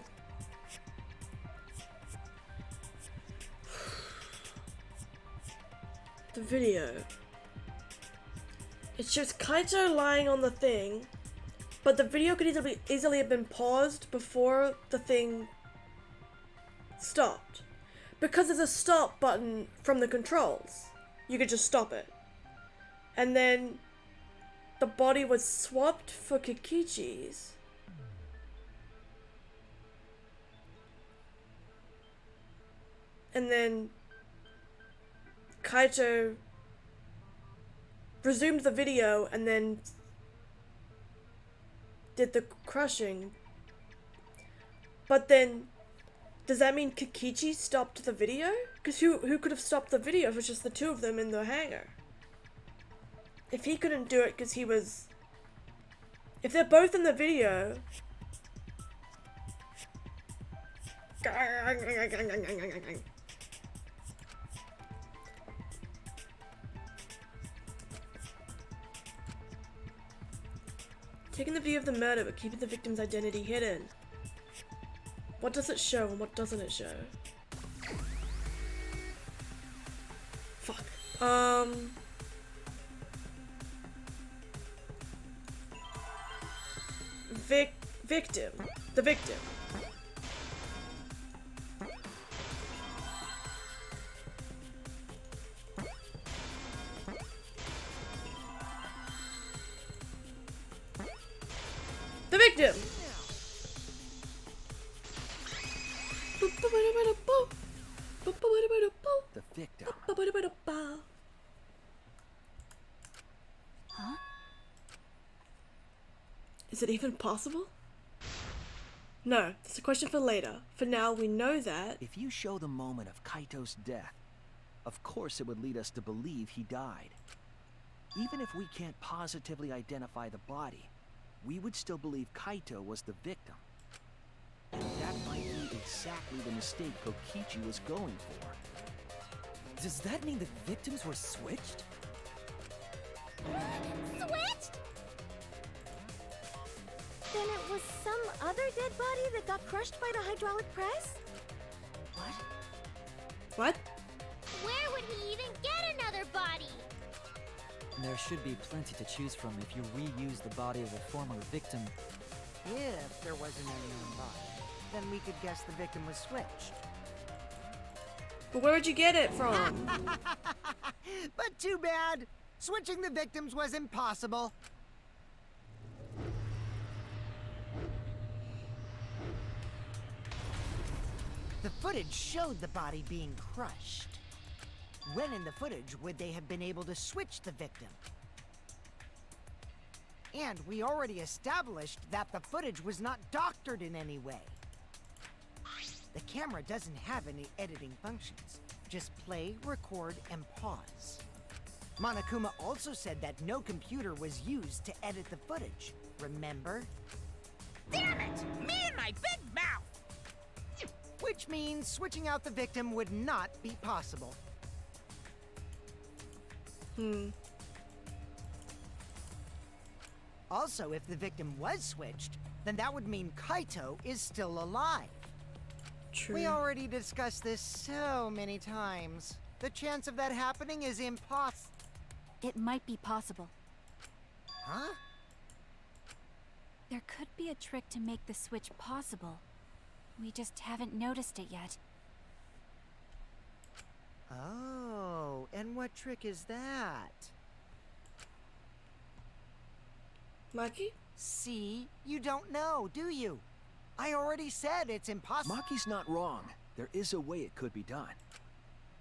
The video. It shows Kaito lying on the thing, but the video could easily have been paused before the thing stopped. Because there's a stop button from the controls. You could just stop it. And then the body was swapped for Kokichi's. And then Kaito resumed the video and then did the crushing. But then, does that mean Kokichi stopped the video? Because who could have stopped the video if it was just the two of them in the hangar? If he couldn't do it because he was... If they're both in the video, Taking the view of the murder but keeping the victim's identity hidden. What does it show and what doesn't it show? Fuck. Victim. The victim. The victim. The victim. Huh? Is it even possible? No, it's a question for later. For now, we know that. If you show the moment of Kaito's death, of course it would lead us to believe he died. Even if we can't positively identify the body, we would still believe Kaito was the victim. And that might be exactly the mistake Kokichi was going for. Does that mean the victims were switched? Switched? Then it was some other dead body that got crushed by the hydraulic press? What? What? Where would he even get another body? There should be plenty to choose from if you reuse the body of a former victim. If there wasn't any known body, then we could guess the victim was switched. But where would you get it from? But too bad. Switching the victims was impossible. The footage showed the body being crushed. When in the footage would they have been able to switch the victim? And we already established that the footage was not doctored in any way. The camera doesn't have any editing functions. Just play, record, and pause. Monokuma also said that no computer was used to edit the footage. Remember? Damn it! Me and my big mouth! Which means switching out the victim would not be possible. Also, if the victim was switched, then that would mean Kaito is still alive. True. We already discussed this so many times. The chance of that happening is impossible. It might be possible. Huh? There could be a trick to make the switch possible. We just haven't noticed it yet. Oh, and what trick is that? Maki? See, you don't know, do you? I already said it's impossible. Maki's not wrong. There is a way it could be done.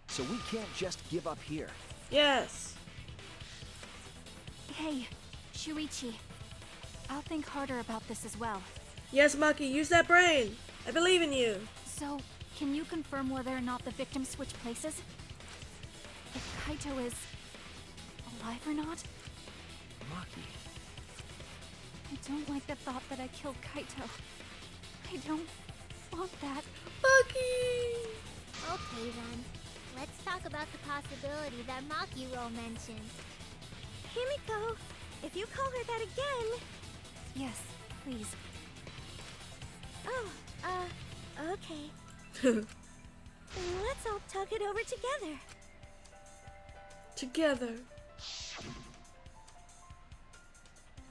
So we can't just give up here. Yes. Hey, Shuichi. I'll think harder about this as well. Yes, Maki, use that brain. I believe in you. So, can you confirm whether or not the victims switch places? If Kaito is alive or not? Maki. I don't like the thought that I killed Kaito. I don't want that. Maki! Okay then. Let's talk about the possibility that Makiro mentioned. Himiko, if you call her that again... Yes, please. Oh, okay. Let's all talk it over together. Together.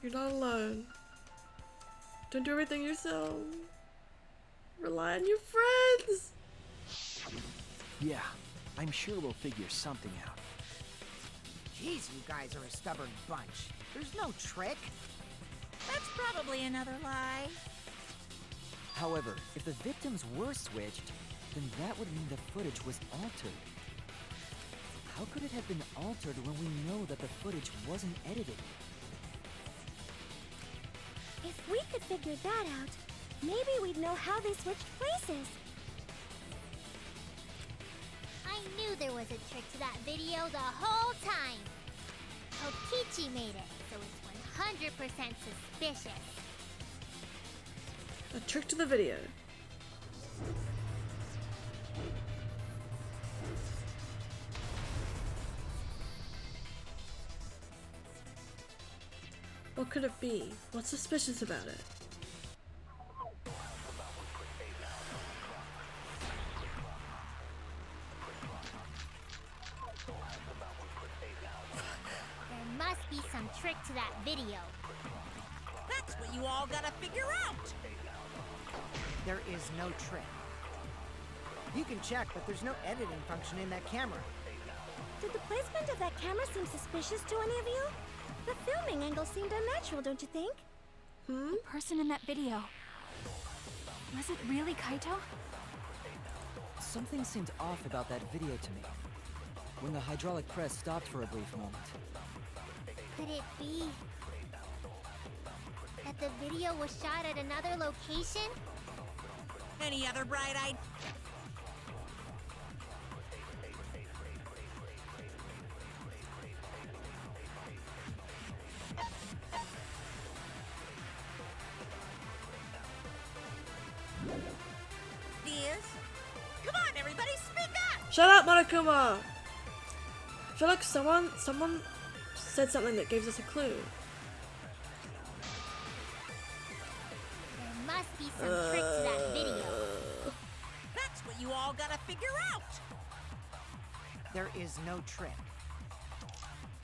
You're not alone. Don't do everything yourself. Rely on your friends. Yeah, I'm sure we'll figure something out. Jeez, you guys are a stubborn bunch. There's no trick. That's probably another lie. However, if the victims were switched, then that would mean the footage was altered. How could it have been altered when we know that the footage wasn't edited? If we could figure that out, maybe we'd know how they switched places. I knew there was a trick to that video the whole time. Kokichi made it, so it's 100% suspicious. A trick to the video. What could it be? What's suspicious about it? There must be some trick to that video. That's what you all gotta figure out. There is no trick. You can check, but there's no editing function in that camera. Did the placement of that camera seem suspicious to any of you? The filming angle seemed unnatural, don't you think? The person in that video. Was it really Kaito? Something seemed off about that video to me. When the hydraulic press stopped for a brief moment. Could it be that the video was shot at another location? Any other bright-eyed? Ideas? Come on, everybody, speak up! Shut up, Monokuma! I feel like someone said something that gives us a clue. There must be some trick to that video. That's what you all gotta figure out. There is no trick.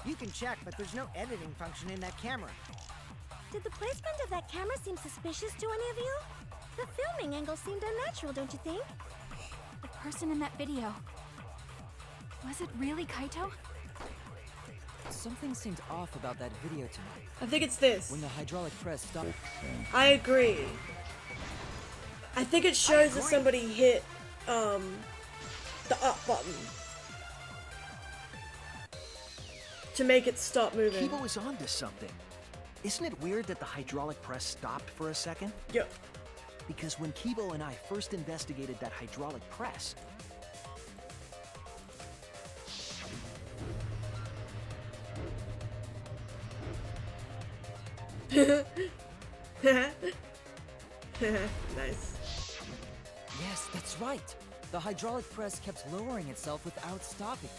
You can check, but there's no editing function in that camera. Did the placement of that camera seem suspicious to any of you? The filming angle seemed unnatural, don't you think? The person in that video. Was it really Kaito? Something seemed off about that video to me. I think it's this. When the hydraulic press stopped. I agree. I think it shows that somebody hit the up button to make it stop moving. Kibo is onto something. Isn't it weird that the hydraulic press stopped for a second? Yep. Because when Kibo and I first investigated that hydraulic press, Nice. Yes, that's right. The hydraulic press kept lowering itself without stopping.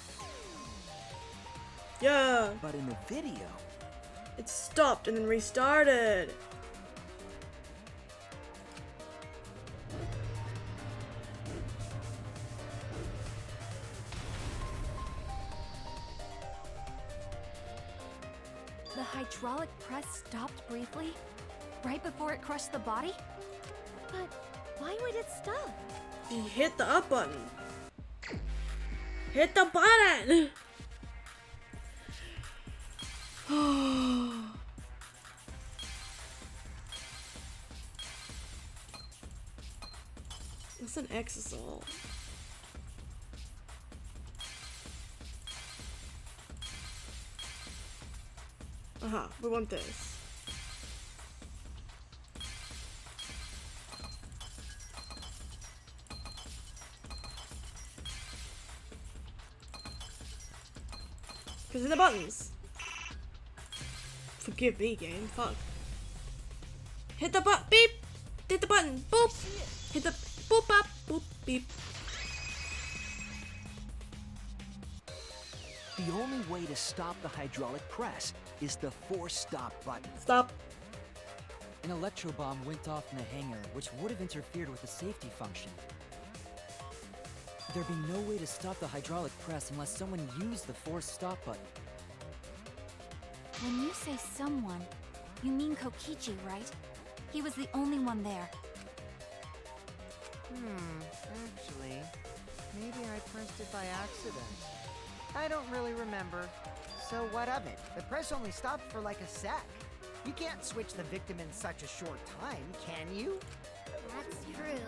Yeah. but in the video, It stopped and then restarted. The hydraulic press stopped briefly, right before it crushed the body? But why would it stop? He hit the up button. Hit the button! What's an exisal? We want this. Cause in the buttons. Forgive me, game. Fuck. Hit the button. Beep. Hit the button. Boop. Hit the boop up. Boop beep. the only way to stop the hydraulic press is the force stop button. Stop. An electro bomb went off in the hangar, which would have interfered with the safety function. There'd be no way to stop the hydraulic press unless someone used the force stop button. When you say someone, you mean Kokichi, right? He was the only one there. Actually, maybe I pressed it by accident. I don't really remember. So what of it? The press only stopped for like a sec. You can't switch the victim in such a short time, can you? That's true.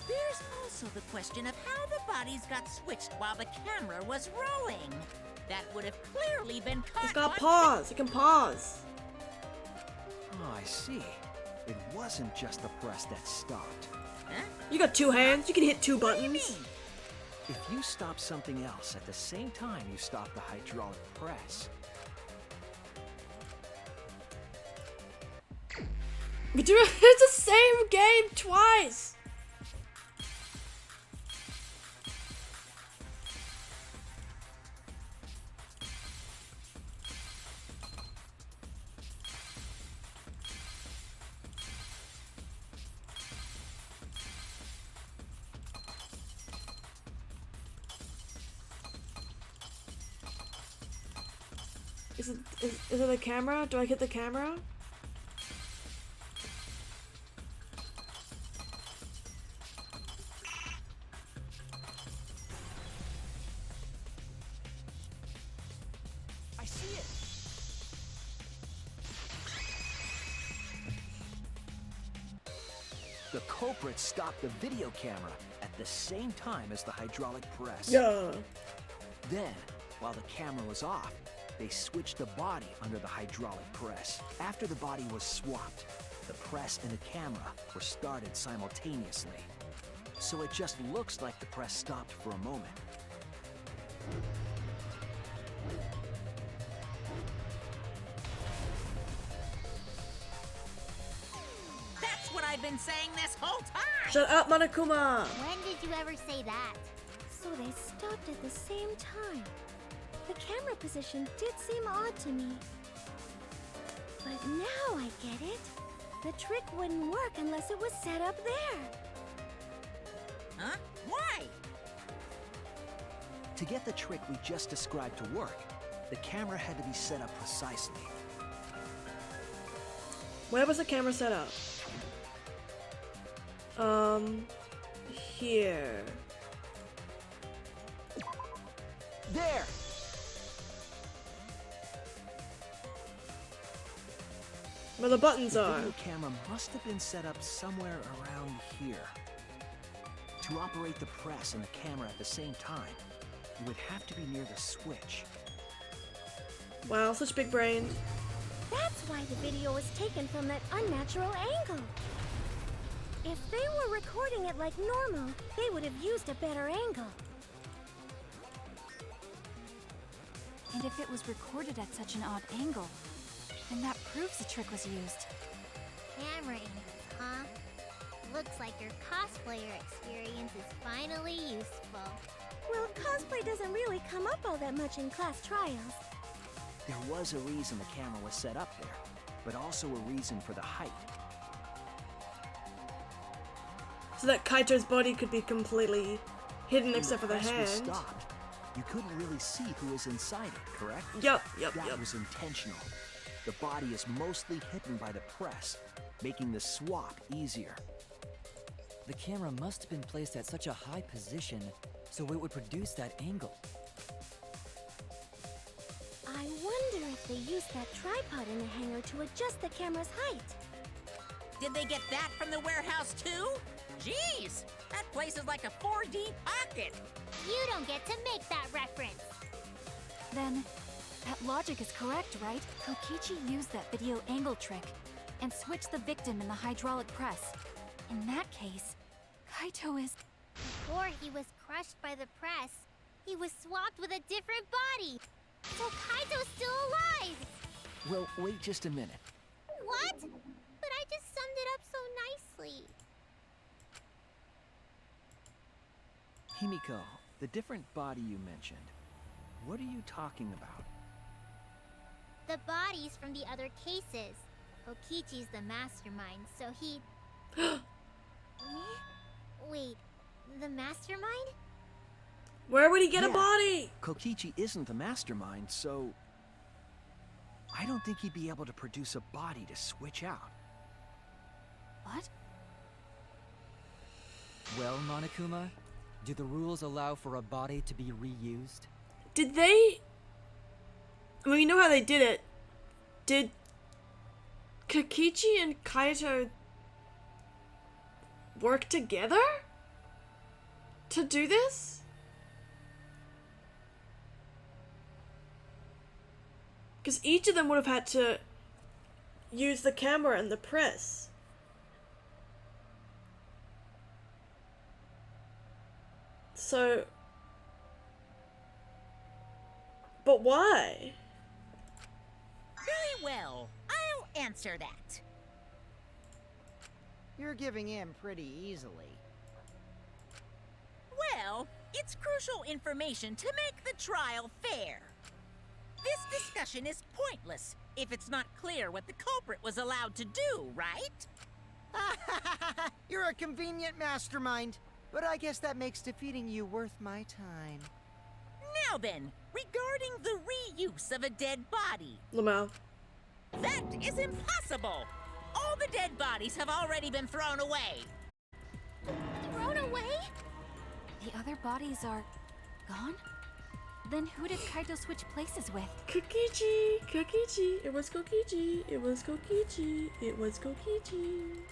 There's also the question of how the bodies got switched while the camera was rolling. That would have clearly been caught. It's got on pause. It can pause. Oh, I see. It wasn't just the press that stopped. Huh? You got two hands. You can hit two What do you buttons. mean? If you stop something else at the same time you stop the hydraulic press, It's the same game twice. Is it the camera? Do I get the camera? I see it. The culprit stopped the video camera at the same time as the hydraulic press. Yeah. Then, while the camera was off, they switched the body under the hydraulic press. After the body was swapped, the press and the camera were started simultaneously. So it just looks like the press stopped for a moment. That's what I've been saying this whole time! Shut up, Monokuma! When did you ever say that? So they stopped at the same time. The camera position did seem odd to me. But now I get it. The trick wouldn't work unless it was set up there. Huh? Why? To get the trick we just described to work, the camera had to be set up precisely. Where was the camera set up? Here. There! Where the buttons The are. video camera must have been set up somewhere around here. To operate the press and the camera at the same time, you would have to be near the switch. Wow, such big brain. That's why the video was taken from that unnatural angle. If they were recording it like normal, they would have used a better angle. And if it was recorded at such an odd angle, then that proves the trick was used. Camera angles, huh? Looks like your cosplayer experience is finally useful. Well, cosplay doesn't really come up all that much in class trials. There was a reason the camera was set up there, but also a reason for the height. So that Kaito's body could be completely hidden When except for the press was hand. stopped, you couldn't really see who was inside it, correct? Yep. That was intentional. The body is mostly hidden by the press, making the swap easier. The camera must have been placed at such a high position so it would produce that angle. I wonder if they used that tripod in the hangar to adjust the camera's height. Did they get that from the warehouse too? Jeez, that place is like a 4D pocket. You don't get to make that reference. Then, that logic is correct, right? Kokichi used that video angle trick and switched the victim in the hydraulic press. In that case, Kaito is... Before he was crushed by the press, he was swapped with a different body. So Kaito's still alive. Well, wait just a minute. What? But I just summed it up so nicely. Himiko, the different body you mentioned, what are you talking about? The bodies from the other cases. Kokichi's the mastermind, so he... Wait, the mastermind? Where would he get a Yeah. body? Kokichi isn't the mastermind, so... I don't think he'd be able to produce a body to switch out. What? Well, Monokuma, do the rules allow for a body to be reused? Did they... I mean, we know how they did it. Did Kokichi and Kaito work together to do this? Because each of them would have had to use the camera and the press. So... But why? Very well, I'll answer that. You're giving in pretty easily. Well, it's crucial information to make the trial fair. This discussion is pointless if it's not clear what the culprit was allowed to do, right? You're a convenient mastermind, but I guess that makes defeating you worth my time. Now then, regarding the use of a dead body. Lamau. That is impossible! All the dead bodies have already been thrown away. Thrown away? The other bodies are gone? Then who did Kaito switch places with? Kokichi! Kokichi! It was Kokichi! It was Kokichi! It was Kokichi!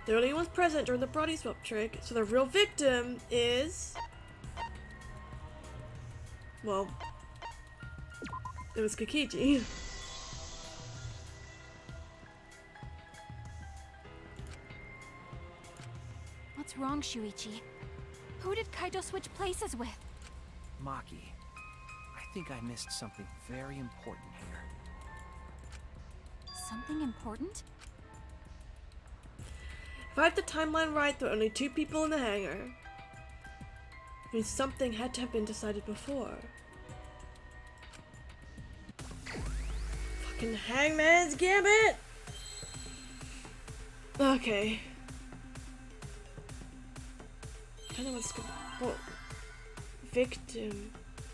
They're the only ones present during the body swap trick, so the real victim is... Well... It was Kokichi. What's wrong, Shuichi? Who did Kaito switch places with? Maki, I think I missed something very important here. Something important? If I have the timeline right, there are only 2 people in the hangar. It means something had to have been decided before. Fucking Hangman's Gambit! Okay. I know what's going on. Oh. Victim.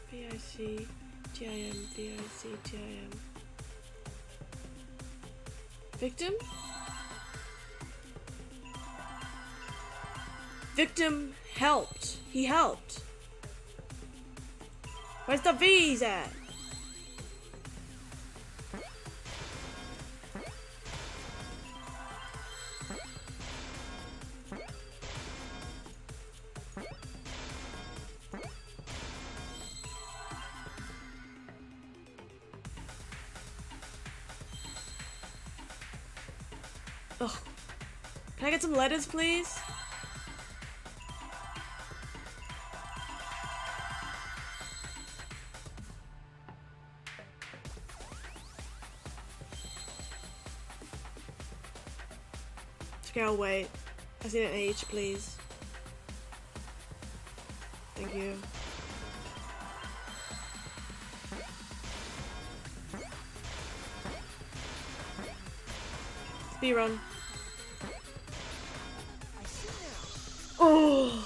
V-I-C-T-I-M. V-I-C-T-I-M. Victim? Victim helped. He helped. Where's the V's at? Ugh. Can I get some letters, please? Okay, I'll wait. I see an H, please. Thank you. Speed run. Oh!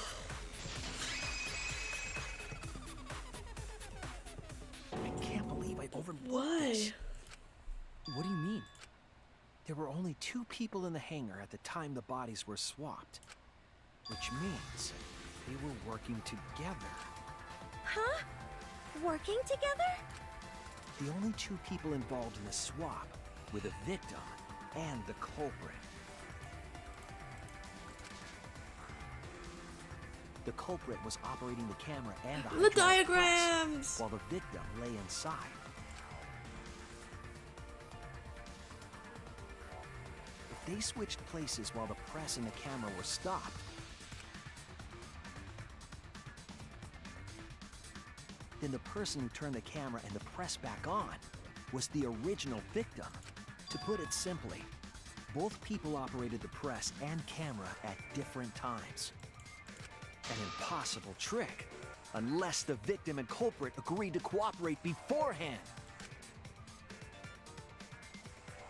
I can't believe I overlooked Why? this. What do you mean? There were only 2 people in the hangar at the time the bodies were swapped. Which means they were working together. Huh? Working together? The only 2 people involved in the swap were the victim and the culprit. The culprit was operating the camera and the hydraulic diagrams! press, while the victim lay inside. If they switched places while the press and the camera were stopped, then the person who turned the camera and the press back on was the original victim. To put it simply, both people operated the press and camera at different times. An impossible trick, unless the victim and culprit agreed to cooperate beforehand.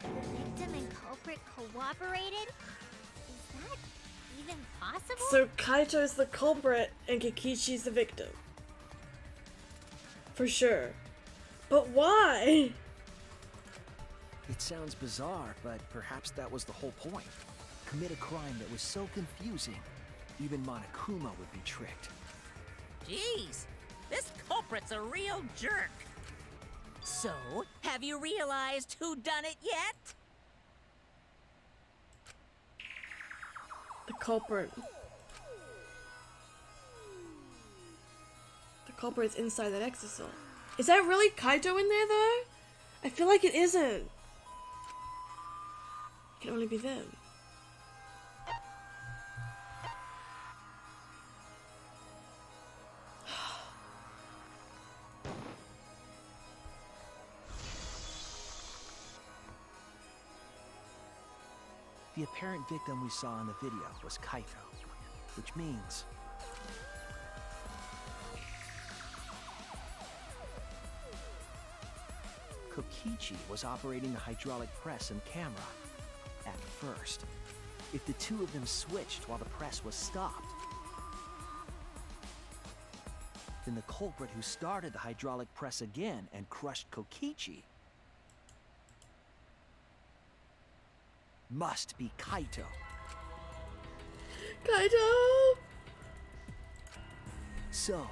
The victim and culprit cooperated? Is that even possible? So Kaito's the culprit and Kikichi's the victim. For sure. But why? It sounds bizarre, but perhaps that was the whole point. Commit a crime that was so confusing, even Monokuma would be tricked. Jeez, this culprit's a real jerk. So, have you realized who done it yet? The culprit. The culprit is inside that exosome. Is that really Kaito in there though? I feel like it isn't. It can only be them. The apparent victim we saw in the video was Kaito, which means Kokichi was operating the hydraulic press and camera at first. If the 2 of them switched while the press was stopped, then the culprit who started the hydraulic press again and crushed Kokichi must be Kaito. Kaito! So,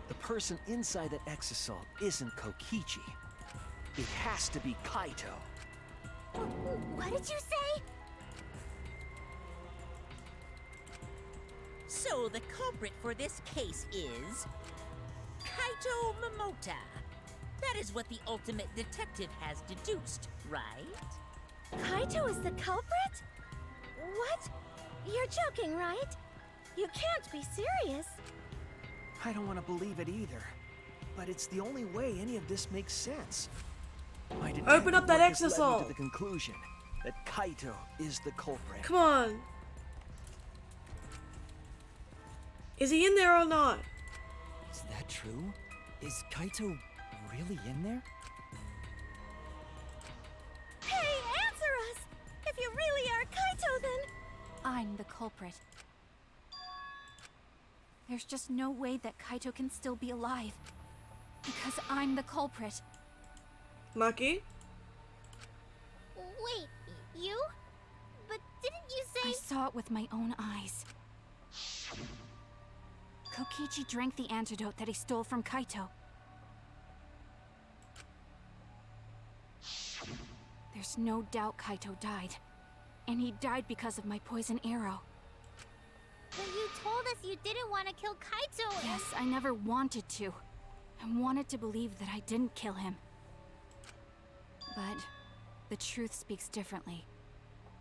the person inside that exisal isn't Kokichi. It has to be Kaito. What did you say? So the culprit for this case is Kaito Momota. That is what the ultimate detective has deduced, right? Kaito is the culprit? What? You're joking, right? You can't be serious. I don't want to believe it either, but it's the only way any of this makes sense. My Open up that detective work has led me exisal. to the conclusion that Kaito is the culprit. Come on. Is he in there or not? Is that true? Is Kaito really in there? Hey, answer us! If you really are Kaito, then... I'm the culprit. There's just no way that Kaito can still be alive. Because I'm the culprit. Maki? Wait, you? But didn't you I say... saw it with my own eyes. Kokichi drank the antidote that he stole from Kaito. There's no doubt Kaito died. And he died because of my poison arrow. But you told us you didn't want to kill Kaito. Yes, I never wanted to. I wanted to believe that I didn't kill him. But the truth speaks differently.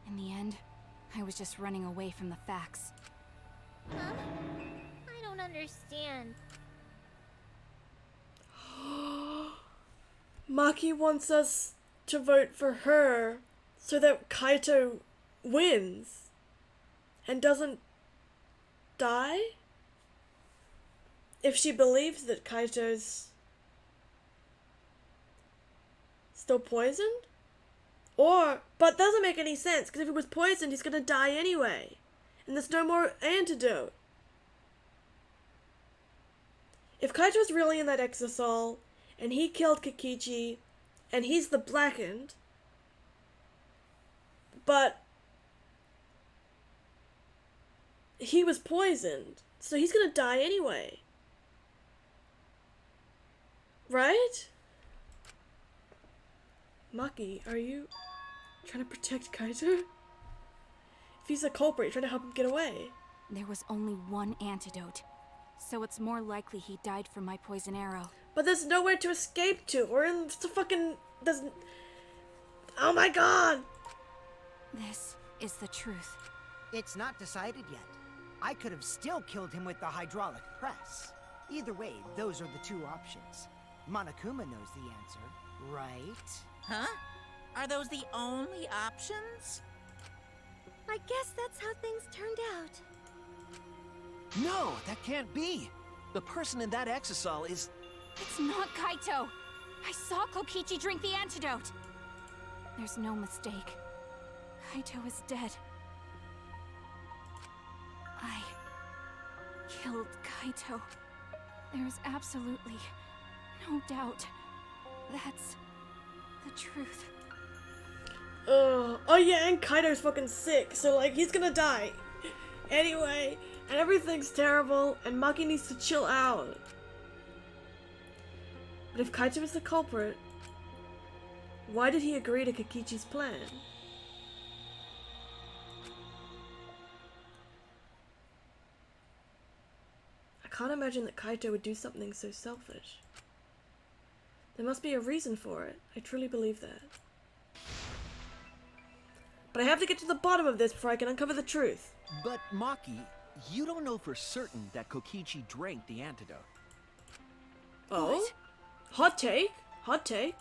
In the end, I was just running away from the facts. Huh? I don't understand. Maki wants us to vote for her so that Kaito wins and doesn't die? If she believes that Kaito's still poisoned? Or, but doesn't make any sense, because if he was poisoned, he's gonna die anyway. And there's no more antidote. If Kaito's really in that exisal, and he killed Kokichi, and he's the blackened, but he was poisoned, so he's gonna die anyway. Right? Maki, are you trying to protect Kaito? If he's a culprit, you're trying to help him get away. There was only one antidote, so it's more likely he died from my poison arrow. But there's nowhere to escape to. We're in the fucking... There's... Oh my god! This is the truth. It's not decided yet. I could have still killed him with the hydraulic press. Either way, those are the two options. Monokuma knows the answer, right? Huh? Are those the only options? I guess that's how things turned out. No, that can't be. The person in that exisal is... It's not Kaito! I saw Kokichi drink the antidote! There's no mistake. Kaito is dead. I killed Kaito. There's absolutely no doubt. That's the truth. Oh yeah, and Kaito's fucking sick, so like, he's gonna die. Anyway, and everything's terrible, and Maki needs to chill out. But if Kaito is the culprit, why did he agree to Kokichi's plan? I can't imagine that Kaito would do something so selfish. There must be a reason for it. I truly believe that. But I have to get to the bottom of this before I can uncover the truth. But Maki, you don't know for certain that Kokichi drank the antidote. Oh? What? Hot take? Hot take?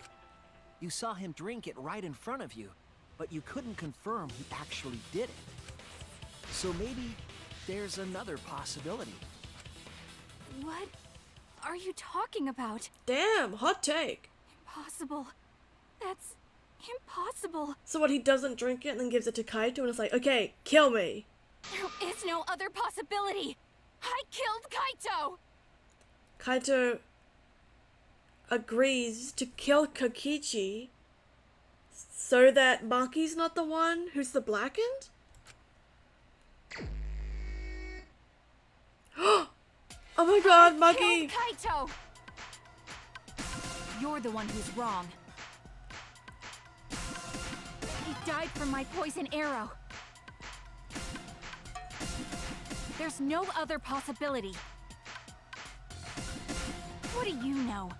You saw him drink it right in front of you, but you couldn't confirm he actually did it. So maybe there's another possibility. What are you talking about? Damn, hot take. Impossible. That's impossible. So what, he doesn't drink it and then gives it to Kaito and it's like, okay, kill me. There is no other possibility. I killed Kaito. Kaito agrees to kill Kokichi so that Maki's not the one who's the blackened? Oh my god, Maki! Killed Kaito! You're the one who's wrong. He died from my poison arrow. There's no other possibility. What do you know?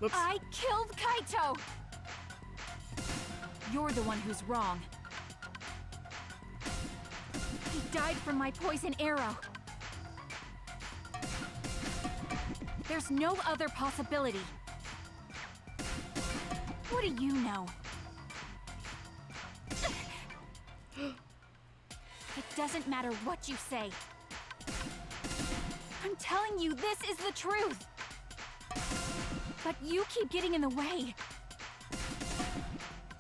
Whoops. I killed Kaito! You're the one who's wrong. He died from my poison arrow. There's no other possibility. What do you know? It doesn't matter what you say. I'm telling you, this is the truth. But you keep getting in the way.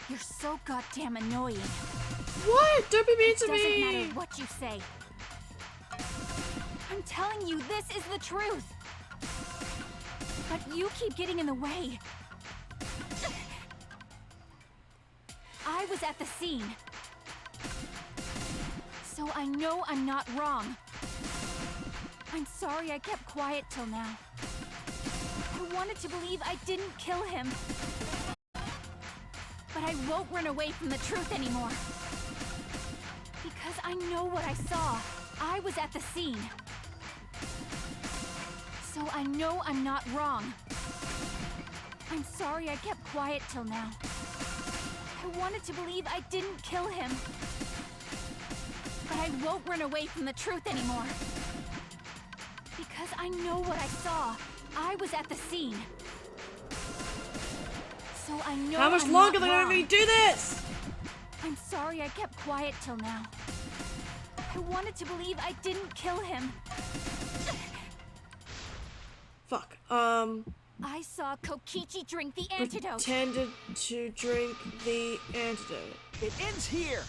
You're so goddamn annoying. What? Don't be mean to It doesn't me! matter what you say. I'm telling you, this is the truth. But you keep getting in the way. I was at the scene. So I know I'm not wrong. I'm sorry I kept quiet till now. I wanted to believe I didn't kill him. But I won't run away from the truth anymore. Because I know what I saw. I was at the scene. So I know I'm not wrong. I'm sorry I kept quiet till now. I wanted to believe I didn't kill him. But I won't run away from the truth anymore. Because I know what I saw. I was at the scene. So I know How much I'm longer not are they wrong. gonna do this? I'm sorry I kept quiet till now. I wanted to believe I didn't kill him. Fuck. I saw Kokichi drink the antidote. Pretended to drink the antidote. It ends here!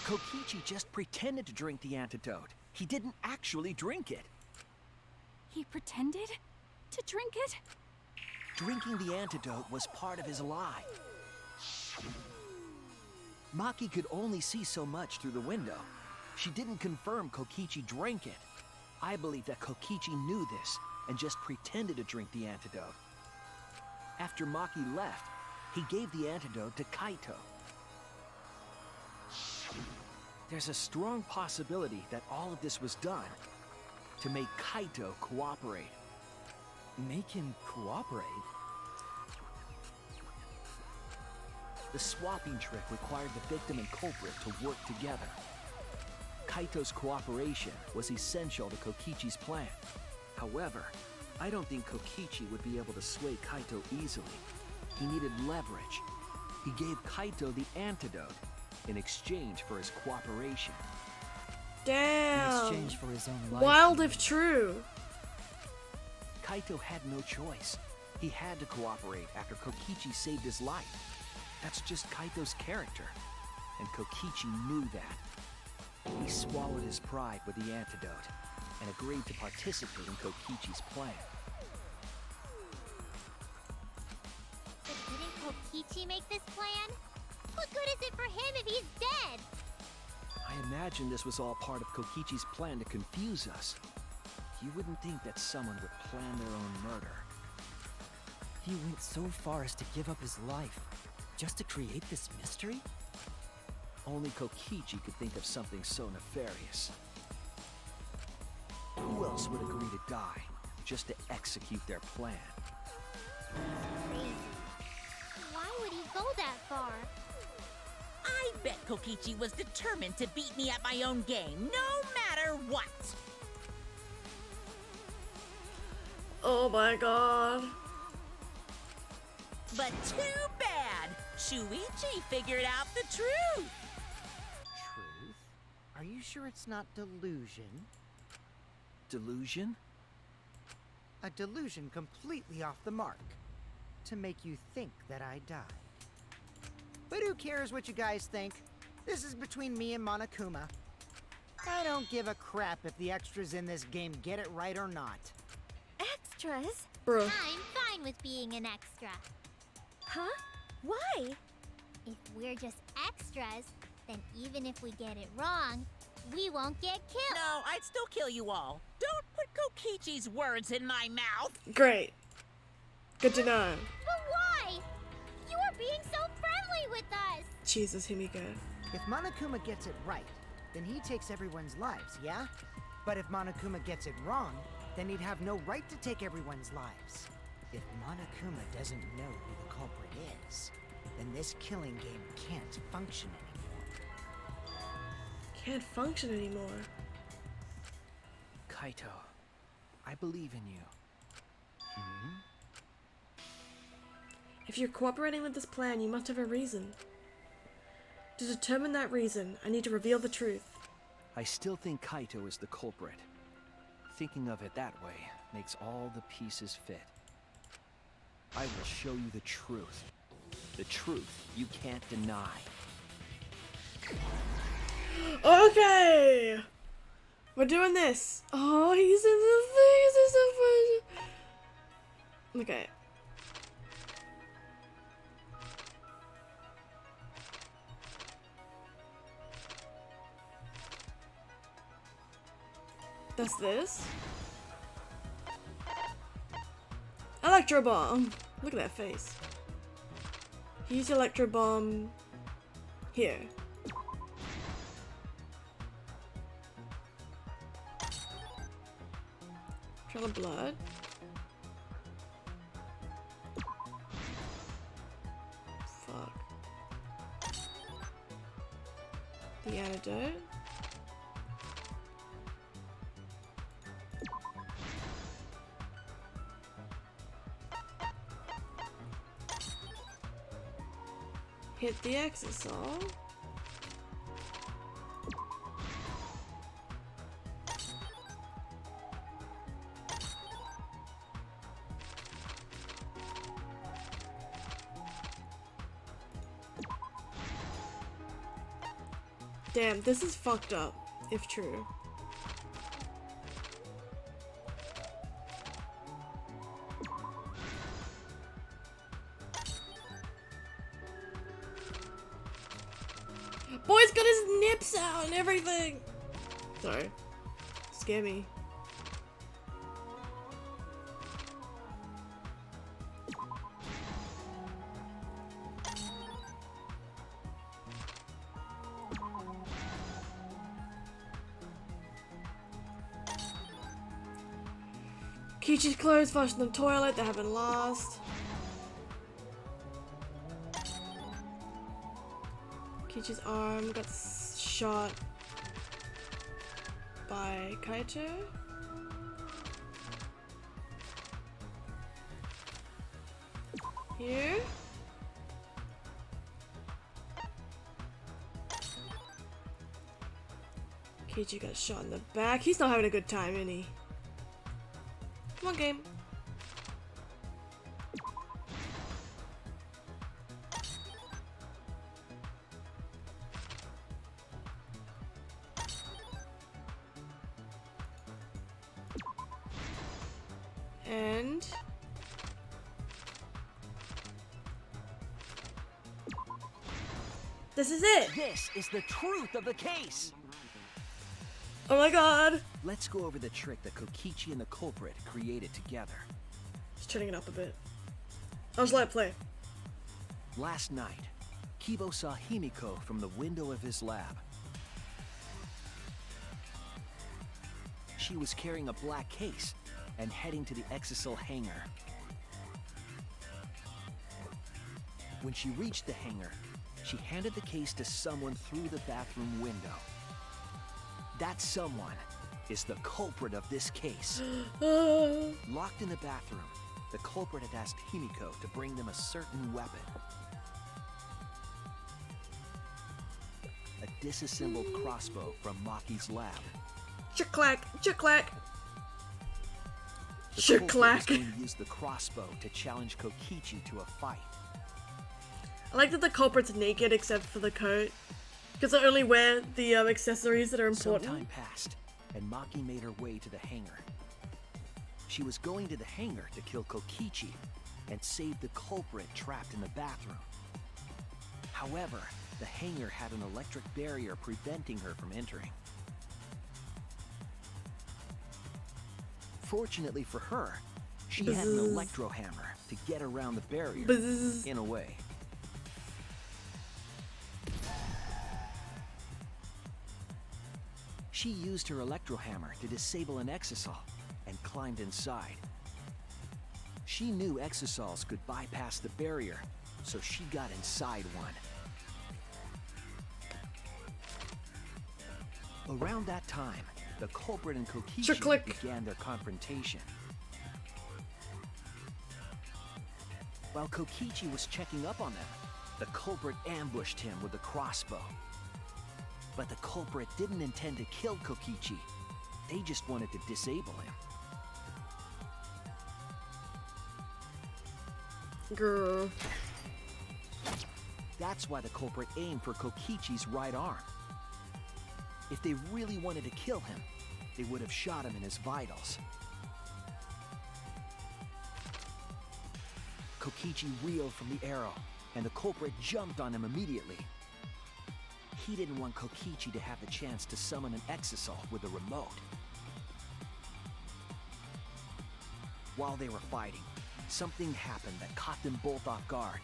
Kokichi just pretended to drink the antidote. He didn't actually drink it. He pretended to drink it? Drinking the antidote was part of his lie. Maki could only see so much through the window. She didn't confirm Kokichi drank it. I believe that Kokichi knew this and just pretended to drink the antidote. After Maki left, he gave the antidote to Kaito. There's a strong possibility that all of this was done to make Kaito cooperate. Make him cooperate? The swapping trick required the victim and culprit to work together. Kaito's cooperation was essential to Kokichi's plan. However, I don't think Kokichi would be able to sway Kaito easily. He needed leverage. He gave Kaito the antidote in exchange for his cooperation. Damn. In exchange for his own life. Wild if true. Kaito had no choice. He had to cooperate after Kokichi saved his life. That's just Kaito's character, and Kokichi knew that. He swallowed his pride with the antidote and agreed to participate in Kokichi's plan. But didn't Kokichi make this plan? What good is it for him if he's dead? I imagine this was all part of Kokichi's plan to confuse us. You wouldn't think that someone would plan their own murder. He went so far as to give up his life, just to create this mystery? Only Kokichi could think of something so nefarious. Who else would agree to die just to execute their plan? Crazy. Why would he go that far? I bet Kokichi was determined to beat me at my own game, no matter what. Oh my god. But too bad. Shuichi figured out the truth. Truth? Are you sure it's not delusion? Delusion? A delusion completely off the mark. To make you think that I died. But who cares what you guys think? This is between me and Monokuma. I don't give a crap if the extras in this game get it right or not. Extras? Bruh. I'm fine with being an extra. Huh? Why? If we're just extras, then even if we get it wrong, we won't get killed. No, I'd still kill you all. Don't put Kokichi's words in my mouth. Great. Good to know. But why? You are being so friendly with us. Jesus, Himiko. If Monokuma gets it right, then he takes everyone's lives, yeah? But if Monokuma gets it wrong, then he'd have no right to take everyone's lives. If Monokuma doesn't know who the culprit is, then this killing game can't function anymore. Can't function anymore. Kaito, I believe in you. If you're cooperating with this plan, you must have a reason. To determine that reason, I need to reveal the truth. I still think Kaito is the culprit. Thinking of it that way makes all the pieces fit. I will show you the truth. The truth you can't deny. Okay! We're doing this. Oh, he's in the thing. Okay. That's this. Electro bomb. Look at that face. Use electro bomb here. Trail of blood. Fuck. The antidote. Hit the exisal. Damn, this is fucked up, if true. Boy's got his nips out and everything! Sorry. Scare me. Kichi's clothes flushed in the toilet, they have been lost. Kichi's arm got shot by Kaito. Here. Kichi got shot in the back. He's not having a good time, is he? Come on, game. And this is it. This is the truth of the case. Oh my god. Let's go over the trick that Kokichi and the culprit created together. Just turning it up a bit. I'll just let it play. Last night, Kibo saw Himiko from the window of his lab. She was carrying a black case and heading to the Exisal hangar. When she reached the hangar, she handed the case to someone through the bathroom window. That someone is the culprit of this case. Locked in the bathroom, the culprit had asked Himiko to bring them a certain weapon. A disassembled crossbow from Maki's lab. Chick-clack, chick-clack. The culprit was Chick-clack. going to use the crossbow to challenge Kokichi to a fight. I like that the culprit's naked except for the coat. Because I only wear the accessories that are important. Some time passed, and Maki made her way to the hangar. She was going to the hangar to kill Kokichi and save the culprit trapped in the bathroom. However, the hangar had an electric barrier preventing her from entering. Fortunately for her, she had an electro hammer to get around the barrier, in a way. She used her electro hammer to disable an exisal and climbed inside. She knew exisals could bypass the barrier, so she got inside one. Around that time, the culprit and Kokichi began their confrontation. While Kokichi was checking up on them, the culprit ambushed him with a crossbow. But the culprit didn't intend to kill Kokichi. They just wanted to disable him. Grr. That's why the culprit aimed for Kokichi's right arm. If they really wanted to kill him, they would have shot him in his vitals. Kokichi reeled from the arrow, and the culprit jumped on him immediately. He didn't want Kokichi to have the chance to summon an exisal with a remote. While they were fighting, something happened that caught them both off guard.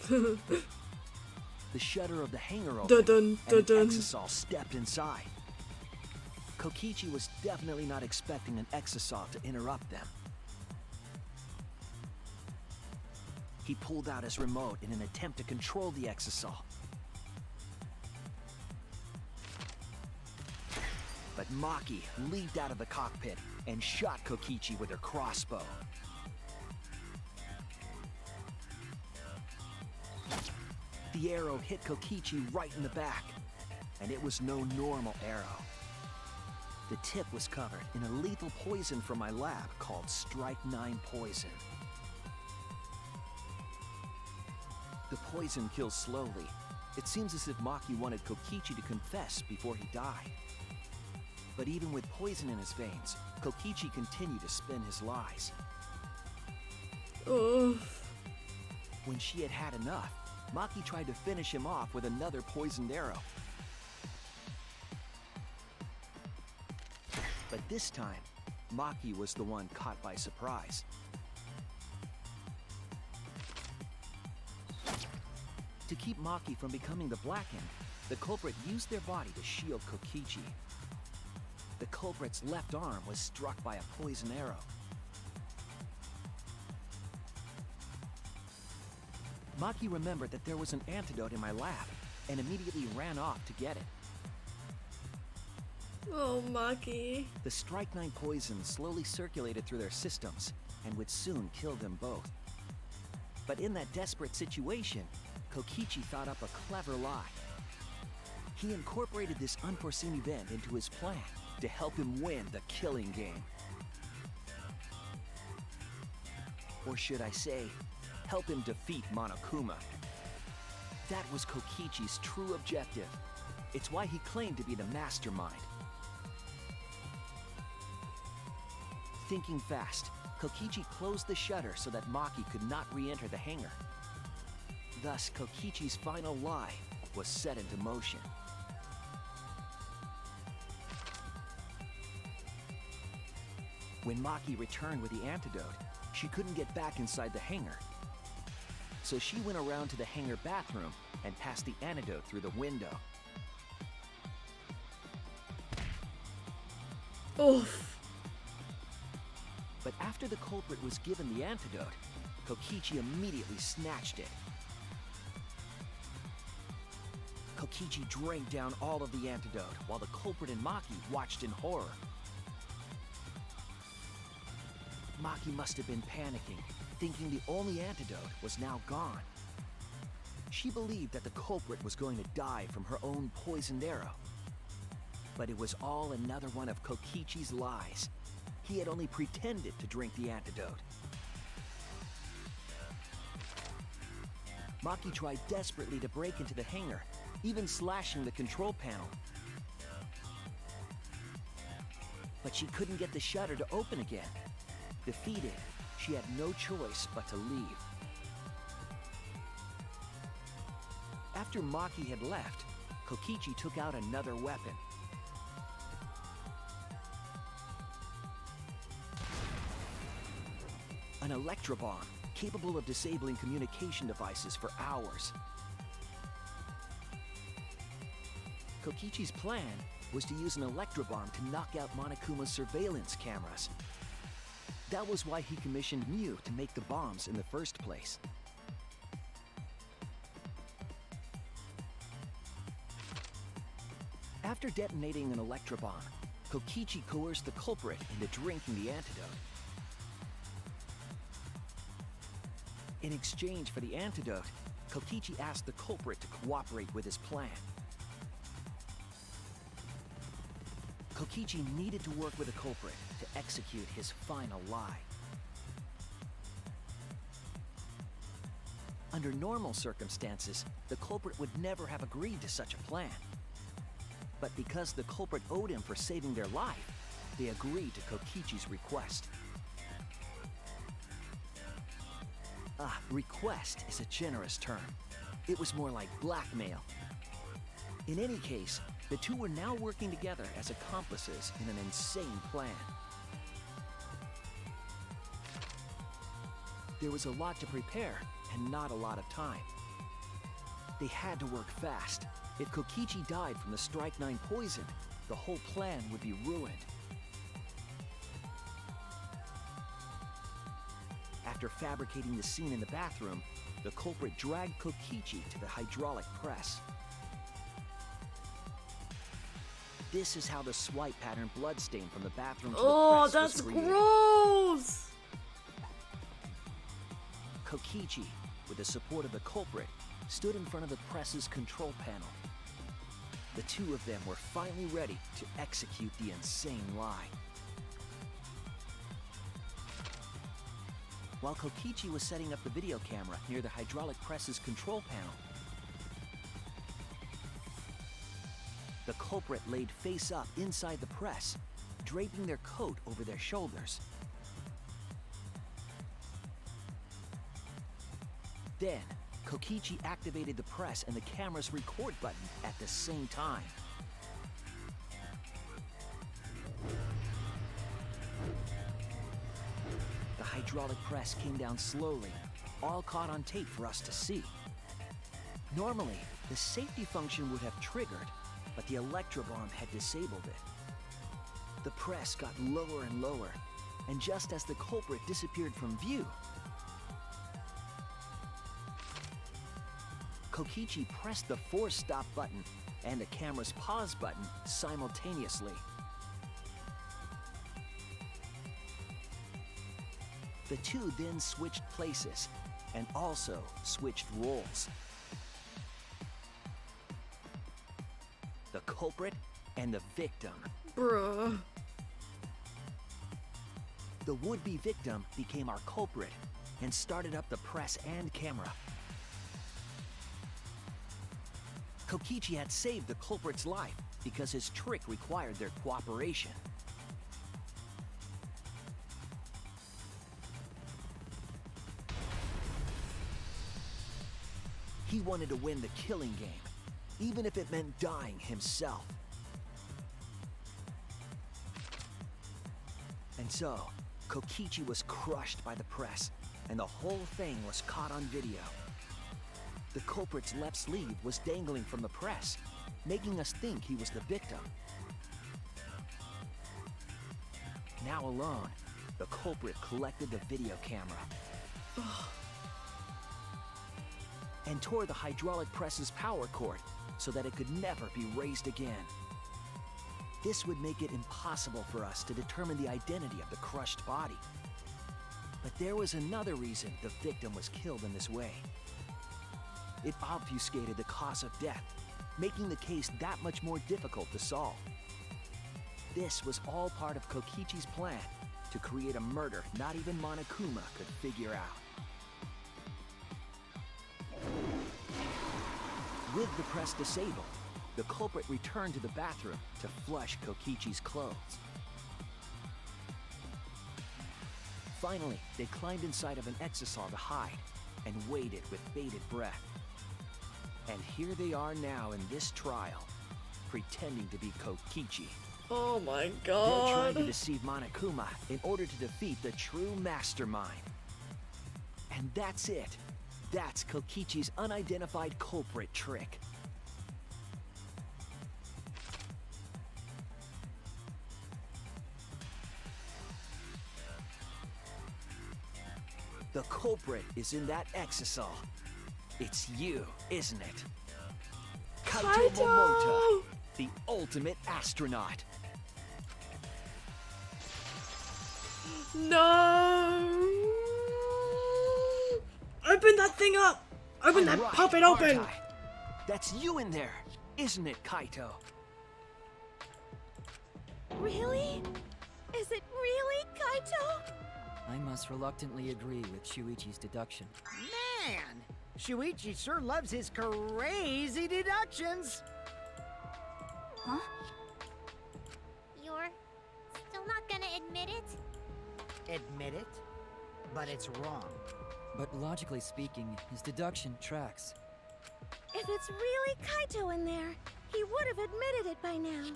The shutter of the hangar opened, and an exisal stepped inside. Kokichi was definitely not expecting an exisal to interrupt them. He pulled out his remote in an attempt to control the exisal. But Maki leaped out of the cockpit and shot Kokichi with her crossbow. The arrow hit Kokichi right in the back, and it was no normal arrow. The tip was covered in a lethal poison from my lab called Strike-9 poison. The poison kills slowly. It seems as if Maki wanted Kokichi to confess before he died. But even with poison in his veins, Kokichi continued to spin his lies. When she had had enough, Maki tried to finish him off with another poisoned arrow. But this time, Maki was the one caught by surprise. To keep Maki from becoming the Blackened, the culprit used their body to shield Kokichi. The culprit's left arm was struck by a poison arrow. Maki remembered that there was an antidote in my lab and immediately ran off to get it. Oh, Maki. The Strike-9 poison slowly circulated through their systems and would soon kill them both. But in that desperate situation, Kokichi thought up a clever lie. He incorporated this unforeseen event into his plan to help him win the killing game. Or should I say, help him defeat Monokuma. That was Kokichi's true objective. It's why he claimed to be the mastermind. Thinking fast, Kokichi closed the shutter so that Maki could not re-enter the hangar. Thus, Kokichi's final lie was set into motion. When Maki returned with the antidote, she couldn't get back inside the hangar. So she went around to the hangar bathroom and passed the antidote through the window. Oof. But after the culprit was given the antidote, Kokichi immediately snatched it. Kokichi drank down all of the antidote while the culprit and Maki watched in horror. Maki must have been panicking, thinking the only antidote was now gone. She believed that the culprit was going to die from her own poisoned arrow. But it was all another one of Kokichi's lies. He had only pretended to drink the antidote. Maki tried desperately to break into the hangar, even slashing the control panel. But she couldn't get the shutter to open again. Defeated, she had no choice but to leave. After Maki had left, Kokichi took out another weapon. An electrobomb, capable of disabling communication devices for hours. Kokichi's plan was to use an electrobomb to knock out Monokuma's surveillance cameras. That was why he commissioned Mew to make the bombs in the first place. After detonating an electrobomb, Kokichi coerced the culprit into drinking the antidote. In exchange for the antidote, Kokichi asked the culprit to cooperate with his plan. Kokichi needed to work with the culprit to execute his final lie. Under normal circumstances, the culprit would never have agreed to such a plan. But because the culprit owed him for saving their life, they agreed to Kokichi's request. Request is a generous term. It was more like blackmail. In any case, the two were now working together as accomplices in an insane plan. There was a lot to prepare and not a lot of time. They had to work fast. If Kokichi died from the Strychnine poison, the whole plan would be ruined. After fabricating the scene in the bathroom, the culprit dragged Kokichi to the hydraulic press. This is how the swipe pattern bloodstain from the bathroom to the press that's was created. gross! Kokichi, with the support of the culprit, stood in front of the press's control panel. The two of them were finally ready to execute the insane lie. While Kokichi was setting up the video camera near the hydraulic press's control panel, the culprit laid face up inside the press, draping their coat over their shoulders. Then, Kokichi activated the press and the camera's record button at the same time. The hydraulic press came down slowly, all caught on tape for us to see. Normally, the safety function would have triggered, but the electrobomb had disabled it. The press got lower and lower, and just as the culprit disappeared from view, Kokichi pressed the force stop button and the camera's pause button simultaneously. The two then switched places and also switched roles. The culprit and the victim. Bruh. The would-be victim became our culprit and started up the press and camera. Kokichi had saved the culprit's life because his trick required their cooperation. He wanted to win the killing game, even if it meant dying himself. And so, Kokichi was crushed by the press, and the whole thing was caught on video. The culprit's left sleeve was dangling from the press, making us think he was the victim. Now alone, the culprit collected the video camera and tore the hydraulic press's power cord so that it could never be raised again. This would make it impossible for us to determine the identity of the crushed body. But there was another reason the victim was killed in this way. It obfuscated the cause of death, making the case that much more difficult to solve. This was all part of Kokichi's plan to create a murder not even Monokuma could figure out. With the press disabled, the culprit returned to the bathroom to flush Kokichi's clothes. Finally, they climbed inside of an exisal to hide and waited with bated breath. And here they are now in this trial, pretending to be Kokichi. Oh my They're trying god. to deceive Monokuma in order to defeat the true mastermind. And that's it. That's Kokichi's unidentified culprit trick. The culprit is in that exisal. It's you, isn't it? Kaito Momota, Kaito! the ultimate astronaut. No! Open that thing up! Open that I'm right, puppet aren't open! I? That's you in there, isn't it, Kaito? Really? Is it really Kaito? I must reluctantly agree with Shuichi's deduction. Man, Shuichi sure loves his crazy deductions. Huh? You're still not gonna admit it? Admit it, but it's wrong. But logically speaking, his deduction tracks. If it's really Kaito in there, he would have admitted it by now.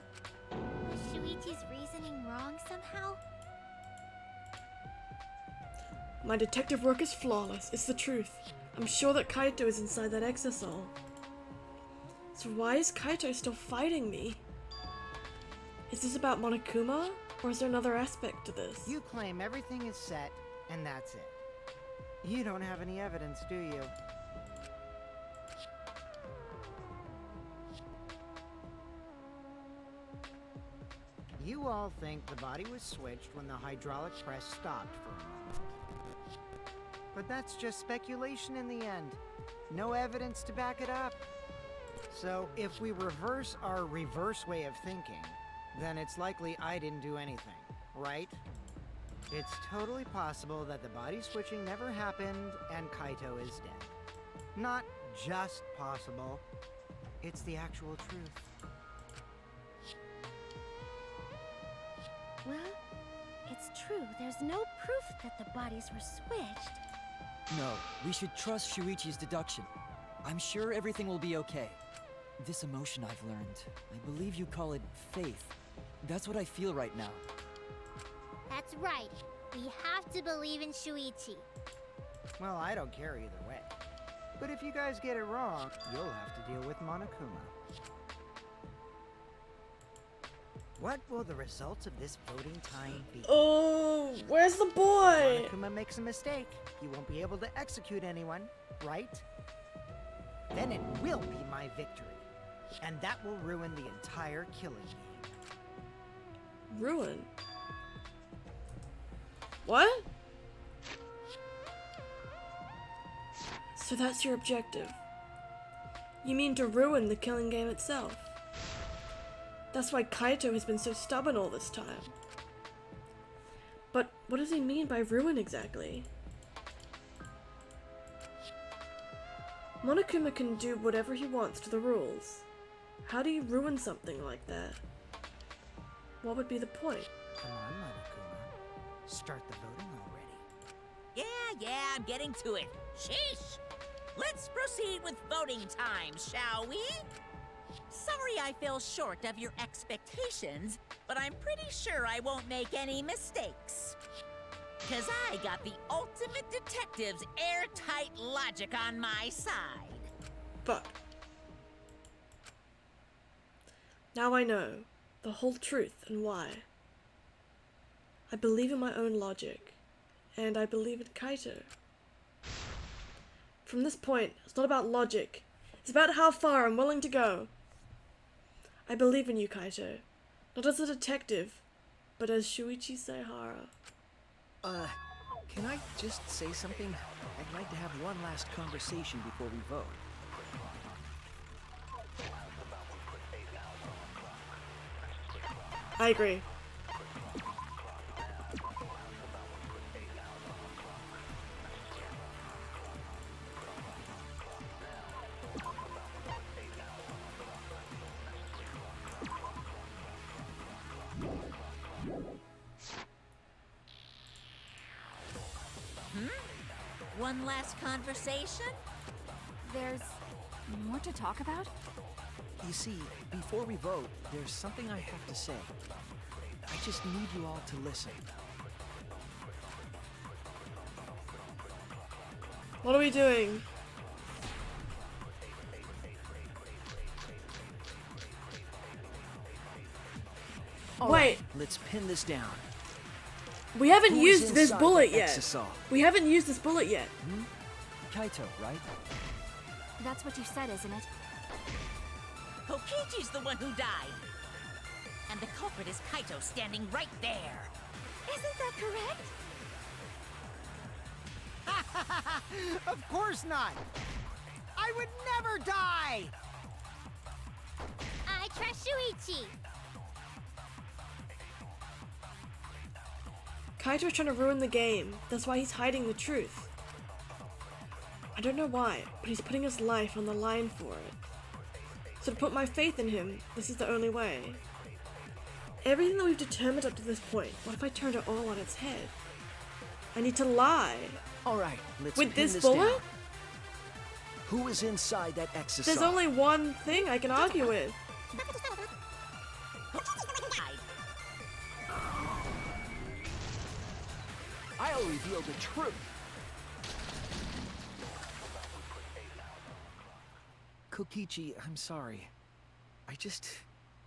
Was Shuichi's reasoning wrong somehow? My detective work is flawless. It's the truth. I'm sure that Kaito is inside that exisal. So why is Kaito still fighting me? Is this about Monokuma? Or is there another aspect to this? You claim everything is set, and that's it. You don't have any evidence, do you? You all think the body was switched when the hydraulic press stopped for a moment. But that's just speculation in the end. No evidence to back it up. So if we reverse our reverse way of thinking, then it's likely I didn't do anything, right? It's totally possible that the body switching never happened and Kaito is dead. Not just possible, it's the actual truth. Well, it's true. There's no proof that the bodies were switched. No, we should trust Shuichi's deduction. I'm sure everything will be okay. This emotion I've learned, I believe you call it faith. That's what I feel right now. That's right. We have to believe in Shuichi. Well, I don't care either way. But if you guys get it wrong, you'll have to deal with Monokuma. What will the results of this voting time be? Oh, where's the boy? Monokuma makes a mistake. He won't be able to execute anyone, right? Then it will be my victory. And that will ruin the entire killing game. Ruin? What? So that's your objective. You mean to ruin the killing game itself. That's why Kaito has been so stubborn all this time. But what does he mean by ruin exactly? Monokuma can do whatever he wants to the rules. How do you ruin something like that? What would be the point? Come on, Monokuma. Start the voting already. Yeah, I'm getting to it. Sheesh! Let's proceed with voting time, shall we? Sorry I fell short of your expectations, but I'm pretty sure I won't make any mistakes. 'Cause I got the ultimate detective's airtight logic on my side. But now I know the whole truth and why. I believe in my own logic, and I believe in Kaito. From this point, it's not about logic. It's about how far I'm willing to go. I believe in you, Kaito. Not as a detective, but as Shuichi Saihara. Can I just say something? I'd like to have one last conversation before we vote. I agree. one last conversation? There's more to talk about? You see, before we vote, there's something I have to say. I just need you all to listen. What are we doing? All Wait. right, let's pin this down. We haven't Who is used this inside bullet that yet. exisal? We haven't used this bullet yet. Kaito, right? That's what you said, isn't it? Kokichi's the one who died. And the culprit is Kaito standing right there. Isn't that correct? Of course not! I would never die! I trust Shuichi. Kaito's trying to ruin the game. That's why he's hiding the truth. I don't know why, but he's putting his life on the line for it. So to put my faith in him, this is the only way. Everything that we've determined up to this point, what if I turned it all on its head? I need to lie. All right, let's With pin this this bullet? down. Who is inside that exisal? There's only one thing I can argue with. I'll reveal the truth. Kokichi, I'm sorry. I just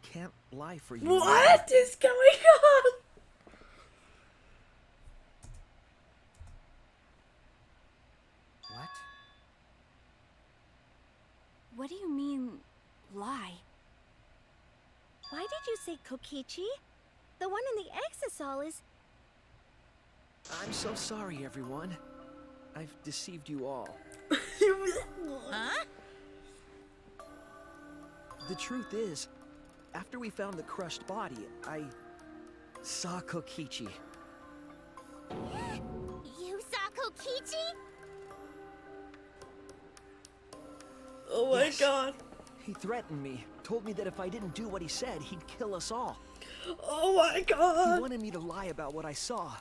can't lie for you. What is going on? What? What do you mean, lie? Why did you say Kokichi? The one in the exisal is... I'm so sorry, everyone. I've deceived you all. Huh? The truth is, after we found the crushed body, I saw Kokichi. You saw Kokichi? Oh my Yes. god. He threatened me, told me that if I didn't do what he said, he'd kill us all. Oh my He god. wanted me to lie about what I saw,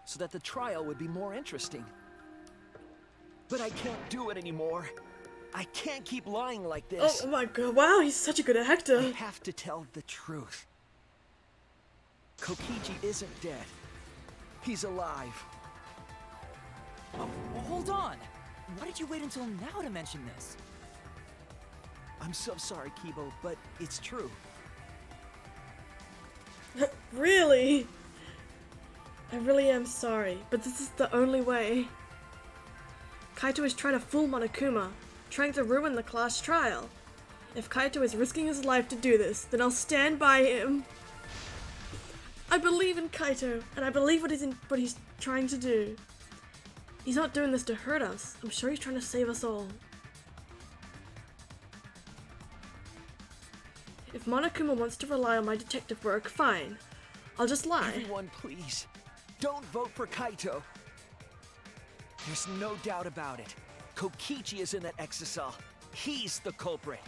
so that the trial would be more interesting. But I can't do it anymore. I can't keep lying like this. Oh my god. Wow, he's such a good I actor. have to tell the truth. Kokichi isn't dead. He's alive. Oh, well, hold on. Why did you wait until now to mention this? I'm so sorry, Kibo, but it's true. Really? I really am sorry, but this is the only way. Kaito is trying to fool Monokuma, trying to ruin the class trial. If Kaito is risking his life to do this, then I'll stand by him. I believe in Kaito, and I believe what he's trying to do. He's not doing this to hurt us. I'm sure he's trying to save us all. If Monokuma wants to rely on my detective work, fine. I'll just lie. Everyone, please, don't vote for Kaito. There's no doubt about it. Kokichi is in that exisal. He's the culprit.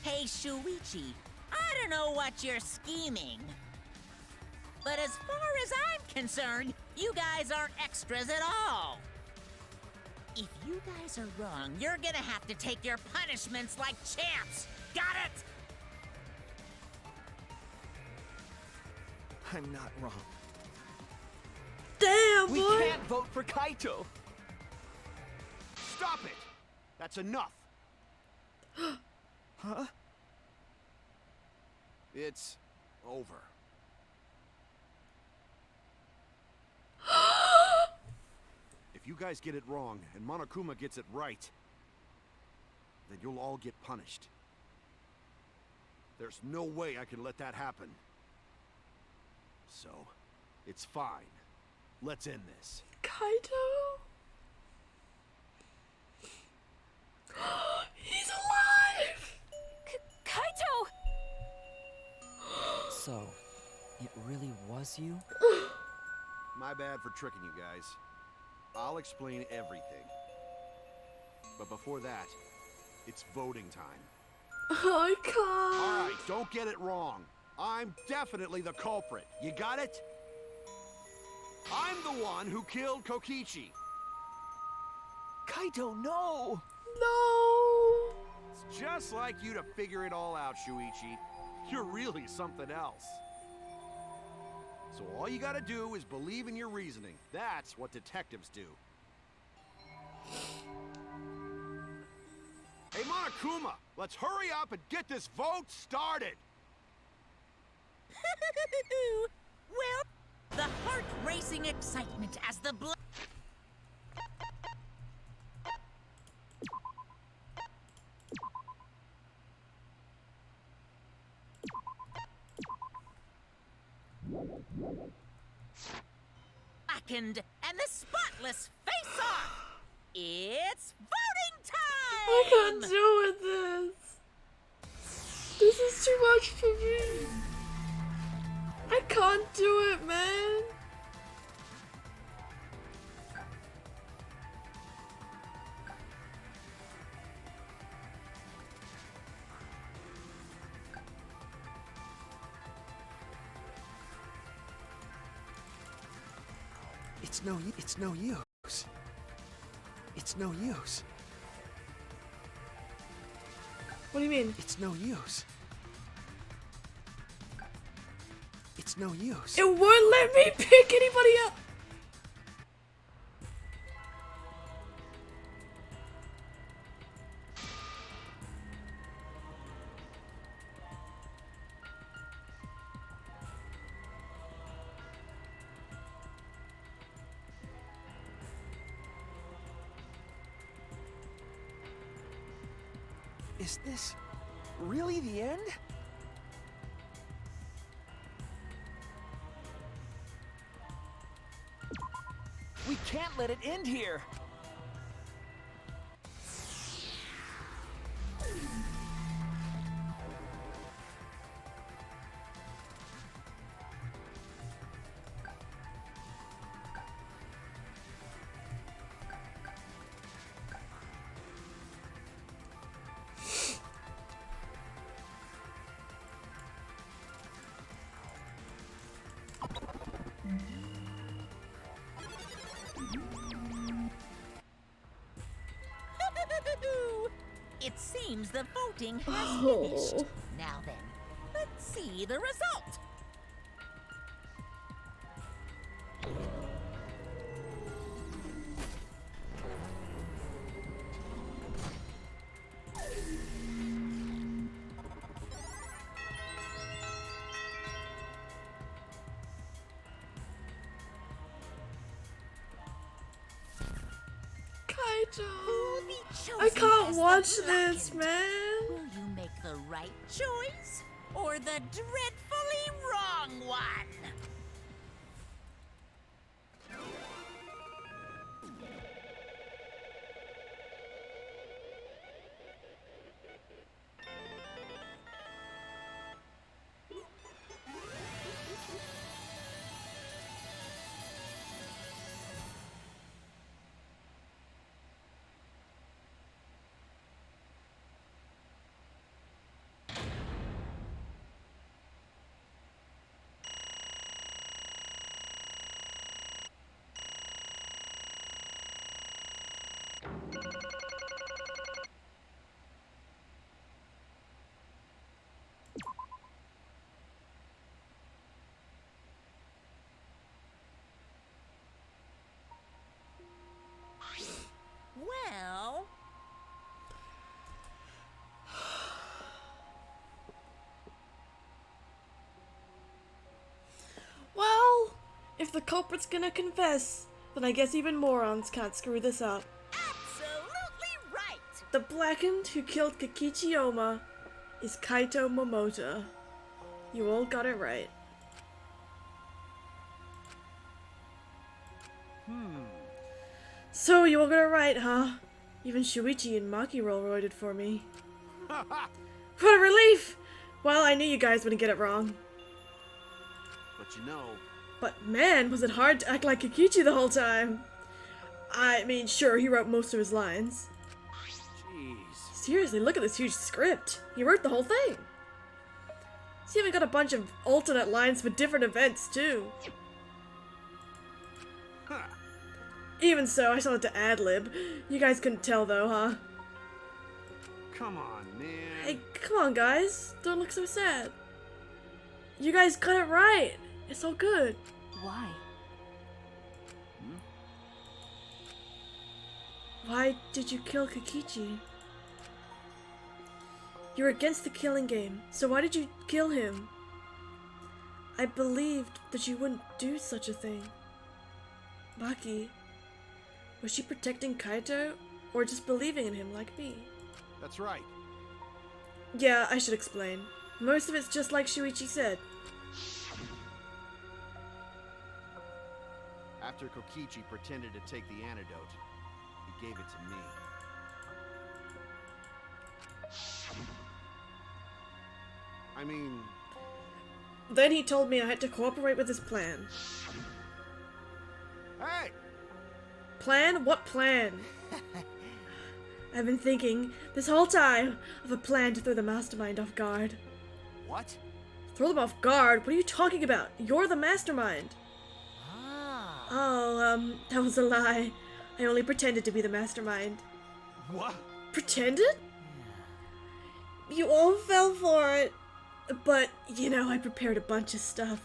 Hey, Shuichi, I don't know what you're scheming. But as far as I'm concerned, you guys aren't extras at all. If you guys are wrong, you're gonna have to take your punishments like champs. Got it? I'm not wrong. Damn, We boy! can't vote for Kaito. Stop it! That's enough. Huh? It's over. If you guys get it wrong and Monokuma gets it right, then you'll all get punished. There's no way I can let that happen. So, it's fine. Let's end this. Kaito? He's alive! Kaito! So, it really was you? My bad for tricking you guys. I'll explain everything. But before that, it's voting time. I can't. Alright, don't get it wrong. I'm definitely the culprit. You got it? I'm the one who killed Kokichi. Kaito, no! No! It's just like you to figure it all out, Shuichi. You're really something else. So all you gotta do is believe in your reasoning. That's what detectives do. Hey, Monokuma, let's hurry up and get this vote started! Well, the heart-racing excitement as the blood... blackened and the spotless face off. It's voting time! I can't deal with this. This is too much for me. I can't do it, man. It's no use. It's no use. What do you mean? It's no use. It's no use. It won't let me pick anybody up. Is this really the end? We can't let it end here. It seems the voting has finished. Now then, let's see the result. I can't watch this, man. Will you make the right choice or the dreadfully wrong one? Well... Well, if the culprit's gonna confess, then I guess even morons can't screw this up. absolutely right! The blackened who killed Kokichi Oma is Kaito Momota. You all got it right. So you all got it right, huh? Even Shuichi and Maki railroaded for me. What a relief! Well, I knew you guys wouldn't get it wrong. But you know... But man, was it hard to act like Kokichi the whole time. I mean, sure, he wrote most of his lines. Jeez. Seriously, look at this huge script. He wrote the whole thing. He's even got a bunch of alternate lines for different events, too. Even so, I still had to ad-lib. You guys couldn't tell though, huh? Come on, man. Hey, come on guys. Don't look so sad. You guys got it right. It's all good. Why? Why did you kill Kokichi? You're against the killing game, so why did you kill him? I believed that you wouldn't do such a thing. Maki, was she protecting Kaito, or just believing in him like me? That's right. Yeah, I should explain. Most of it's just like Shuichi said. After Kokichi pretended to take the antidote, he gave it to me. I mean... Then he told me I had to cooperate with his plan. Hey! Plan? What plan? I've been thinking this whole time of a plan to throw the mastermind off guard. What? Throw them off guard? What are you talking about? You're the mastermind. Ah. Oh, that was a lie. I only pretended to be the mastermind. What? Pretended? You all fell for it. But, you know, I prepared a bunch of stuff.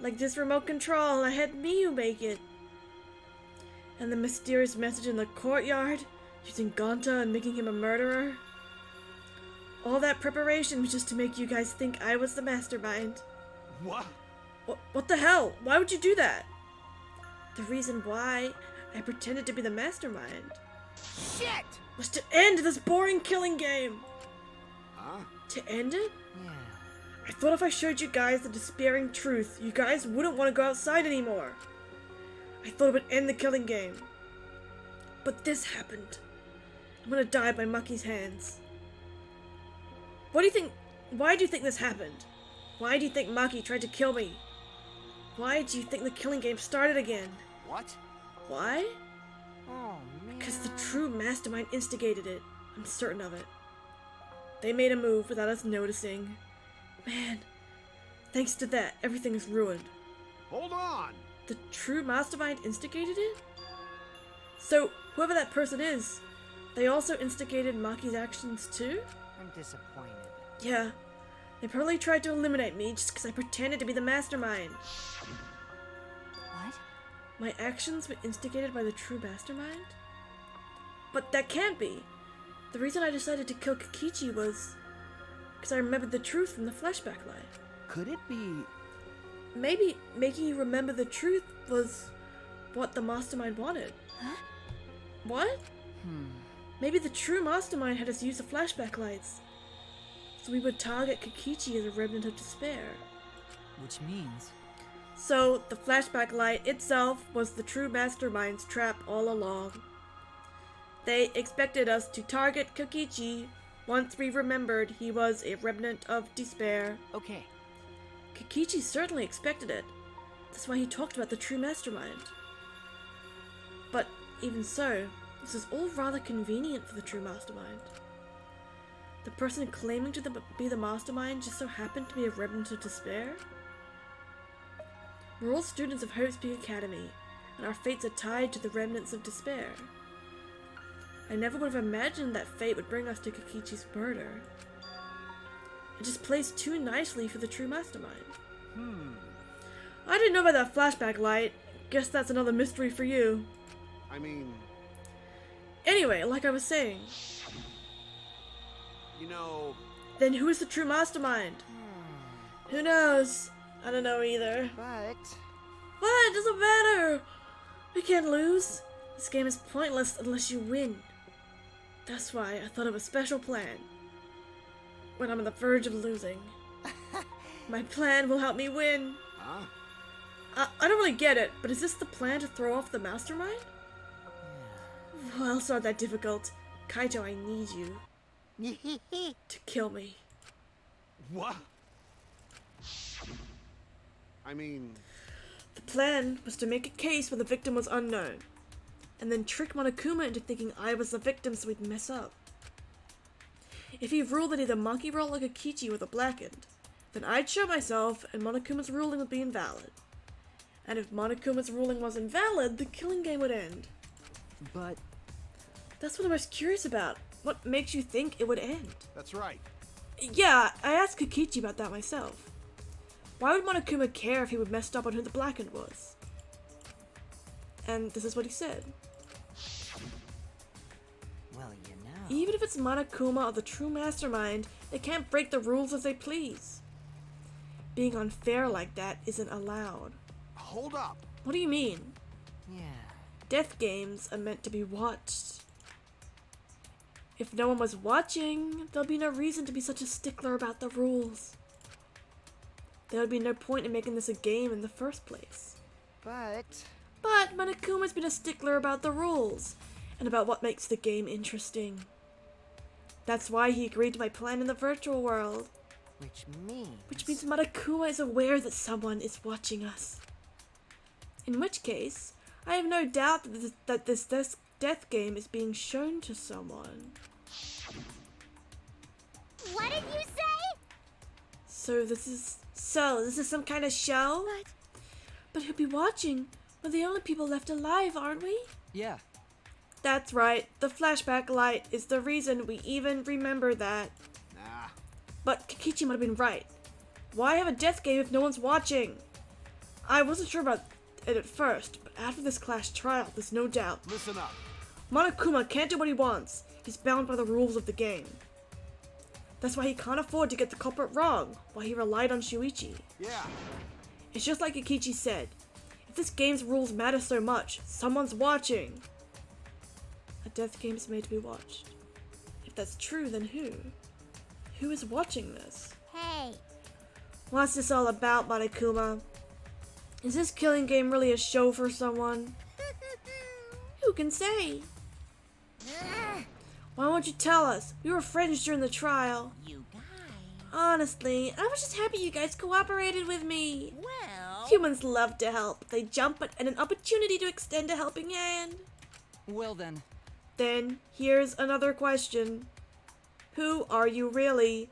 Like this remote control, I had Miyu make it. And the mysterious message in the courtyard, using Gonta and making him a murderer. All that preparation was just to make you guys think I was the mastermind. What? What the hell? Why would you do that? The reason why I pretended to be the mastermind Shit! was to end this boring killing game. Huh? To end it? Yeah. I thought if I showed you guys the despairing truth, you guys wouldn't want to go outside anymore. I thought it would end the killing game. But this happened. I'm gonna die by Maki's hands. What do you think? Why do you think this happened? Why do you think Maki tried to kill me? Why do you think the killing game started again? What? Why? Oh, man. Because the true mastermind instigated it. I'm certain of it. They made a move without us noticing. Man, thanks to that, everything is ruined. Hold on! The true mastermind instigated it? So, whoever that person is, they also instigated Maki's actions too? I'm disappointed. Yeah, they probably tried to eliminate me just because I pretended to be the mastermind. What? My actions were instigated by the true mastermind? But that can't be. The reason I decided to kill Kokichi was because I remembered the truth from the flashback line. Could it be... Maybe making you remember the truth was what the mastermind wanted. Huh? What? Maybe the true mastermind had us use the flashback lights, so we would target Kokichi as a remnant of despair. Which means... So, the flashback light itself was the true mastermind's trap all along. They expected us to target Kokichi once we remembered he was a remnant of despair. Okay. Kokichi certainly expected it. That's why he talked about the true mastermind. But even so, this is all rather convenient for the true mastermind. The person claiming to be the mastermind just so happened to be a remnant of despair? We're all students of Hope's Peak Academy, and our fates are tied to the remnants of despair. I never would have imagined that fate would bring us to Kokichi's murder. It just plays too nicely for the true mastermind. I didn't know about that flashback light. Guess that's another mystery for you. I mean... Anyway, like I was saying, You know... then who is the true mastermind? Who knows? I don't know either. But... What? It doesn't matter! We can't lose. This game is pointless unless you win. That's why I thought of a special plan. When I'm on the verge of losing. My plan will help me win. Huh? I don't really get it, but is this the plan to throw off the mastermind? Well, it's not that difficult. Kaito, I need you to kill me. What? I mean... The plan was to make a case where the victim was unknown, and then trick Monokuma into thinking I was the victim so he'd mess up. If he ruled that either Monkey Roll or Kokichi were the blackened, then I'd show myself and Monokuma's ruling would be invalid. And if Monokuma's ruling was invalid, the killing game would end. But That's what I'm most curious about. What makes you think it would end? That's right. Yeah, I asked Kokichi about that myself. Why would Monokuma care if he would messed up on who the Blackened was? And this is what he said. Well, you know. Even if it's Monokuma or the true mastermind, they can't break the rules as they please. Being unfair like that isn't allowed. Hold up. What do you mean? Yeah. Death games are meant to be watched. If no one was watching, there'll be no reason to be such a stickler about the rules. There would be no point in making this a game in the first place. But Monokuma's been a stickler about the rules, and about what makes the game interesting. That's why he agreed to my plan in the virtual world. which means Which means Monokuma is aware that someone is watching us. In which case, I have no doubt that this death game is being shown to someone. What did you say? So this is some kind of show? But who'll be watching? We're the only people left alive, aren't we? Yeah. That's right. The flashback light is the reason we even remember that. Nah. But Kokichi might have been right. Why have a death game if no one's watching? I wasn't sure about it at first, but after this class trial, there's no doubt. Listen up. Monokuma can't do what he wants. He's bound by the rules of the game. That's why he can't afford to get the culprit wrong, why he relied on Shuichi. Yeah. It's just like Kokichi said. If this game's rules matter so much, someone's watching. A death game is made to be watched. If that's true, then who? Who is watching this? Hey, What's this all about, Monokuma? Is this killing game really a show for someone? Who can say? Why won't you tell us? We were friends during the trial. You guys. Honestly, I was just happy you guys cooperated with me. Well. Humans love to help. They jump at an opportunity to extend a helping hand. Well then. Then, here's another question. Who are you really?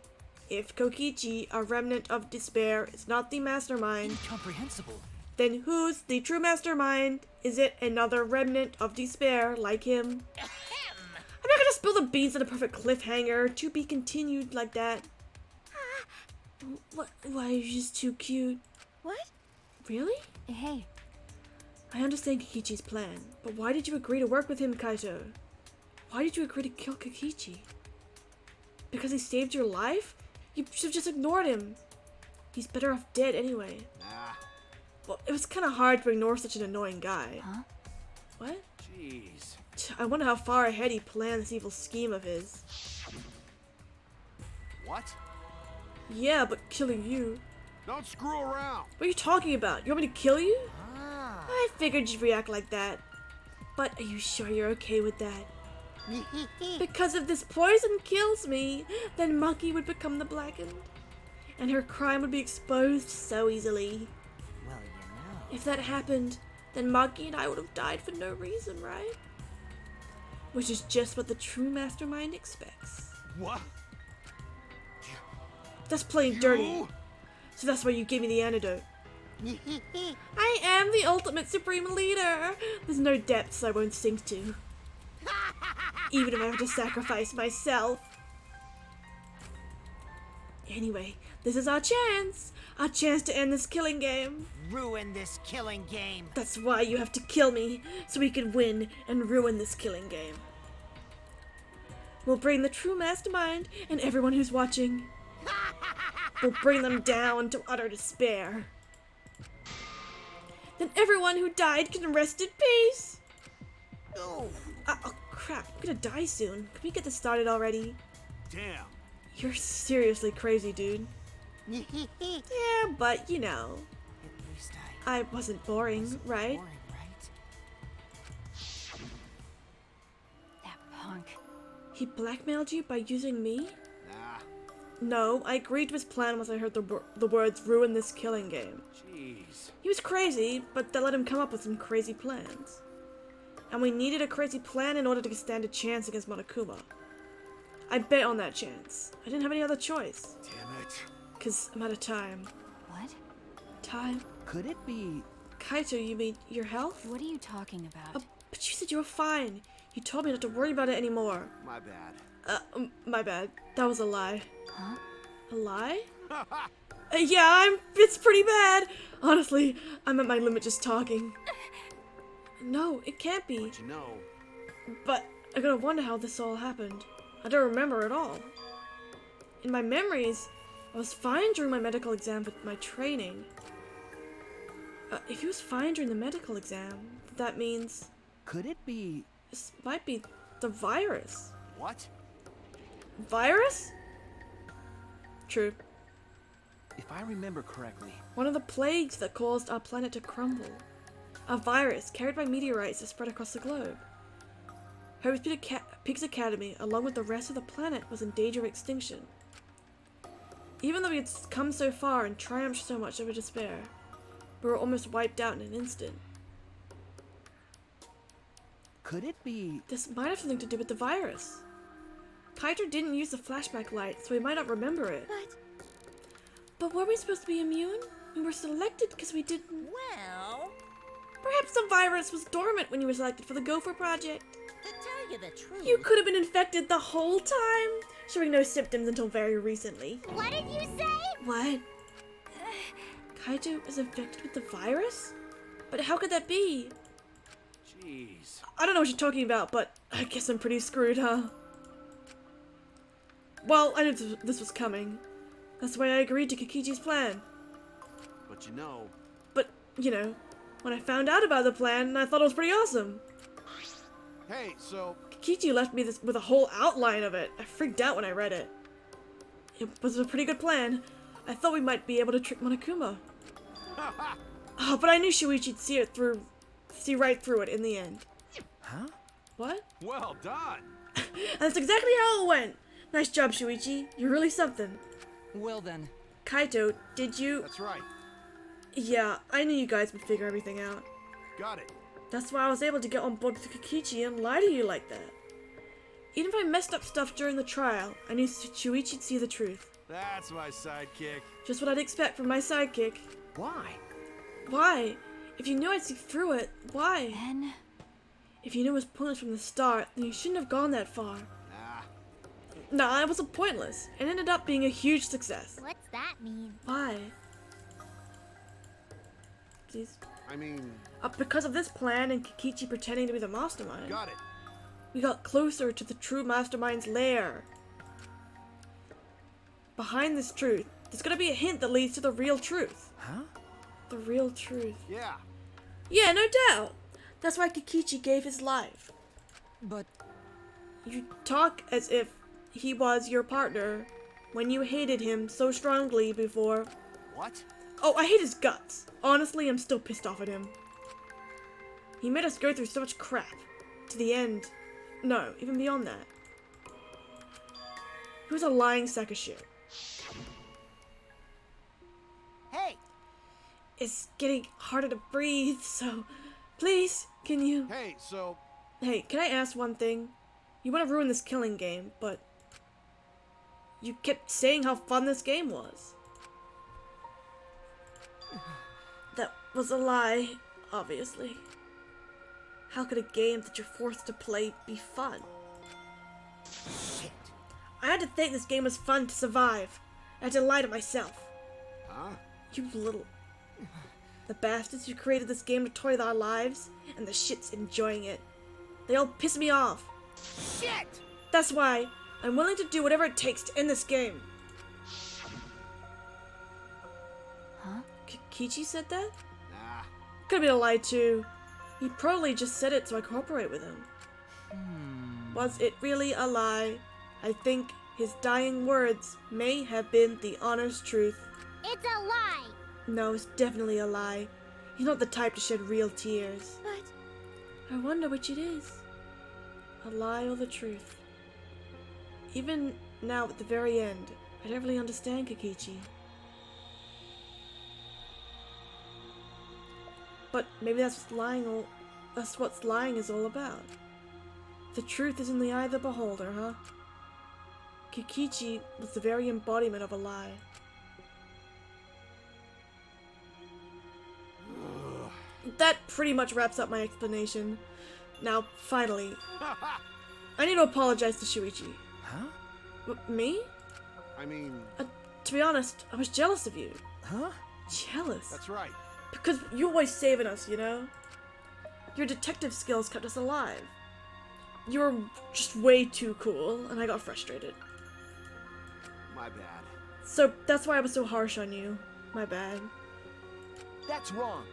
If Kokichi, a remnant of despair, is not the mastermind, Incomprehensible. then who's the true mastermind? Is it another remnant of despair like him? I'm not gonna spill the beans on a perfect cliffhanger. To be continued like that. What? Why are you just too cute? What? Really? Hey, I understand Kokichi's plan, but why did you agree to work with him, Kaito? Why did you agree to kill Kokichi? Because he saved your life? You should have just ignored him. He's better off dead anyway. Nah. Well, it was kind of hard to ignore such an annoying guy. Huh? What? Jeez. I wonder how far ahead he planned this evil scheme of his. What? Yeah, but killing you. Don't screw around. What are you talking about? You want me to kill you? Ah. I figured you'd react like that. But are you sure you're okay with that? Because if this poison kills me, then Monkey would become the Blackened. And her crime would be exposed so easily. Well, you know. If that happened, then Monkey and I would have died for no reason, right? Which is just what the true mastermind expects. What? That's playing dirty. So that's why you gave me the antidote. I am the ultimate supreme leader. There's no depths I won't sink to. Even if I have to sacrifice myself. Anyway, this is our chance. Our chance to end this killing game. Ruin this killing game. That's why you have to kill me, so we can win and ruin this killing game. We'll bring the true mastermind and everyone who's watching. We'll bring them down to utter despair. Then everyone who died can rest in peace. Oh. Oh crap, I'm gonna die soon. Can we get this started already? Damn. You're seriously crazy, dude. Yeah, Yeah, but you know, at least I I wasn't boring, wasn't right? boring, right? that punk. He blackmailed you by using me? Nah. No, I agreed to his plan once I heard the words ruin this killing game. Jeez. He was crazy, but that let him come up with some crazy plans. And we needed a crazy plan in order to stand a chance against Monokuma. I bet on that chance. I didn't have any other choice. Damn it. Cause I'm out of time. What? Time? could it be Kaito, you mean your health? What are you talking about? But you said you were fine. You told me not to worry about it anymore. My bad. My bad. That was a lie. Huh? A lie? Yeah, it's pretty bad. Honestly, I'm at my limit just talking. No, it can't be. But you know, But I gotta wonder how this all happened. I don't remember at all. In my memories, I was fine during my medical exam with my training. If he was fine during the medical exam, that means Could it be... this might be the virus. what? Virus? True. If I remember correctly, One of the plagues that caused our planet to crumble. A virus carried by meteorites that spread across the globe. Hope's Peaks Academy, along with the rest of the planet, was in danger of extinction. Even though we had come so far and triumphed so much over despair, we were almost wiped out in an instant. could it be... This might have something to do with the virus. Kaito didn't use the flashback light, so we might not remember it. But were we supposed to be immune? We were selected because we didn't... Well, Perhaps the virus was dormant when you were selected for the Gopher Project. to tell you the truth, You could have been infected the whole time, showing no symptoms until very recently. What did you say? What? Kaito was infected with the virus? But how could that be? Jeez. I don't know what you're talking about, but I guess I'm pretty screwed, huh? Well, I knew this was coming. That's why I agreed to Kikichi's plan. But you know, But, you know, when I found out about the plan, I thought it was pretty awesome. hey, so Kikichi left me with a whole outline of it. I freaked out when I read it. It was a pretty good plan. I thought we might be able to trick Monokuma. Oh, but I knew Shuichi'd see right through it in the end. Huh? What? well done. And that's exactly how it went. Nice job, Shuichi. You're really something. Well then, Kaito, did you... That's right. Yeah, I knew you guys would figure everything out. Got it. That's why I was able to get on board with Kikichi and lie to you like that. Even if I messed up stuff during the trial, I knew Shuichi'd see the truth. That's my sidekick. Just what I'd expect from my sidekick. Why? Why? If you knew I'd see through it, why? Ben? If you knew it was pointless from the start, then you shouldn't have gone that far. Nah. Nah, it wasn't pointless. It ended up being a huge success. What's that mean? Why? Please. I mean, Because of this plan and Kikichi pretending to be the mastermind, got it. we got closer to the true mastermind's lair. Behind this truth, there's gonna be a hint that leads to the real truth. Huh? The real truth. Yeah. Yeah, no doubt. That's why Kikichi gave his life. but You talk as if he was your partner when you hated him so strongly before. What? Oh, I hate his guts. Honestly, I'm still pissed off at him. He made us go through so much crap. To the end. No, even beyond that. He was a lying sack of shit. Hey, It's getting harder to breathe, so please, can you... Hey, so Hey, can I ask one thing? You want to ruin this killing game, but you kept saying how fun this game was. That was a lie, obviously. How could a game that you're forced to play be fun? shit. I had to think this game was fun to survive. I had to lie to myself. huh? You little... The bastards who created this game to toy with our lives, and the shit's enjoying it. They all piss me off. Shit! That's why I'm willing to do whatever it takes to end this game. Huh? Kichi said that? Nah. Could be a lie too. He probably just said it so I cooperate with him. Was it really a lie? I think his dying words may have been the honest truth. It's a lie. No, it's definitely a lie. He's not the type to shed real tears. But I wonder which it is. A lie or the truth. Even now at the very end, I don't really understand Kikichi. But maybe that's what lying is all about. The truth is in the eye of the beholder, huh? Kikichi was the very embodiment of a lie. that pretty much wraps up my explanation. Now, finally, I need to apologize to Shuichi. Huh? Me? I mean, To be honest, I was jealous of you. Huh? Jealous? that's right. Because you're always saving us, you know? Your detective skills kept us alive. You were just way too cool, and I got frustrated. My bad. So that's why I was so harsh on you. My bad. That's wrong.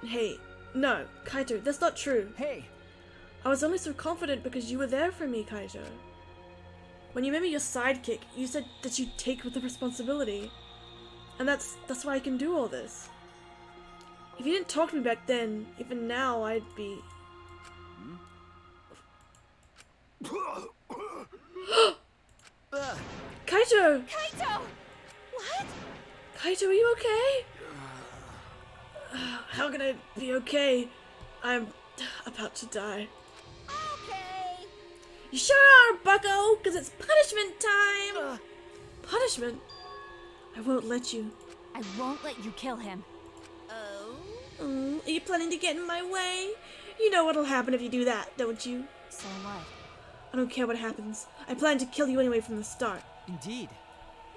Hey, no, Kaito, that's not true. Hey, I was only so confident because you were there for me, Kaito. When you made me your sidekick, you said that you'd take with the responsibility. And that's why I can do all this. If you didn't talk to me back then, even now I'd be... Kaito! Kaito! What? Kaito, are you okay? How can I be okay? I'm about to die. Okay. You sure are, bucko, because it's punishment time! Punishment? I won't let you. I won't let you kill him. Oh? Are you planning to get in my way? You know what'll happen if you do that, don't you? So what? I don't care what happens. I plan to kill you anyway from the start. Indeed.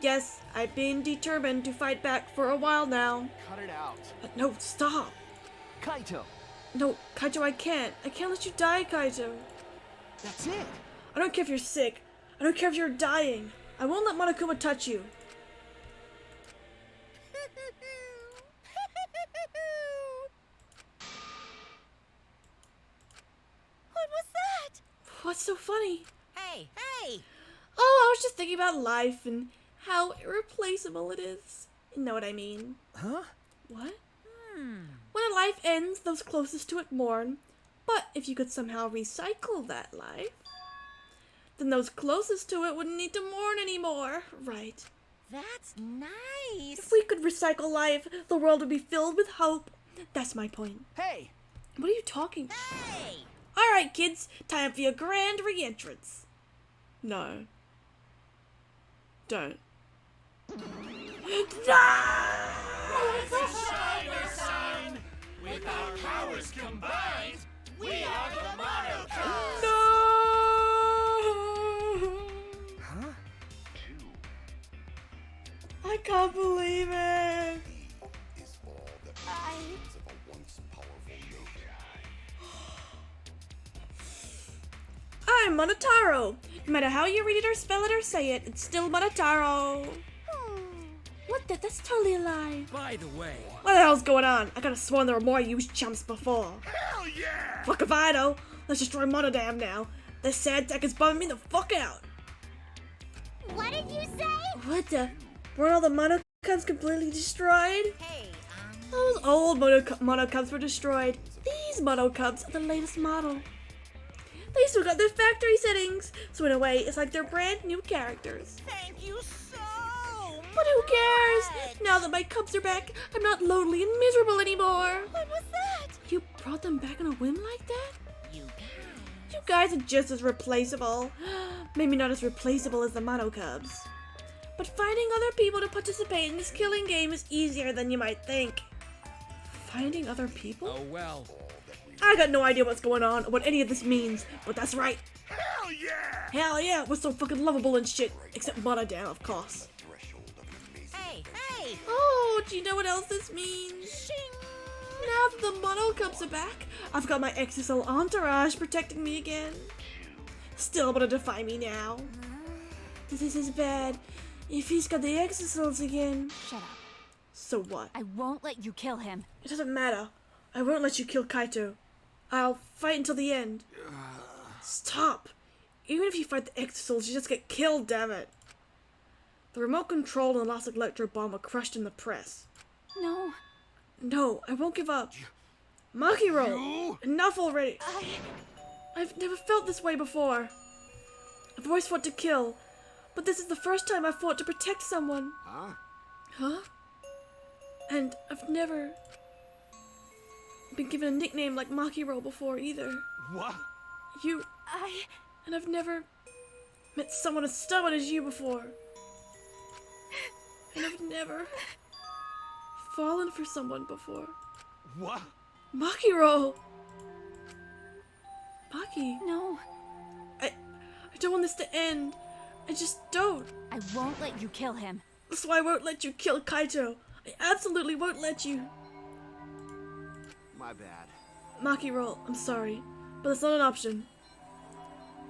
Yes, I've been determined to fight back for a while now. Cut it out. But no, stop! Kaito. No, Kaito, I can't. I can't let you die, Kaito. That's it. I don't care if you're sick. I don't care if you're dying. I won't let Monokuma touch you. What was that? What's so funny? Hey! Oh, I was just thinking about life and how irreplaceable it is. You know what I mean? Huh? What? When a life ends, those closest to it mourn. But if you could somehow recycle that life, then those closest to it wouldn't need to mourn anymore, right? That's nice. If we could recycle life, the world would be filled with hope. That's my point. Hey. What are you talking? Hey! Alright, kids, time for your grand re-entrance. No. Don't. With our powers combined, we are the Monocubs! No! Huh? I can't believe it. I'm Monotaro. No matter how you read it or spell it or say it, it's still Monotaro. What the? That's totally a lie. By the way, What the hell's going on? I could have sworn there were more used chumps before. hell yeah! Fuck if I know. Let's destroy Monodam now. This sad tech is bumming me the fuck out. What did you say? What the? Weren't all the Monocubs completely destroyed? Hey, Those old Monocubs were destroyed. These Monocubs are the latest model. They still got their factory settings, so in a way, it's like they're brand new characters. thank you so But who cares? Now that my cubs are back, I'm not lonely and miserable anymore. What was that? You brought them back on a whim like that? You You guys are just as replaceable. Maybe not as replaceable as the Monocubs. But finding other people to participate in this killing game is easier than you might think. Finding other people? Oh well. I got no idea what's going on or what any of this means, but that's right. Hell yeah! Hell yeah, we're so fucking lovable and shit. Except Monodam, of course. Hey! Oh, do you know what else this means? Shing! Now that the Monocubs are back, I've got my XSL entourage protecting me again. Still gonna defy me now. This is bad. If he's got the XSLs again. Shut up. So what? I won't let you kill him. It doesn't matter. I won't let you kill Kaito. I'll fight until the end. Stop! Even if you fight the XSLs, you just get killed, damn it. The remote control and the last electro bomb were crushed in the press. No. No, I won't give up. Makiro! You? Enough already! I've never felt this way before. I've always fought to kill, but this is the first time I've fought to protect someone. Huh? Huh? And I've never been given a nickname like Makiro before either. What? And I've never met someone as stubborn as you before. And I've never fallen for someone before. What? Makiro! Maki, No, I don't want this to end. I just don't. I won't let you kill him. That's why I won't let you kill Kaito. I absolutely won't let you. My bad. Makiro, I'm sorry, but it's not an option.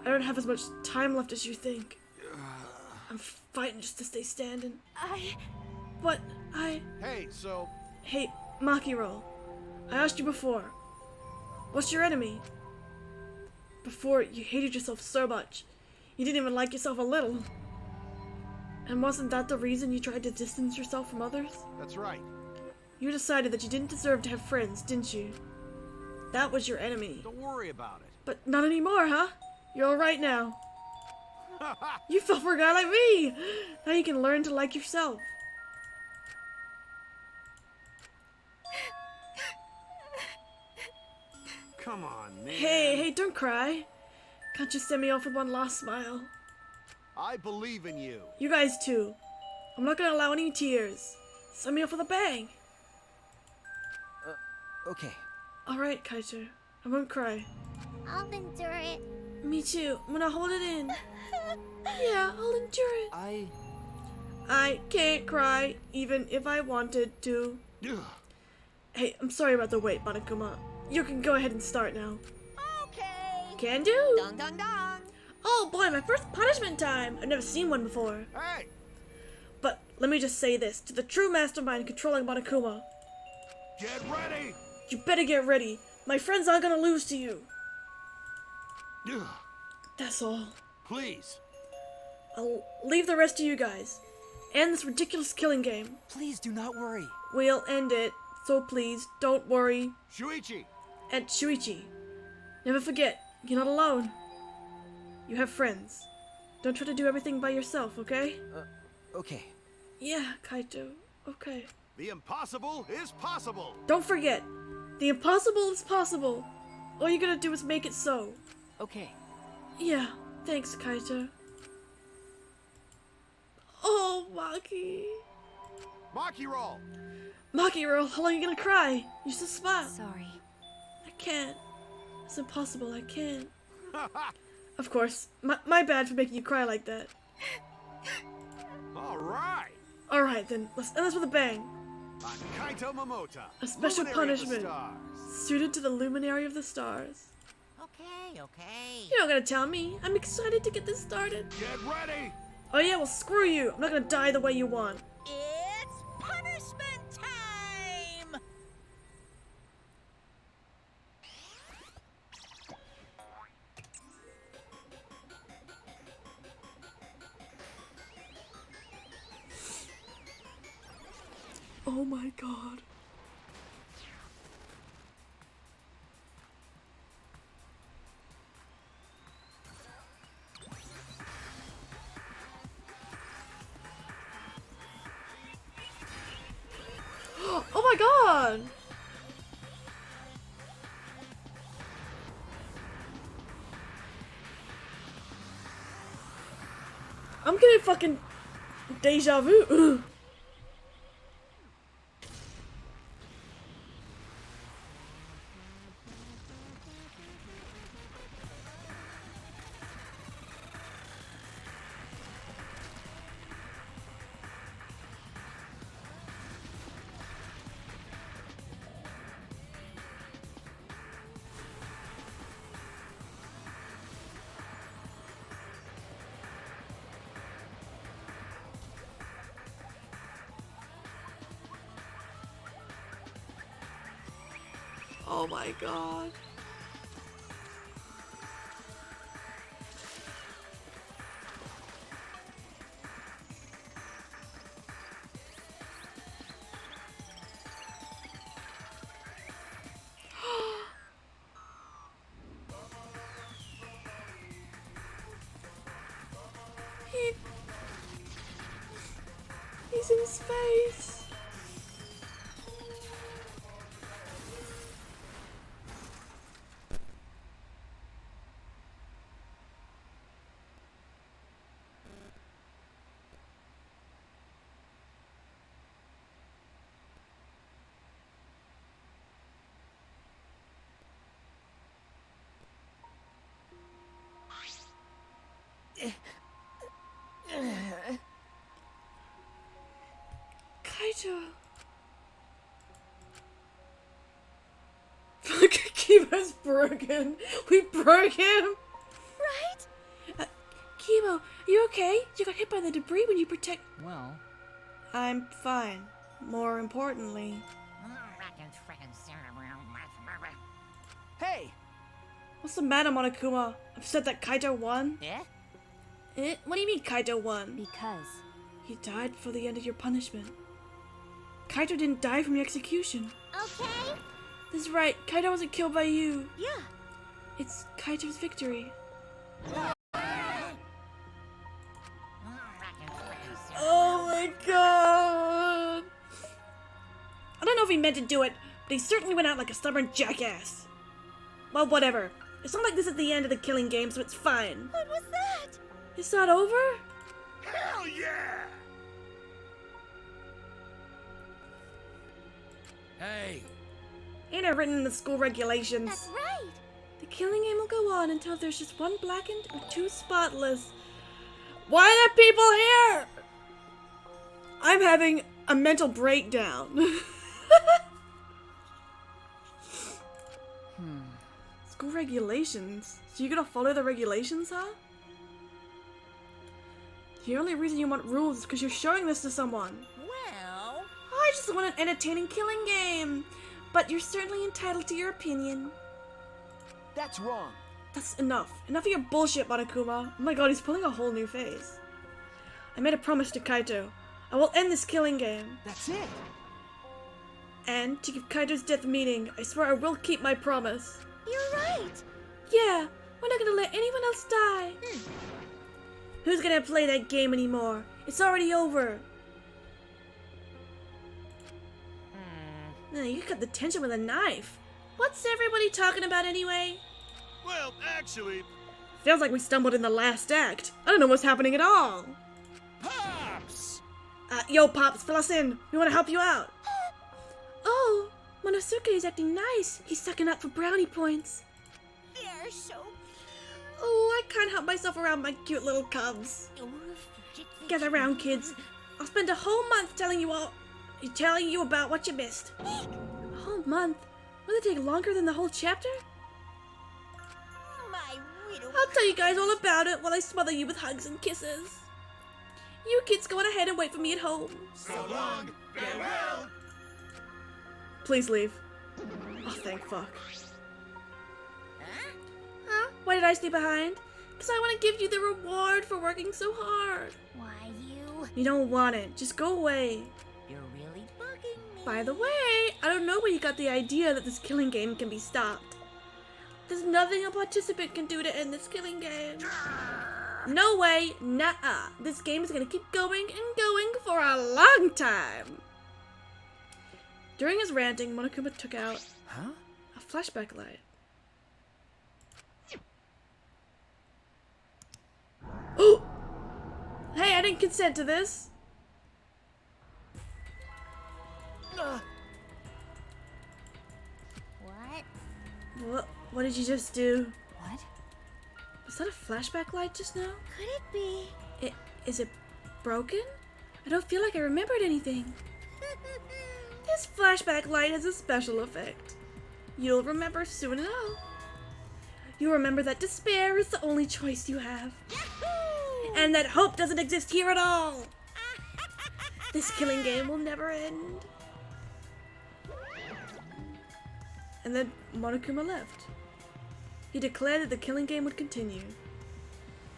I don't have as much time left as you think. I'm fighting just to stay standing. But Hey, so Hey, Makiro, I asked you before. What's your enemy? Before, you hated yourself so much. You didn't even like yourself a little. And wasn't that the reason you tried to distance yourself from others? that's right. You decided that you didn't deserve to have friends, didn't you? That was your enemy. Don't worry about it. But not anymore, huh? You're alright now. You fell for a guy like me! Now you can learn to like yourself. Come on, man. Hey, don't cry. Can't you send me off with one last smile? I believe in you. You guys too. I'm not gonna allow any tears. Send me off with a bang. Okay. Alright, Kaito. I won't cry. I'll endure it. Me too. I'm gonna hold it in. Yeah, I'll endure it. I can't cry, even if I wanted to. Ugh. Hey, I'm sorry about the wait, Monokuma. You can go ahead and start now. Okay. Can do. Dong dong dong. Oh boy, my first punishment time. I've never seen one before. Hey, But let me just say this to the true mastermind controlling Monokuma. get ready. You better get ready. My friends aren't gonna lose to you. Ugh. That's all. Please. I'll leave the rest to you guys. End this ridiculous killing game. Please do not worry. We'll end it, so please don't worry. Shuichi. And Shuichi, never forget, you're not alone. You have friends. Don't try to do everything by yourself, okay? Okay. Yeah, Kaito. Okay. The impossible is possible. Don't forget, the impossible is possible. All you gotta do is make it so. Okay. Yeah, thanks, Kaito. Oh, Maki. Makiro. Makiro, how long are you gonna cry? You're so smart. Sorry. I can't. It's impossible, I can't. Of course, my bad for making you cry like that. All right. Alright then, let's end this with a bang. I'm Kaito Momota. A special Luminary of the punishment. Stars. Suited to the luminary of the stars. Okay, okay. You're not gonna tell me. I'm excited to get this started. Get ready. Oh yeah, well screw you. I'm not gonna die the way you want. It's punishment time! Oh my god. Oh my god! I'm getting fucking deja vu. Oh my god. He's in space. Kaito. Fuck, Kibo's broken. We broke him. Right? Kibo, you okay? You got hit by the debris when you protect. Well, I'm fine. More importantly. Hey! What's the matter, Monokuma? Upset that Kaito won? Yeah? What do you mean Kaito won? Because He died for the end of your punishment. Kaito didn't die from your execution. Okay? This is right. Kaito wasn't killed by you. Yeah. It's Kaito's victory. Oh my god! I don't know if he meant to do it, but he certainly went out like a stubborn jackass. Well, whatever. It's not like this is the end of the killing game, so it's fine. What was that? It's not over? Hell yeah! Hey, Ain't it written in the school regulations? That's right. The killing game will go on until there's just one blackened or two spotless. Why are there people here? I'm having a mental breakdown. School regulations? So you're gonna follow the regulations, huh? The only reason you want rules is because you're showing this to someone. Well, I just want an entertaining killing game. But you're certainly entitled to your opinion. That's wrong. That's enough. Enough of your bullshit, Monokuma. Oh my god, he's pulling a whole new face. I made a promise to Kaito. I will end this killing game. That's it. And to give Kaito's death meaning, I swear I will keep my promise. You're right. Yeah, we're not gonna let anyone else die. Who's gonna play that game anymore? It's already over. You cut the tension with a knife. What's everybody talking about anyway? well, actually, Feels like we stumbled in the last act. I don't know what's happening at all. Pops! Yo, Pops, fill us in. We want to help you out. Oh, Monosuke is acting nice. He's sucking up for brownie points. they're so Oh, I can't help myself around my cute little cubs. Gather round, kids. I'll spend a whole month telling you about what you missed. A whole month? Will it take longer than the whole chapter? my widow. I'll tell you guys all about it while I smother you with hugs and kisses. You kids go on ahead and wait for me at home. So long, farewell! Please leave. Oh, thank fuck. Huh? Huh? Why did I stay behind? Because I want to give you the reward for working so hard. Why you? You don't want it. Just go away. You're really bugging me. By the way, I don't know where you got the idea that this killing game can be stopped. There's nothing a participant can do to end this killing game. No way, nuh-uh. This game is gonna keep going and going for a long time. During his ranting, Monokuma took out a flashback light. Oh! Hey, I didn't consent to this. What? What did you just do? what? Was that a flashback light just now? Could it be? Is it broken? I don't feel like I remembered anything. This flashback light has a special effect. You'll remember soon enough. You'll remember that despair is the only choice you have. And that hope doesn't exist here at all. This killing game will never end. And then Monokuma left. He declared that the killing game would continue.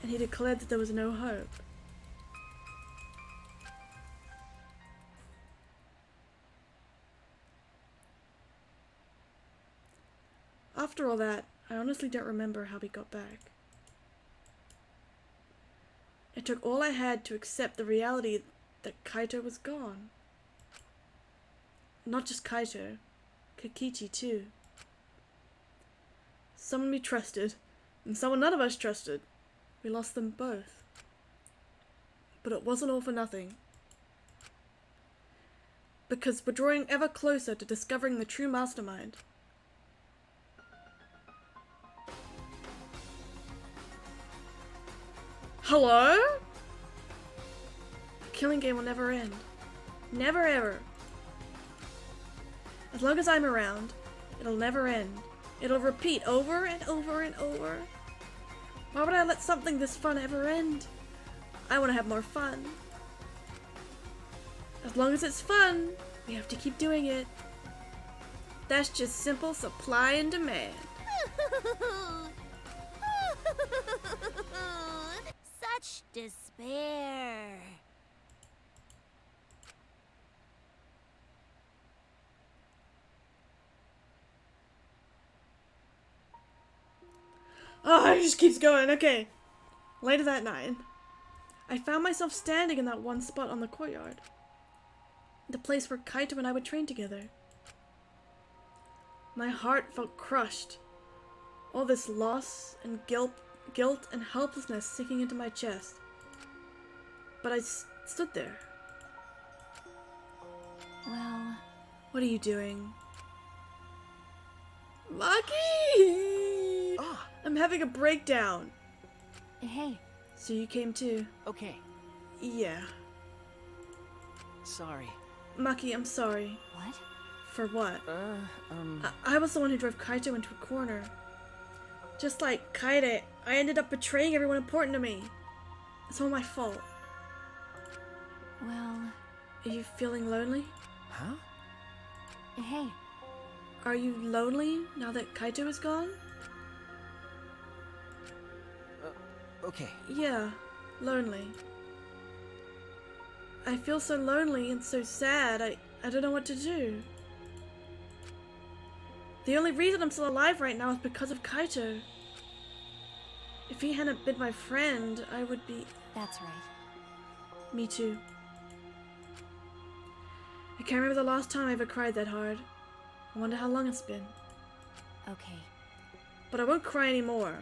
And he declared that there was no hope. After all that, I honestly don't remember how we got back. It took all I had to accept the reality that Kaito was gone. Not just Kaito, Kokichi too. Someone we trusted, and someone none of us trusted. We lost them both. But it wasn't all for nothing. Because we're drawing ever closer to discovering the true mastermind. Hello? The killing game will never end. Never ever. As long as I'm around, it'll never end. It'll repeat over and over and over. Why would I let something this fun ever end? I want to have more fun. As long as it's fun, we have to keep doing it. That's just simple supply and demand. Such despair. Oh, it just keeps going. Okay. Later that night, I found myself standing in that one spot on the courtyard. The place where Kaito and I would train together. My heart felt crushed. All this loss and guilt and helplessness sinking into my chest. But I stood there. Well, What are you doing? Maki! Ah, I'm having a breakdown. hey, So you came too? okay. Yeah. Sorry. Maki, I'm sorry. what? For what? Um, I was the one who drove Kaito into a corner. Just like Kaede, I ended up betraying everyone important to me. It's all my fault. Well, Are you feeling lonely? huh? hey, Are you lonely now that Kaito is gone? Okay. Yeah, lonely. I feel so lonely and so sad, I don't know what to do. The only reason I'm still alive right now is because of Kaito. If he hadn't been my friend, I would be... that's right. Me too. I can't remember the last time I ever cried that hard. I wonder how long it's been. Okay. But I won't cry anymore.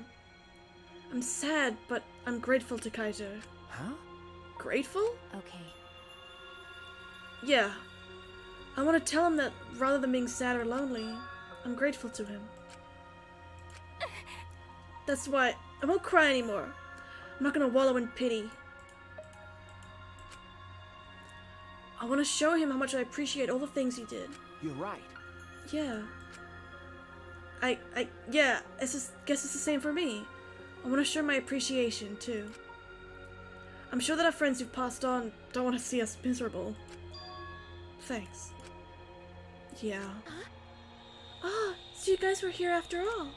I'm sad, but I'm grateful to Kaito. Huh? Grateful? Okay. Yeah. I want to tell him that rather than being sad or lonely, I'm grateful to him. That's why I won't cry anymore. I'm not gonna wallow in pity. I want to show him how much I appreciate all the things he did. You're right. Yeah. Yeah, guess it's the same for me. I want to show my appreciation, too. I'm sure that our friends who've passed on don't want to see us miserable. Thanks. Yeah. Ah, so you guys were here after all.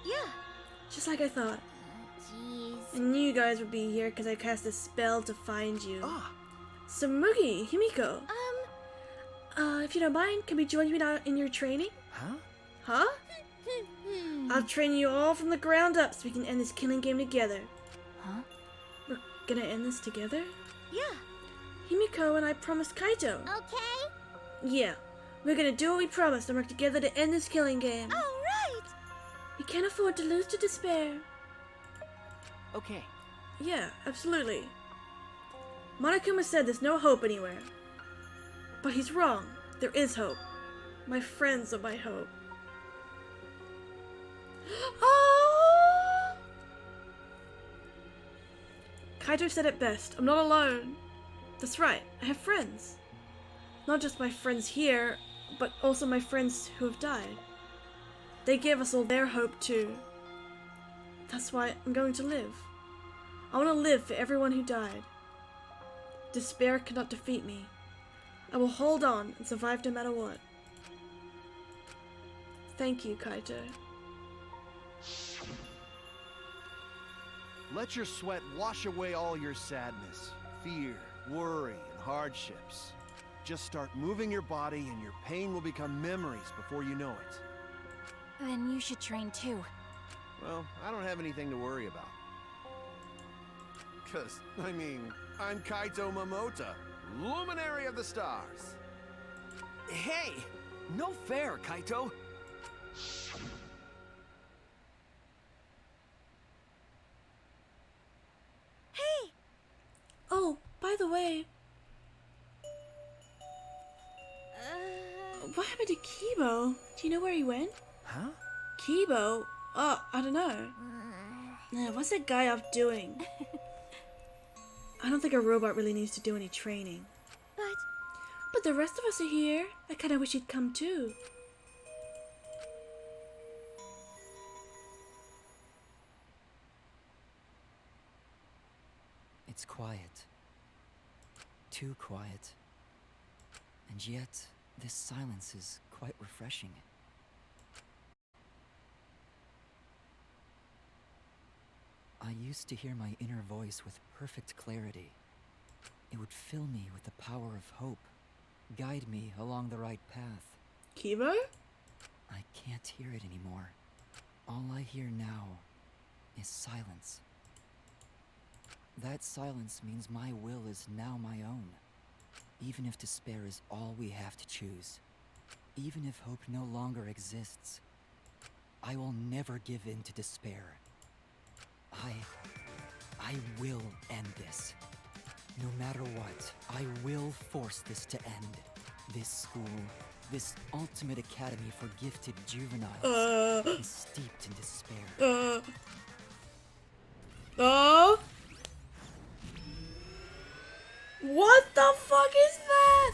Yeah. Just like I thought. Jeez. I knew you guys would be here because I cast a spell to find you. Ah, So Mugi, Himiko, if you don't mind, can we join you in your training? huh? Huh? I'll train you all from the ground up so we can end this killing game together. Huh? We're gonna end this together? Yeah. Himiko and I promised Kaito. Okay. Yeah, we're gonna do what we promised and work together to end this killing game. All right. We can't afford to lose to despair. Okay. Yeah, absolutely. Monokuma said there's no hope anywhere. But he's wrong. There is hope. My friends are my hope. Ah! Kaito said it best. I'm not alone. That's right. I have friends. Not just my friends here, but also my friends who have died. They gave us all their hope too. That's why I'm going to live. I want to live for everyone who died. Despair cannot defeat me. I will hold on and survive no matter what. Thank you, Kaito. Let your sweat wash away all your sadness, fear, worry, and hardships. Just start moving your body and your pain will become memories before you know it. Then you should train too. Well, I don't have anything to worry about. 'Cause, I mean, I'm Kaito Momota, Luminary of the Stars. Hey! No fair, Kaito! Hey. Oh, by the way, what happened to Kibo? Do you know where he went? Huh? Kibo? Oh, I don't know. What's that guy off doing? I don't think a robot really needs to do any training. But the rest of us are here. I kinda wish you'd come too. It's quiet. Too quiet. And yet, this silence is quite refreshing. I used to hear my inner voice with perfect clarity. It would fill me with the power of hope, guide me along the right path. Kivo? I can't hear it anymore. All I hear now is silence. That silence means my will is now my own. Even if despair is all we have to choose, even if hope no longer exists, I will never give in to despair. I will end this. No matter what, I will force this to end. This school, this ultimate academy for gifted juveniles, is steeped in despair. What the fuck is that?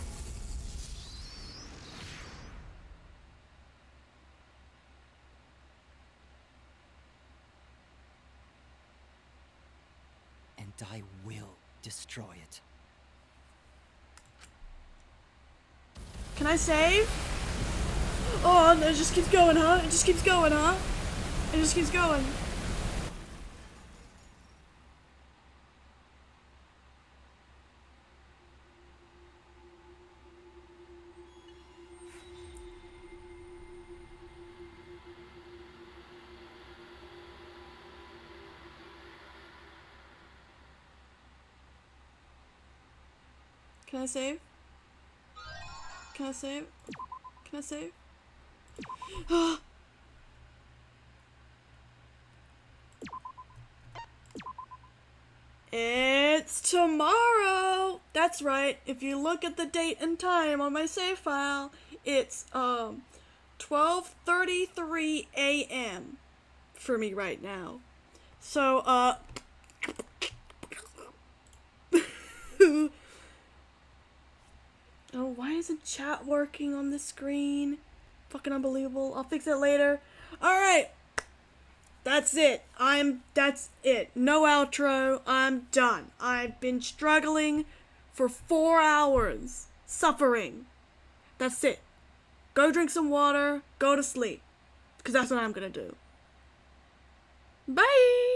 And I will destroy it. Can I save? Oh, no, it just keeps going, huh? It just keeps going, huh? It just keeps going. Can I save? Can I save? Can I save? It's tomorrow! That's right, if you look at the date and time on my save file, it's 12:33 a.m. for me right now. So, oh, why isn't chat working on the screen? Fucking unbelievable. I'll fix it later. Alright. That's it. That's it. No outro. I'm done. I've been struggling for 4 hours. Suffering. That's it. Go drink some water. Go to sleep. Because that's what I'm gonna do. Bye!